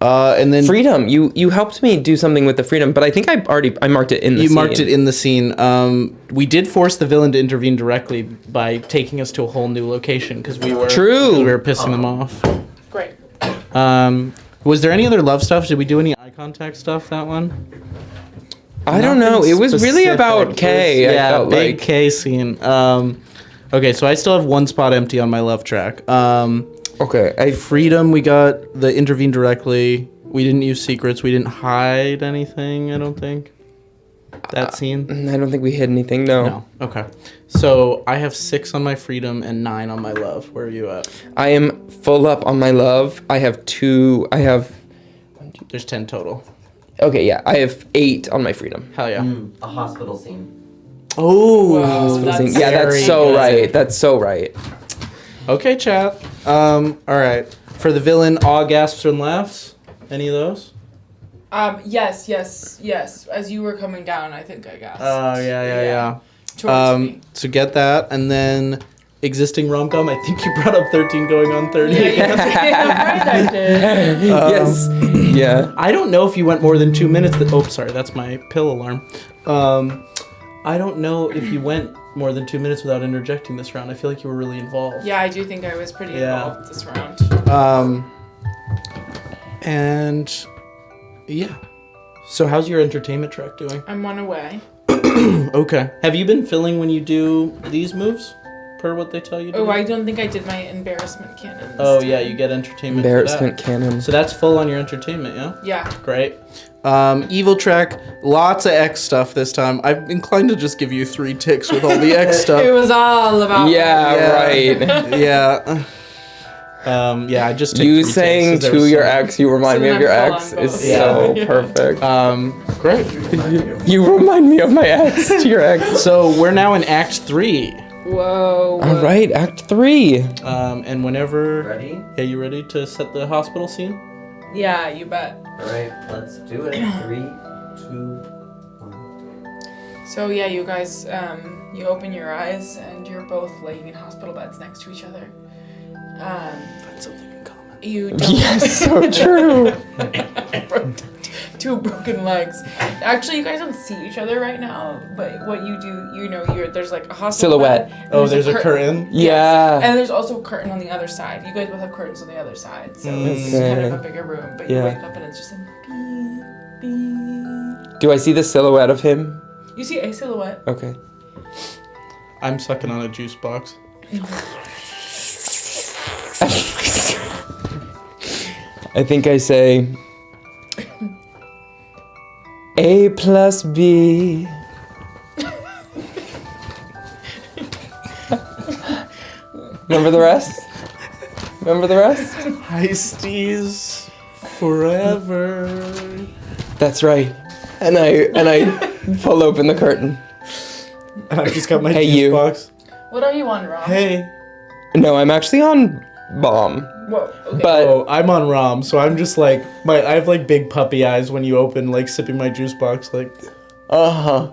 Speaker 2: And then
Speaker 1: Freedom. You helped me do something with the freedom, but I think I marked it in the
Speaker 2: you
Speaker 1: scene.
Speaker 2: marked it in the scene. We did force the villain to intervene directly by taking us to a whole new location because we were pissing them off.
Speaker 3: Great.
Speaker 2: Was there any other love stuff? Did we do any eye contact stuff that one?
Speaker 1: I don't know. It was really
Speaker 2: Specific.
Speaker 1: about Kay. I
Speaker 2: Yeah,
Speaker 1: felt
Speaker 2: big
Speaker 1: like.
Speaker 2: K scene. Okay, so I still have 1 spot empty on my love track.
Speaker 1: Okay.
Speaker 2: Freedom, we got the intervene directly. We didn't use secrets. We didn't hide anything, I don't think. That scene?
Speaker 1: I don't think we hid anything. No.
Speaker 2: No. Okay. So I have 6 on my freedom and 9 on my love. Where are you at?
Speaker 1: I am full up on my love. I have 2. I have.
Speaker 2: There's 10 total.
Speaker 1: Okay, yeah. I have 8 on my freedom.
Speaker 2: Hell yeah.
Speaker 4: A hospital scene.
Speaker 2: Oh.
Speaker 3: Wow, that's
Speaker 1: Yeah, that's
Speaker 2: very
Speaker 1: so
Speaker 2: good.
Speaker 1: right. That's so right.
Speaker 2: Okay, chat. All right. For the villain, all gasps and laughs. Any of those?
Speaker 3: Yes. As you were coming down, I think I gasped.
Speaker 2: Oh, yeah.
Speaker 3: Towards me.
Speaker 2: So get that, and then existing rom-com. I think you brought up 13 going on 30.
Speaker 3: Yeah, right, I did.
Speaker 1: Yes. Yeah.
Speaker 2: I don't know if you went more than 2 minutes. Oh, sorry, that's my pill alarm. I don't know if you went more than 2 minutes without interjecting this round. I feel like you were really involved.
Speaker 3: Yeah, I do think I was pretty
Speaker 2: Yeah.
Speaker 3: involved this round.
Speaker 2: And yeah. So how's your entertainment track doing?
Speaker 3: I'm 1 away.
Speaker 2: Okay. Have you been filling when you do these moves? Per what they tell you to
Speaker 3: Oh,
Speaker 2: do?
Speaker 3: I don't think I did my embarrassment cannon.
Speaker 2: Oh, yeah, you get entertainment
Speaker 1: Embarrassment
Speaker 2: for
Speaker 1: cannon.
Speaker 2: that. So that's full on your entertainment, yeah?
Speaker 3: Yeah.
Speaker 2: Great. Evil track, lots of X stuff this time. I'm inclined to just give you 3 ticks with all the X stuff.
Speaker 3: It was all about
Speaker 1: Yeah, right.
Speaker 2: Yeah. Yeah, I just took
Speaker 1: You
Speaker 2: 3 ticks
Speaker 1: saying
Speaker 2: 'cause there
Speaker 1: to
Speaker 2: was
Speaker 1: your
Speaker 2: so-
Speaker 1: ex, you remind
Speaker 3: So
Speaker 1: me
Speaker 3: then
Speaker 1: of your
Speaker 3: I'm full
Speaker 1: ex,
Speaker 3: on
Speaker 1: is
Speaker 3: both.
Speaker 1: so
Speaker 3: Yeah.
Speaker 1: perfect.
Speaker 2: Great.
Speaker 1: You remind me of my ex to your ex.
Speaker 2: So we're now in Act 3.
Speaker 3: Whoa.
Speaker 1: All right, Act 3.
Speaker 2: And whenever...
Speaker 4: Ready?
Speaker 2: Yeah, you ready to set the hospital scene?
Speaker 3: Yeah, you bet.
Speaker 4: Alright, let's do it. 3, 2, 1.
Speaker 3: So yeah, you guys, you open your eyes and you're both laying in hospital beds next to each other.
Speaker 2: That's something in common.
Speaker 3: You don't.
Speaker 1: Yes, so true.
Speaker 3: 2 broken legs. Actually, you guys don't see each other right now, but what you do, there's like a hospital
Speaker 1: Silhouette.
Speaker 3: bed, and
Speaker 2: Oh, there's a curtain?
Speaker 1: Yeah.
Speaker 3: And there's also a curtain on the other side. You guys both have curtains on the other side, so it's kind of a bigger room. But you
Speaker 1: Yeah.
Speaker 3: wake up and it's just like beep, beep.
Speaker 1: Do I see the silhouette of him?
Speaker 3: You see a silhouette.
Speaker 1: Okay.
Speaker 2: I'm sucking on a juice box.
Speaker 1: I think I say A plus B. Remember the rest? Remember the rest?
Speaker 2: Heisties forever.
Speaker 1: That's right. And I pull open the curtain.
Speaker 2: And I've just got my
Speaker 1: Hey,
Speaker 2: juice
Speaker 1: you.
Speaker 2: box.
Speaker 3: What are you on, Rob?
Speaker 2: Hey.
Speaker 1: No, I'm actually on bomb.
Speaker 3: Whoa. Okay.
Speaker 1: But
Speaker 2: Oh, I'm on Rom, so I'm just like I have like big puppy eyes when you open, like sipping my juice box, like.
Speaker 1: uh-huh.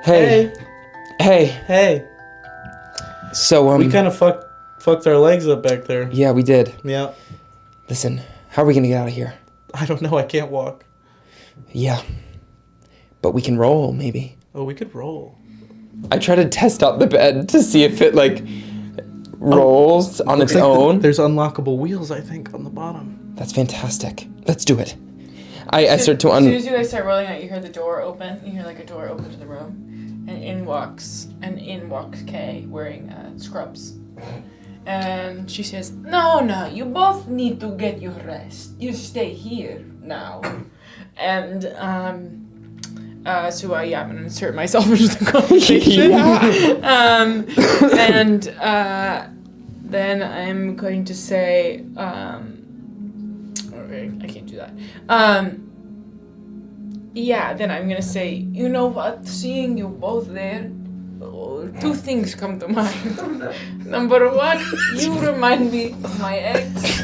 Speaker 1: Hey.
Speaker 2: Hey.
Speaker 1: So
Speaker 2: We kind of fucked our legs up back there.
Speaker 1: yeah, we did.
Speaker 2: Yeah.
Speaker 1: Listen, how are we gonna get out of here?
Speaker 2: I don't know. I can't walk.
Speaker 1: Yeah. But we can roll, maybe.
Speaker 2: Oh, we could roll.
Speaker 1: I try to test out the bed to see if it like rolls on its own.
Speaker 2: There's unlockable wheels, I think, on the bottom.
Speaker 1: That's fantastic. Let's do it. I start to
Speaker 3: As soon as you guys start rolling out, you hear the door open. You hear like a door open to the room, and in walks Kay wearing scrubs, and she says, "No, you both need to get your rest. You stay here now." And so I'm gonna insert myself into the conversation. And then I'm going to say, okay, I can't do that. Then I'm gonna say, you know what? Seeing you both there, two things come to mind. Number one, you remind me of my ex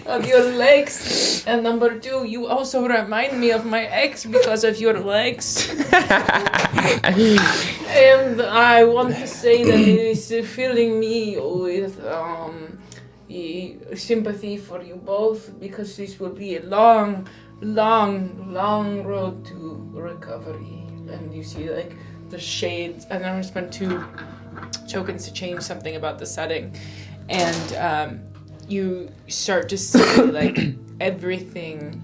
Speaker 3: of your legs, and number two, you also remind me of my ex because of your legs. And I want to say that it is filling me with sympathy for you both, because this will be a long road to recovery. And you see like the shades, and I'm gonna spend 2 tokens to change something about the setting, and you start to see like everything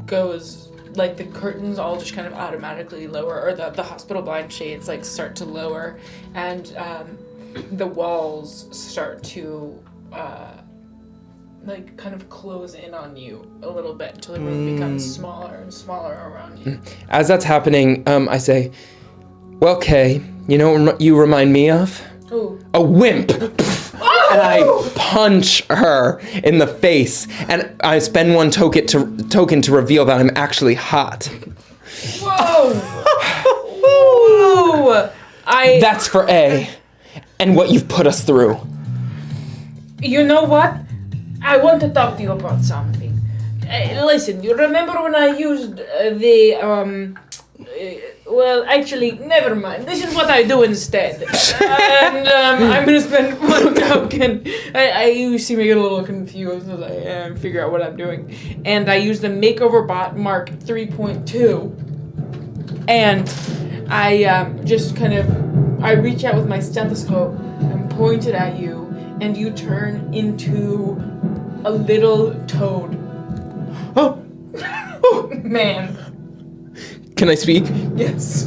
Speaker 3: goes, like the curtains all just kind of automatically lower, or the hospital blind shades like start to lower, and the walls start to like kind of close in on you a little bit until the room becomes smaller and smaller around you.
Speaker 1: As that's happening, I say, "Well, Kay, you know what you remind me of?
Speaker 3: Ooh.
Speaker 1: A wimp." And I punch her in the face, and I spend 1 token to reveal that I'm actually hot.
Speaker 3: Whoa! Whoa!
Speaker 1: That's for A, and what you've put us through.
Speaker 3: You know what? I want to talk to you about something. Listen, you remember when I used well, actually, never mind. This is what I do instead. And I'm going to spend 1 token. You see me get a little confused as I figure out what I'm doing. And I use the Makeover Bot Mark 3.2. And I just kind of, I reach out with my stethoscope and point it at you, and you turn into a little toad.
Speaker 1: Oh,
Speaker 3: Man.
Speaker 1: can I speak?
Speaker 3: Yes.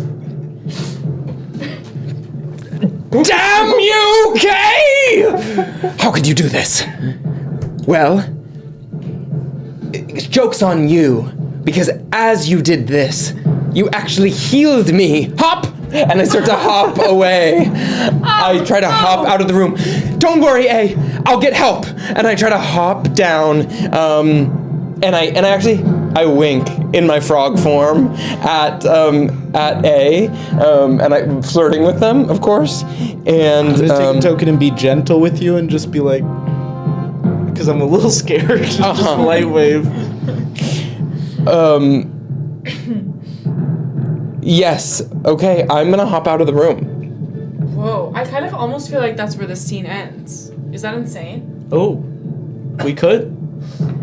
Speaker 1: Damn you, Kay! How could you do this? Well, joke's on you, because as you did this, you actually healed me. Hop! And I start to hop away. I try to hop out of the room. Don't worry, A, I'll get help. And I try to hop down, and I wink in my frog form at A, and I'm flirting with them, of course. And
Speaker 2: I'm gonna take a token and be gentle with you and just be like, because I'm a little scared. Just light wave.
Speaker 1: Yes, okay, I'm gonna hop out of the room.
Speaker 3: Whoa, I kind of almost feel like that's where the scene ends. Is that insane?
Speaker 2: Oh, we could.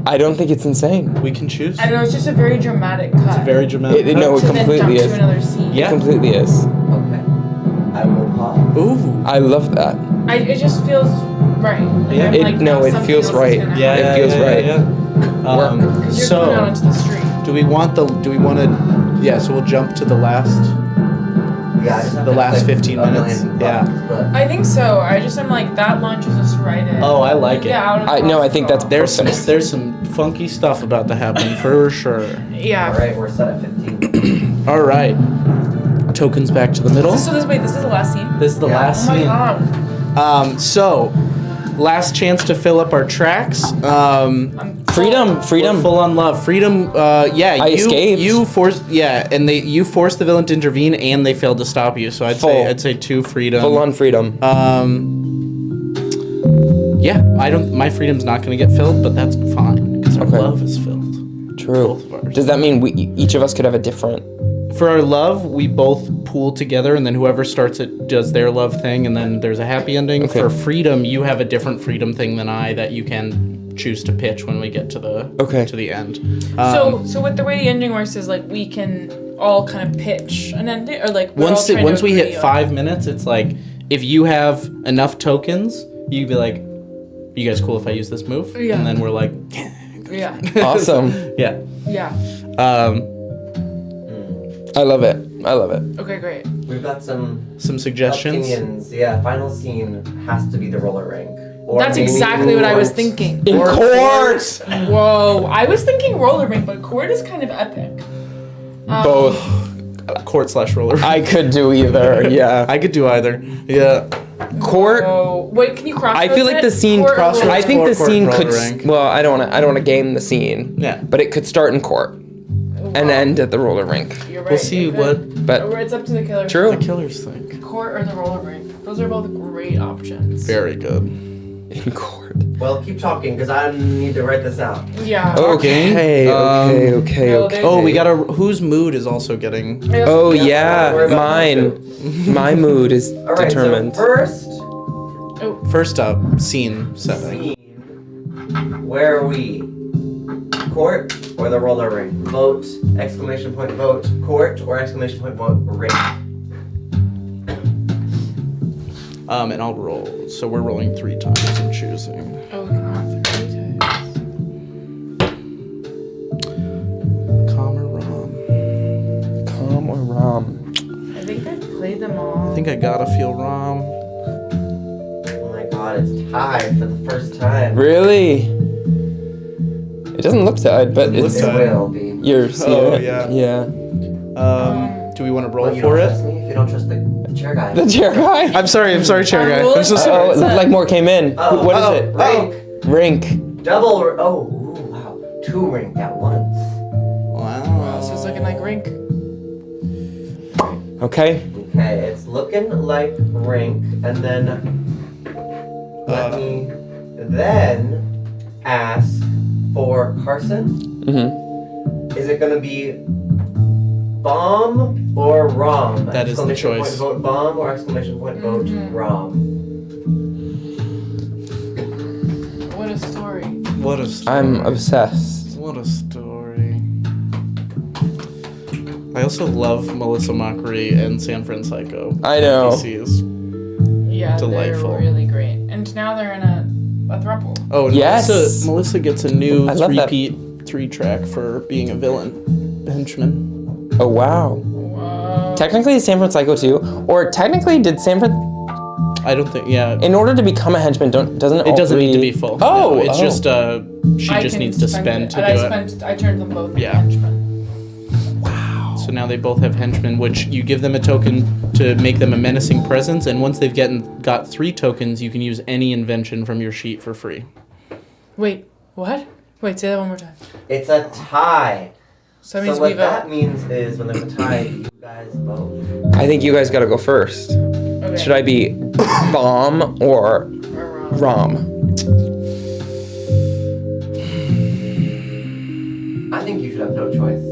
Speaker 1: I don't think it's insane.
Speaker 2: We can choose.
Speaker 3: I don't know, it's just a very dramatic cut.
Speaker 2: It's a very dramatic.
Speaker 1: No, it
Speaker 3: to then
Speaker 1: completely
Speaker 3: jump
Speaker 1: is.
Speaker 3: to another scene.
Speaker 2: Yeah.
Speaker 1: It completely is.
Speaker 4: Okay. I will pause.
Speaker 2: Ooh.
Speaker 1: I love that.
Speaker 3: It just feels right. Like,
Speaker 2: Yeah.
Speaker 3: I'm
Speaker 1: It-
Speaker 3: like,
Speaker 1: no,
Speaker 3: now
Speaker 1: it
Speaker 3: something
Speaker 1: feels
Speaker 3: else is
Speaker 1: right.
Speaker 3: gonna
Speaker 2: Yeah,
Speaker 3: happen.
Speaker 1: It feels right.
Speaker 2: Yeah.
Speaker 3: Because you're coming out onto the street.
Speaker 2: Do we want to? Yeah. So we'll jump to the last.
Speaker 4: Yeah, I just have
Speaker 2: The
Speaker 4: to
Speaker 2: last
Speaker 4: click
Speaker 2: 15
Speaker 4: a
Speaker 2: minutes.
Speaker 4: million
Speaker 2: Yeah.
Speaker 4: buttons, but
Speaker 3: I think so. I'm like, that launches us right in.
Speaker 2: Oh, I like it.
Speaker 3: Yeah, out of the
Speaker 1: I think that's
Speaker 3: hospital.
Speaker 2: There's some funky stuff about to happen for sure.
Speaker 3: Yeah.
Speaker 4: all right, we're set at 15.
Speaker 2: All right. Tokens back to the middle.
Speaker 3: So this is the last scene?
Speaker 2: This is the
Speaker 4: Yeah.
Speaker 2: last
Speaker 3: Oh my
Speaker 2: scene.
Speaker 3: god.
Speaker 2: So, last chance to fill up our tracks.
Speaker 1: Freedom.
Speaker 2: We're full on love. Freedom. Yeah.
Speaker 1: I escaped.
Speaker 2: You forced. Yeah, and you forced the villain to intervene, and they failed to stop you. So I'd say 2 freedom.
Speaker 1: Full on freedom.
Speaker 2: Yeah. My freedom's not going to get filled, but that's fine because our
Speaker 1: Okay.
Speaker 2: love is filled.
Speaker 1: True.
Speaker 2: Both of ours.
Speaker 1: Does that mean each of us could have a different?
Speaker 2: For our love, we both pool together, and then whoever starts it does their love thing, and then there's a happy ending.
Speaker 1: Okay.
Speaker 2: For freedom, you have a different freedom thing than I that you can choose to pitch when we get to the
Speaker 1: Okay.
Speaker 2: to the end.
Speaker 3: So with the way the ending works is like we can all kind of pitch an ending, or like we're all
Speaker 2: Once
Speaker 3: trying to
Speaker 2: once we
Speaker 3: agree
Speaker 2: hit
Speaker 3: on-
Speaker 2: 5 minutes, it's like if you have enough tokens, you'd be like, "You guys cool if I use this move?"
Speaker 3: Yeah.
Speaker 2: And then we're like,
Speaker 3: Yeah.
Speaker 1: Awesome.
Speaker 2: "Yeah."
Speaker 3: Yeah.
Speaker 1: I love it. I love it.
Speaker 3: Okay, great.
Speaker 4: We've got some
Speaker 2: Suggestions.
Speaker 4: opinions. Yeah, final scene has to be the roller rink. Or
Speaker 3: That's
Speaker 4: maybe
Speaker 3: exactly what I was
Speaker 4: court.
Speaker 3: thinking.
Speaker 1: In
Speaker 4: Or
Speaker 1: court!
Speaker 3: Whoa, I was thinking roller rink, but court is kind of epic.
Speaker 1: Both.
Speaker 2: Court/roller.
Speaker 1: I could do either. Yeah.
Speaker 2: I could do either. Yeah.
Speaker 1: Court.
Speaker 3: Oh, wait, can you crossroads
Speaker 1: I feel like
Speaker 3: it?
Speaker 1: the scene.
Speaker 3: Court or
Speaker 2: crossroads.
Speaker 3: roller
Speaker 1: I think the
Speaker 2: Court,
Speaker 1: scene
Speaker 2: roller
Speaker 1: could.
Speaker 2: rink.
Speaker 1: Well, I don't want to game the scene.
Speaker 2: Yeah.
Speaker 1: But it could start in court and end at the roller rink.
Speaker 3: You're right.
Speaker 2: We'll see
Speaker 3: it
Speaker 2: what
Speaker 3: could.
Speaker 1: But
Speaker 3: Or it's up to the killer.
Speaker 1: true.
Speaker 2: the killers think.
Speaker 3: Court or the roller rink. Those are both great options.
Speaker 2: Very good.
Speaker 1: In court.
Speaker 4: Well, keep talking because I need to write this out.
Speaker 3: Yeah.
Speaker 1: Okay. Okay.
Speaker 3: No,
Speaker 1: Okay.
Speaker 2: Oh, we got whose mood is also getting.
Speaker 1: Oh
Speaker 4: Yeah,
Speaker 1: yeah,
Speaker 4: worry about
Speaker 1: mine. My mood is
Speaker 4: All right.
Speaker 1: determined.
Speaker 4: So first
Speaker 2: First up, scene setting.
Speaker 4: scene. Where are we? Court or the roller rink? Vote! Exclamation point! Vote! Court or exclamation point! Vote! Rink.
Speaker 2: And I'll roll. So we're rolling 3 times and choosing.
Speaker 3: Oh, we can have 3 times.
Speaker 2: Com or Rom?
Speaker 1: Com or Rom?
Speaker 3: I think I've played them all.
Speaker 2: I think I gotta feel Rom.
Speaker 4: Oh my God! It's tied for the first time.
Speaker 1: Really? It doesn't look tied, but
Speaker 2: Doesn't
Speaker 1: it's
Speaker 2: look
Speaker 4: It
Speaker 2: tied.
Speaker 4: will be.
Speaker 1: you're seeing
Speaker 2: Oh,
Speaker 1: it.
Speaker 2: yeah.
Speaker 1: Yeah.
Speaker 2: Do we want to roll
Speaker 4: Well, you
Speaker 2: for
Speaker 4: don't
Speaker 2: it?
Speaker 4: trust me if you don't trust the chair guy.
Speaker 1: The chair guy.
Speaker 2: I'm sorry, chair guy.
Speaker 3: roll
Speaker 2: I'm so
Speaker 3: it.
Speaker 2: sorry.
Speaker 1: Oh, it looked like more came in.
Speaker 4: Oh,
Speaker 1: What is
Speaker 4: oh,
Speaker 1: it?
Speaker 4: Rink.
Speaker 1: Rink.
Speaker 4: Double. Oh, ooh, wow. 2 rink at once.
Speaker 3: Wow, so it's looking like rink.
Speaker 1: Okay.
Speaker 4: Okay, it's looking like rink, and then let me then ask for Carson.
Speaker 1: Mm-hmm.
Speaker 4: Is it gonna be bomb or rom?
Speaker 2: That is the
Speaker 4: Exclamation
Speaker 2: choice.
Speaker 4: Point, vote bomb or exclamation point vote rom.
Speaker 3: What a story.
Speaker 2: What a story.
Speaker 1: I'm obsessed.
Speaker 2: What a story. I also love Melissa Mockery and San Francisco.
Speaker 1: I know.
Speaker 2: DC's.
Speaker 3: Yeah,
Speaker 2: Delightful.
Speaker 3: they're really great. And now they're in a throuple.
Speaker 2: Oh, and
Speaker 1: Yes.
Speaker 2: Melissa gets a new
Speaker 1: I love that.
Speaker 2: 3-track for being a villain. Henchman.
Speaker 1: Oh wow.
Speaker 3: Whoa.
Speaker 1: Technically, it's San Francisco too, or technically, did San Fran?
Speaker 2: I don't think, yeah.
Speaker 1: In order to become a henchman, doesn't
Speaker 2: It doesn't need to be
Speaker 1: 3
Speaker 2: full.
Speaker 1: Oh,
Speaker 2: No, it's
Speaker 1: oh.
Speaker 2: just, she
Speaker 3: I
Speaker 2: just
Speaker 3: can
Speaker 2: needs to spend to
Speaker 3: it.
Speaker 2: do
Speaker 3: And
Speaker 2: it.
Speaker 3: I turned them both into
Speaker 2: Yeah.
Speaker 3: henchmen.
Speaker 2: So now they both have henchmen, which you give them a token to make them a menacing presence, and once they've got 3 tokens, you can use any invention from your sheet for free.
Speaker 3: Wait, what? Wait, say that one more time.
Speaker 4: It's a tie.
Speaker 3: So that means
Speaker 4: So
Speaker 3: we
Speaker 4: what
Speaker 3: vote.
Speaker 4: that means is when there's a tie, you guys vote.
Speaker 1: I think you guys got to go first.
Speaker 3: Okay.
Speaker 1: Should I be bomb or
Speaker 3: Or
Speaker 1: rom?
Speaker 4: I think you should have no choice.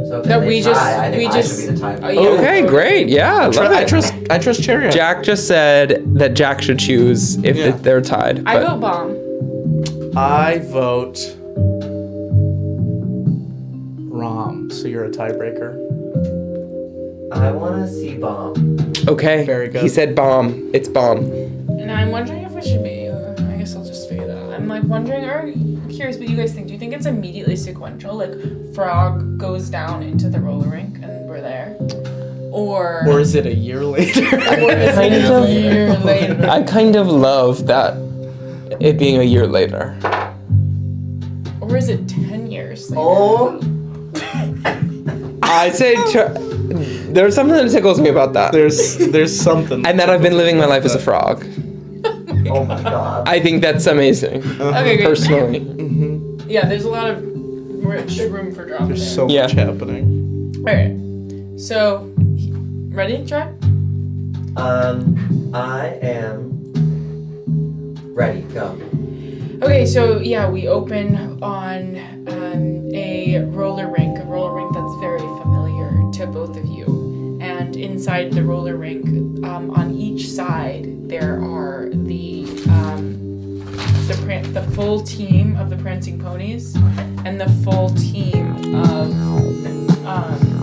Speaker 4: So if
Speaker 3: No,
Speaker 4: they
Speaker 3: we
Speaker 4: tie,
Speaker 3: just-
Speaker 4: I think
Speaker 3: we
Speaker 4: I
Speaker 3: just-
Speaker 4: should be the tie.
Speaker 3: oh, yeah.
Speaker 1: Okay, great. Yeah, I love it.
Speaker 2: I trust Chariot.
Speaker 1: Jack just said that Jack should choose if
Speaker 2: Yeah.
Speaker 1: they're tied.
Speaker 3: I
Speaker 1: but-
Speaker 3: vote bomb.
Speaker 2: I vote Rom, so you're a tiebreaker.
Speaker 4: I want to see bomb.
Speaker 1: Okay.
Speaker 2: Very good.
Speaker 1: He said bomb. It's bomb.
Speaker 3: And I'm wondering if it should be. I guess I'll just figure that out. I'm like wondering, or curious what you guys think. Do you think it's immediately sequential? Like Frog goes down into the roller rink and we're there? Or
Speaker 2: Or is it a year later?
Speaker 3: or is
Speaker 1: Kind
Speaker 3: it
Speaker 1: of.
Speaker 3: a year later?
Speaker 1: I kind of love that it being a year later.
Speaker 3: Or is it 10 years later?
Speaker 4: Oh,
Speaker 1: I say there's something that tickles me about that.
Speaker 2: There's something.
Speaker 1: And that I've been living my life as a frog.
Speaker 4: oh my God.
Speaker 1: I think that's amazing.
Speaker 3: Okay, great.
Speaker 1: Personally.
Speaker 3: Yeah, there's a lot of rich room for drama
Speaker 2: There's
Speaker 3: there.
Speaker 2: so
Speaker 1: Yeah.
Speaker 2: much happening.
Speaker 3: Alright. So, ready, Jack?
Speaker 4: I am ready. Go.
Speaker 3: Okay, so yeah, we open on a roller rink that's very familiar to both of you. And inside the roller rink, on each side, there are the full team of the Prancing Ponies and the full team of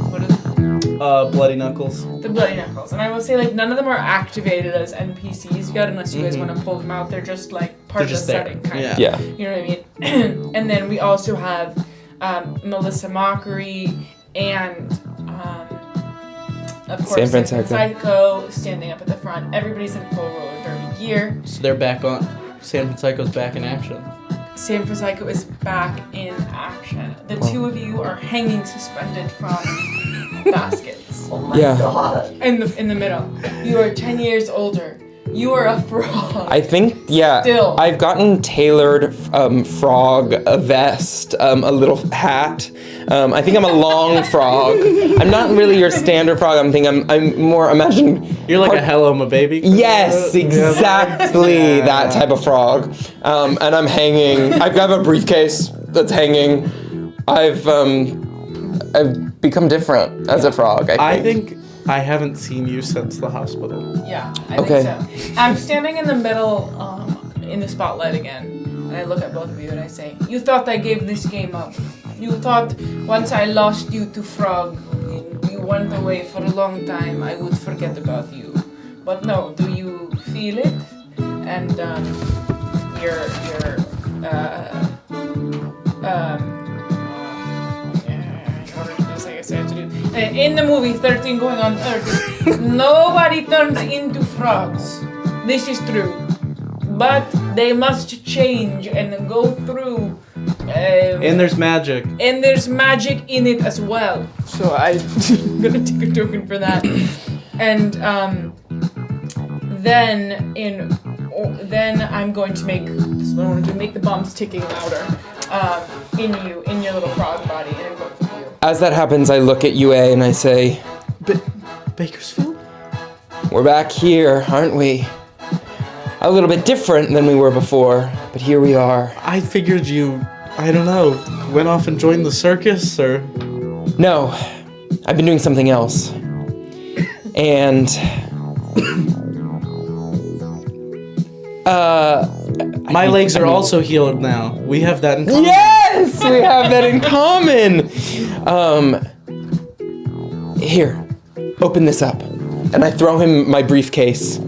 Speaker 3: what is it?
Speaker 2: Bloody Knuckles.
Speaker 3: The Bloody Knuckles. And I will say, like, none of them are activated as NPCs yet, unless you guys want to pull them out. They're just, like, part of the setting, kind of.
Speaker 1: Yeah.
Speaker 3: You know what I mean? And then we also have Melissa Mockery and, of course,
Speaker 1: San
Speaker 3: San
Speaker 1: Francisco.
Speaker 3: Francisco standing up at the front. Everybody's in full roller derby gear.
Speaker 2: So they're back on. San Francisco's back in action.
Speaker 3: San Francisco is back in action. The two of you are hanging suspended from baskets.
Speaker 4: Oh my
Speaker 1: Yeah.
Speaker 4: god.
Speaker 3: In the middle. You are 10 years older. You are a frog.
Speaker 1: I think, yeah,
Speaker 3: Still.
Speaker 1: I've gotten tailored frog, a vest, a little hat. I think I'm a long frog. I'm not really your standard frog. I'm more, imagine.
Speaker 2: You're like a hello, my baby.
Speaker 1: Yes, exactly that type of frog. And I'm hanging. I've got a briefcase that's hanging. I've become different as a frog.
Speaker 2: I think I haven't seen you since the hospital.
Speaker 3: Yeah, I
Speaker 1: Okay.
Speaker 3: think so. I'm standing in the middle, in the spotlight again, and I look at both of you and I say, "You thought I gave this game up. You thought once I lost you to Frog, you went away for a long time, I would forget about you. But no, do you feel it? And in the movie 13 going on 30, nobody turns into frogs. This is true. But they must change and go through.
Speaker 2: And there's magic.
Speaker 3: And there's magic in it as well. So I'm gonna take a token for that. And then I'm going to make the bombs ticking louder in your little frog body, and in both of you.
Speaker 1: As that happens, I look at UA and I say,
Speaker 2: Bakersfield?
Speaker 1: we're back here, aren't we? A little bit different than we were before, but here we are.
Speaker 2: I figured you, I don't know, went off and joined the circus, or...
Speaker 1: No, I've been doing something else. And...
Speaker 2: My legs are also healed now. We have that in common.
Speaker 1: Yes! We have that in common! Here, open this up. And I throw him my briefcase.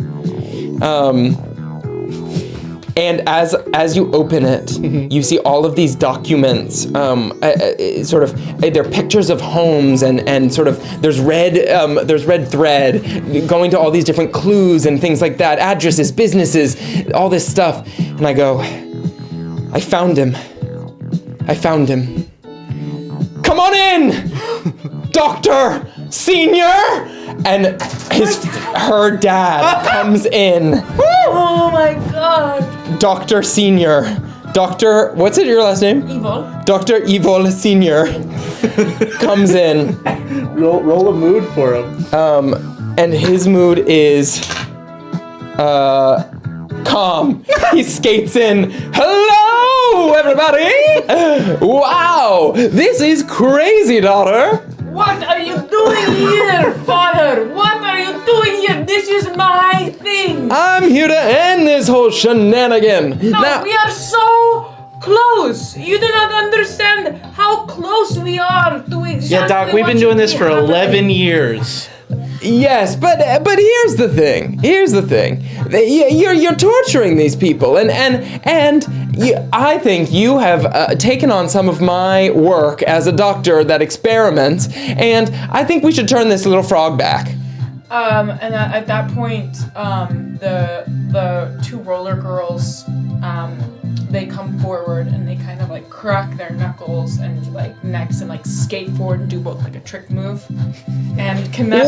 Speaker 1: And as you open it, you see all of these documents, they're pictures of homes and sort of, there's red thread going to all these different clues and things like that, addresses, businesses, all this stuff. And I go, I found him. Come on in, Dr. Senior! And her dad comes in.
Speaker 3: Oh my god!
Speaker 1: Dr. Senior. Dr. What's it, your last name?
Speaker 3: Evil.
Speaker 1: Dr. Evil Senior comes in.
Speaker 2: Roll a mood for him.
Speaker 1: And his mood is calm. He skates in. Hello, everybody! Wow, this is crazy, daughter.
Speaker 3: What are you doing here, father? What are you doing here? This is my thing.
Speaker 1: I'm here to end this whole shenanigan.
Speaker 3: No, we are so close. You do not understand how close we are to exactly.
Speaker 2: Yeah, Doc, we've been doing this for 11 years.
Speaker 1: Yes, but here's the thing. You're torturing these people, and I think you have taken on some of my work as a doctor that experiments, and I think we should turn this little frog back.
Speaker 3: And at that point, the two roller girls, they come forward and they kind of like crack their knuckles and like necks and like skate forward and do both like a trick move. And can that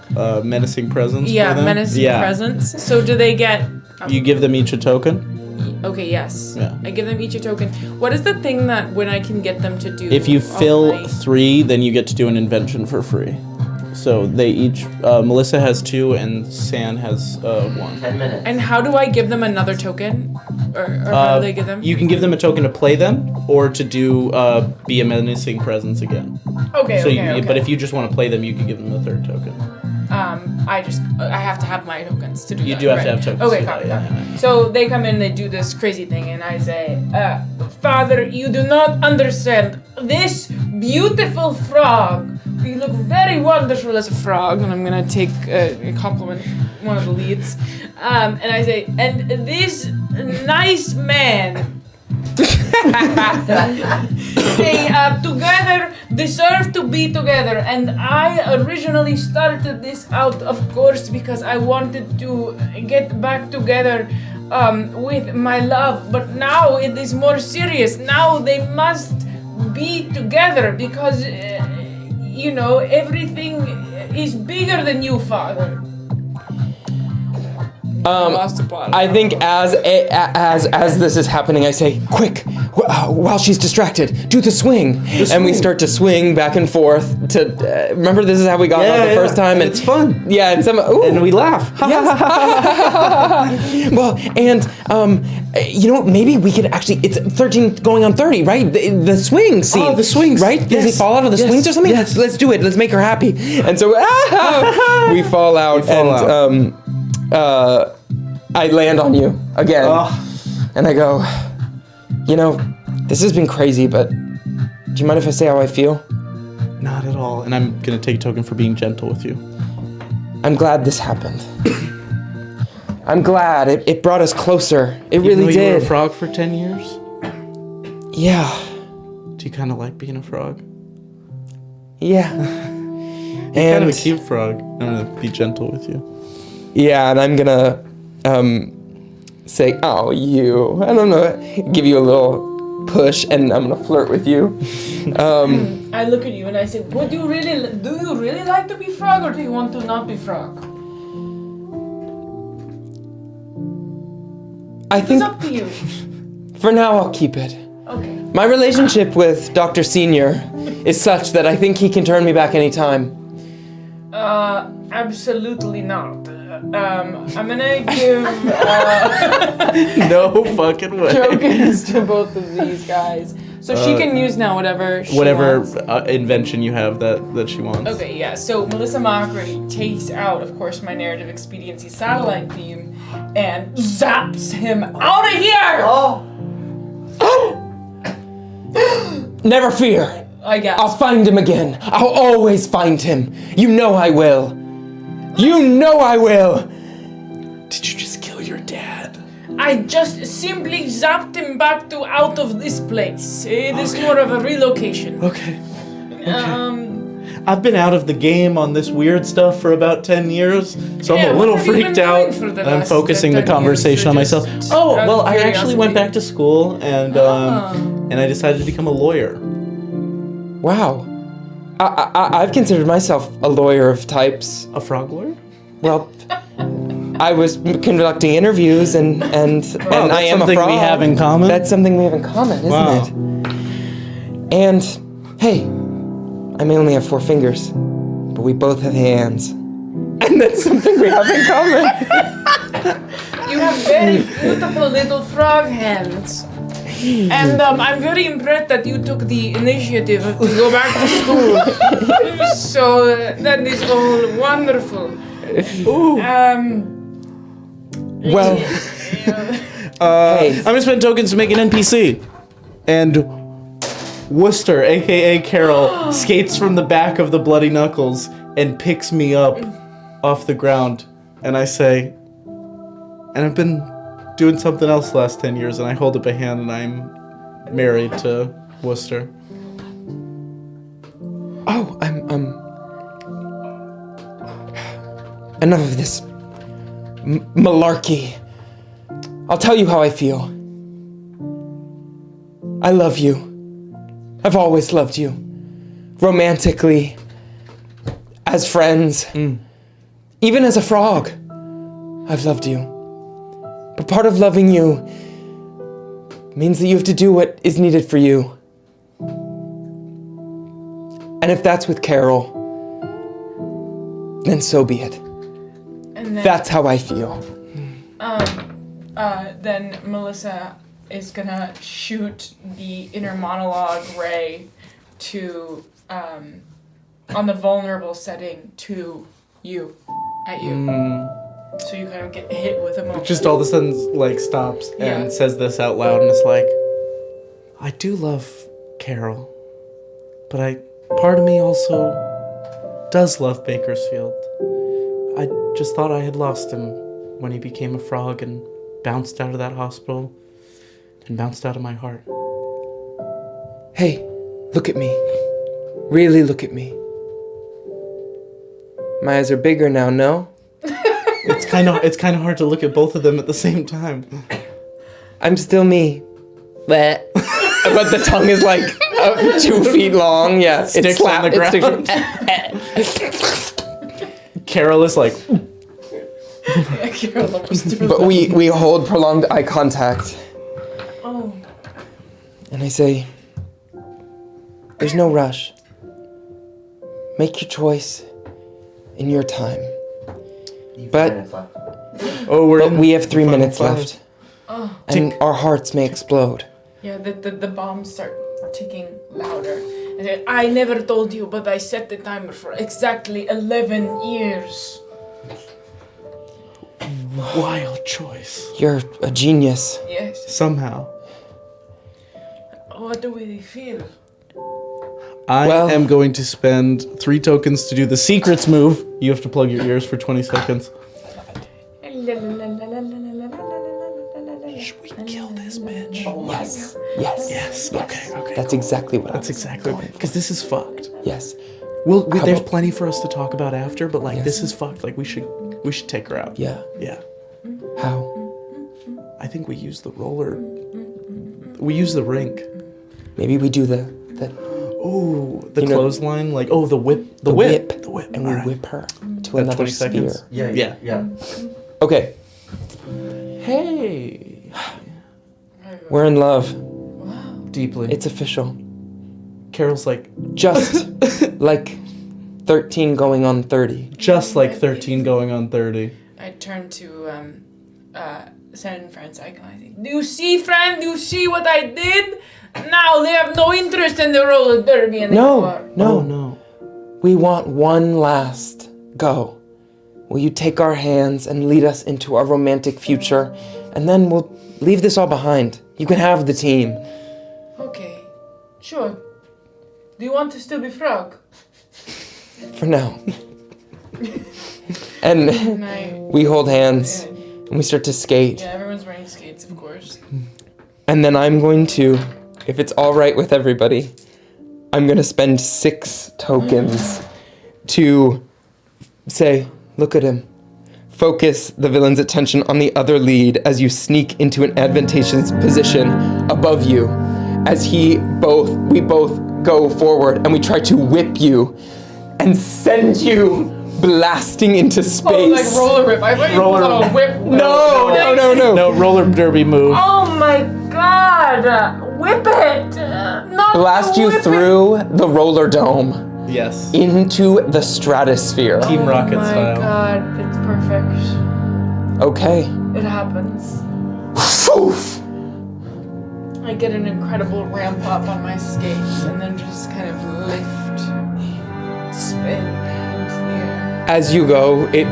Speaker 2: be menacing presence?
Speaker 3: Yeah,
Speaker 2: for them?
Speaker 3: menacing presence. So do they get?
Speaker 2: You give them each a token?
Speaker 3: Okay, yes.
Speaker 2: Yeah.
Speaker 3: I give them each a token. What is the thing that when I can get them to do?
Speaker 2: If you fill 3, then you get to do an invention for free. So they each, Melissa has 2 and San has 1.
Speaker 4: 10 minutes.
Speaker 3: And how do I give them another token? Or how do they give them?
Speaker 2: You can give them a token to play them, or to do be a menacing presence again.
Speaker 3: Okay, okay.
Speaker 2: But if you just want to play them, you can give them a 3rd token.
Speaker 3: I have to have my tokens to do that.
Speaker 2: You do have to have tokens.
Speaker 3: Okay, got it. So they come in, they do this crazy thing, and I say, Father, you do not understand. This beautiful frog. You look very wonderful as a frog. And I'm gonna take a compliment one of the leads. And I say, and this nice man. They together deserve to be together, and I originally started this out, of course, because I wanted to get back together with my love, but now it is more serious. Now they must be together because everything is bigger than you, Father. Lost the plot.
Speaker 1: I think as this is happening, I say, quick, while she's distracted, do the swing. And we start to swing back and forth to, remember this is how we got out the first time?
Speaker 2: And it's fun.
Speaker 1: Yeah, and
Speaker 2: we laugh.
Speaker 1: Yes. Well, and, maybe we could actually, it's 13 going on 30, right? The swing scene.
Speaker 2: Oh, the swings.
Speaker 1: Right? Does he fall out of the swings or something?
Speaker 2: Yes.
Speaker 1: Let's do it. Let's make her happy. And so, we fall out. I land on you again, and I go, this has been crazy, but do you mind if I say how I feel?
Speaker 2: Not at all. And I'm gonna take a token for being gentle with you.
Speaker 1: I'm glad this happened. I'm glad it brought us closer. It
Speaker 2: Even
Speaker 1: really
Speaker 2: though
Speaker 1: did.
Speaker 2: You were a frog for 10 years?
Speaker 1: Yeah.
Speaker 2: Do you kind of like being a frog?
Speaker 1: Yeah.
Speaker 2: You're kind of a cute frog. I'm gonna be gentle with you.
Speaker 1: Yeah, and I'm gonna say, oh, you. I don't know, give you a little push, and I'm gonna flirt with you.
Speaker 3: I look at you and I say, do you really like to be frog, or do you want to not be frog?
Speaker 1: I think
Speaker 3: It's up to you.
Speaker 1: for now I'll keep it.
Speaker 3: Okay.
Speaker 1: My relationship with Dr. Senior is such that I think he can turn me back anytime.
Speaker 3: Absolutely not. I'm gonna give
Speaker 2: No fucking way.
Speaker 3: tokens to both of these guys, so she can use now whatever she wants.
Speaker 2: Invention you have that she wants.
Speaker 3: Okay, yeah. So Melissa Mockery takes out, of course, my narrative expediency satellite beam and zaps him out of here.
Speaker 1: Never fear.
Speaker 3: I guess.
Speaker 1: I'll find him again. I'll always find him. You know I will. You know I will.
Speaker 2: Did you just kill your dad?
Speaker 3: I just simply zapped him back to out of this place. It is more of a relocation.
Speaker 2: Okay. I've been out of the game on this weird stuff for about 10 years, so
Speaker 3: Yeah,
Speaker 2: I'm a
Speaker 3: what
Speaker 2: little
Speaker 3: have you been
Speaker 2: freaked
Speaker 3: doing
Speaker 2: out.
Speaker 3: for the
Speaker 2: I'm
Speaker 3: last
Speaker 2: focusing the
Speaker 3: 10 years?
Speaker 2: conversation on myself.
Speaker 3: Just
Speaker 2: Oh,
Speaker 3: out of
Speaker 2: well, I actually went
Speaker 3: curiosity.
Speaker 2: back to school and I decided to become a lawyer.
Speaker 1: Wow. I've considered myself a lawyer of types.
Speaker 2: A frog lawyer?
Speaker 1: Well, I was conducting interviews and I am a
Speaker 2: something
Speaker 1: frog.
Speaker 2: we have in common?
Speaker 1: That's something we have in common, isn't
Speaker 2: Wow.
Speaker 1: it? And hey, I may only have 4 fingers, but we both have hands. And that's something we have in common.
Speaker 3: You have very beautiful little frog hands. And I'm very impressed that you took the initiative to go back to school. So that is all wonderful.
Speaker 1: Well, hey,
Speaker 2: I'm gonna spend tokens to make an NPC. And Worcester, aka Carol, skates from the back of the Bloody Knuckles and picks me up off the ground. And I say, and I've been doing something else the last 10 years, and I hold up a hand and I'm married to Worcester.
Speaker 1: oh, enough of this malarkey. I'll tell you how I feel. I love you. I've always loved you. Romantically, as friends, even as a frog, I've loved you. But part of loving you means that you have to do what is needed for you. And if that's with Carol, then so be it.
Speaker 3: And then,
Speaker 1: That's how I feel.
Speaker 3: then Melissa is gonna shoot the inner monologue ray to on the vulnerable setting to you, at you. So you kind of get hit with a moment.
Speaker 2: Just all of a sudden, like, stops and
Speaker 3: Yeah.
Speaker 2: says this out loud, and it's like, I do love Carol. But part of me also does love Bakersfield. I just thought I had lost him when he became a frog and bounced out of that hospital and bounced out of my heart.
Speaker 1: Hey, look at me. Really look at me. My eyes are bigger now, no?
Speaker 2: It's kind of hard to look at both of them at the same time.
Speaker 1: I'm still me. But the tongue is like 2 feet long. Yeah,
Speaker 2: Sticks on the ground. Carol is like,
Speaker 1: But we hold prolonged eye contact.
Speaker 3: Oh.
Speaker 1: And I say, there's no rush. Make your choice in your time. But we have 3 minutes left.
Speaker 3: Oh.
Speaker 1: And our hearts may explode.
Speaker 3: Yeah, the bombs start ticking louder. And then, I never told you, but I set the timer for exactly 11 years.
Speaker 2: wild choice.
Speaker 1: You're a genius.
Speaker 3: Yes.
Speaker 2: Somehow.
Speaker 3: What do we feel?
Speaker 2: I am going to spend 3 tokens to do the secrets move. You have to plug your ears for 20 seconds. Should we kill this bitch?
Speaker 1: Oh, yes. Yes.
Speaker 2: Yes. Okay.
Speaker 1: That's exactly what
Speaker 2: That's exactly what. Because this is fucked.
Speaker 1: Yes.
Speaker 2: There's plenty for us to talk about after, but this is fucked. Like we should take her out.
Speaker 1: Yeah.
Speaker 2: Yeah.
Speaker 1: How?
Speaker 2: I think we use the roller. We use the rink.
Speaker 1: Maybe we do the
Speaker 2: clothesline, like the whip. The whip.
Speaker 1: And we whip her to another
Speaker 2: 20
Speaker 1: sphere.
Speaker 2: seconds.
Speaker 4: Yeah.
Speaker 1: Okay.
Speaker 2: Hey.
Speaker 1: We're in love.
Speaker 2: Deeply.
Speaker 1: It's official.
Speaker 2: Carol's like,
Speaker 1: Just like 13 going on 30.
Speaker 2: just like 13 going on 30.
Speaker 3: I turn to San Francisco and I say, "Do you see, friend? Do you see what I did? Now they have no interest in the roller derby anymore."
Speaker 1: No. We want one last go. Will you take our hands and lead us into our romantic future? And then we'll leave this all behind. You can have the team.
Speaker 3: Okay, sure. Do you want to still be frog?
Speaker 1: For now. And we hold hands and we start to skate.
Speaker 3: Yeah, everyone's wearing skates, of course.
Speaker 1: And then I'm going to, if it's all right with everybody, I'm going to spend 6 tokens to say, look at him. Focus the villain's attention on the other lead as you sneak into an advantageous position above you. As we both go forward and we try to whip you and send you blasting into space.
Speaker 3: Oh, like roller whip. I thought you pulled out a whip.
Speaker 1: No.
Speaker 2: No, roller derby move.
Speaker 3: Oh my god! Whip it! Not
Speaker 1: Blast you through the roller dome
Speaker 2: Yes.
Speaker 1: into the stratosphere.
Speaker 2: Team Rocket
Speaker 3: Oh my
Speaker 2: style.
Speaker 3: god, it's perfect.
Speaker 1: Okay.
Speaker 3: It happens.
Speaker 1: Oof.
Speaker 3: I get an incredible ramp up on my skates and then just kind of lift, spin into the air.
Speaker 1: As you go, it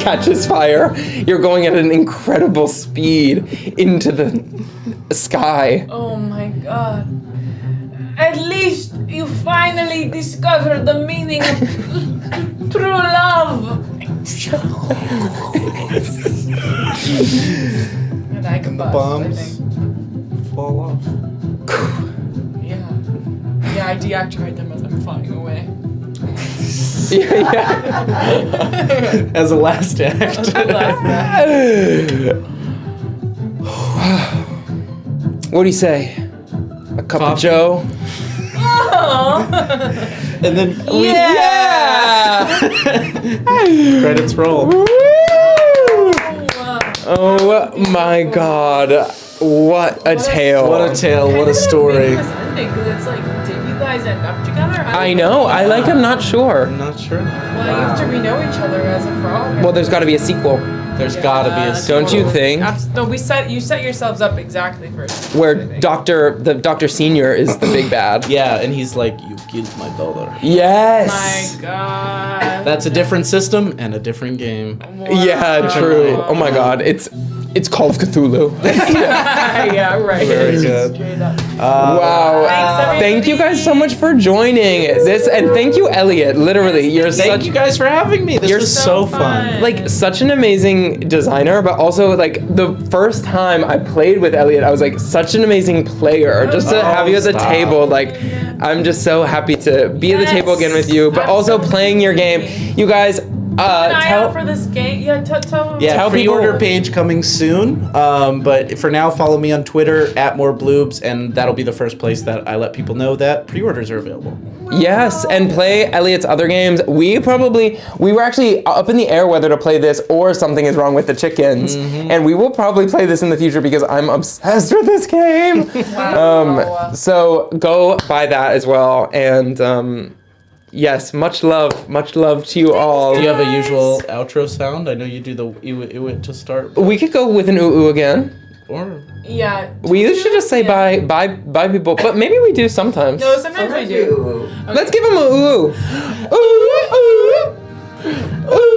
Speaker 1: catches fire. You're going at an incredible speed into the sky.
Speaker 3: Oh my god. At least you finally discovered the meaning of true love. And I combust,
Speaker 2: Bombs
Speaker 3: I think.
Speaker 2: fall off.
Speaker 3: Yeah, I deactivate them as I'm flying away.
Speaker 1: Yeah.
Speaker 2: As a last act.
Speaker 1: What do you say? A cup of
Speaker 2: Coffee.
Speaker 1: Joe?
Speaker 2: And then
Speaker 1: Yeah!
Speaker 2: credits roll.
Speaker 1: Oh my god. What a tale.
Speaker 2: What a tale, what a story.
Speaker 3: Because it's like, did you guys end up together?
Speaker 1: I know, I'm not sure.
Speaker 2: I'm not sure.
Speaker 3: Well, after we know each other as a frog.
Speaker 1: Well, there's gotta be a sequel.
Speaker 2: There's gotta be a
Speaker 1: Don't you think?
Speaker 3: No, you set yourselves up exactly for a sequel,
Speaker 1: Where
Speaker 3: I think.
Speaker 1: Dr. Senior is the big bad.
Speaker 2: Yeah, and he's like, you killed my daughter.
Speaker 1: Yes!
Speaker 3: My god.
Speaker 2: That's a different system and a different game.
Speaker 1: Yeah, true. Oh my God, it's Call of Cthulhu.
Speaker 3: Yeah, right.
Speaker 2: Very good.
Speaker 3: Straight up.
Speaker 1: Wow.
Speaker 3: Thanks, everybody.
Speaker 1: Thank you guys so much for joining this, and thank you, Elliot. Literally, you're
Speaker 2: Thank you guys for having me. This
Speaker 1: You're
Speaker 2: was so
Speaker 3: so
Speaker 2: fun.
Speaker 3: fun.
Speaker 1: like such an amazing designer, but also like the first time I played with Elliot, I was like such an amazing player. Just to have you at the
Speaker 2: stop.
Speaker 1: table, like I'm just so happy to be at the table again with you, but also
Speaker 3: Absolutely.
Speaker 1: playing your game. You guys,
Speaker 3: Keep an eye out for
Speaker 1: tell
Speaker 3: this game. Yeah, tell
Speaker 2: Yeah,
Speaker 1: Tell
Speaker 2: pre-order
Speaker 1: people-
Speaker 2: page coming soon. But for now, follow me on Twitter @morebloobs, and that'll be the first place that I let people know that pre-orders are available.
Speaker 1: yes, and play Elliot's other games. We were actually up in the air whether to play this or Something Is Wrong with the Chickens, and we will probably play this in the future because I'm obsessed with this game.
Speaker 3: Wow.
Speaker 1: So go buy that as well, and yes, much love to you all.
Speaker 2: Do you have a usual outro sound? I know you do the ew to start.
Speaker 1: We could go with an ooh again.
Speaker 2: Or
Speaker 3: Yeah.
Speaker 1: We usually just say bye people, but maybe we do sometimes.
Speaker 3: No, sometimes we do.
Speaker 1: Let's give them a ooh. Ooh, ooh, ooh.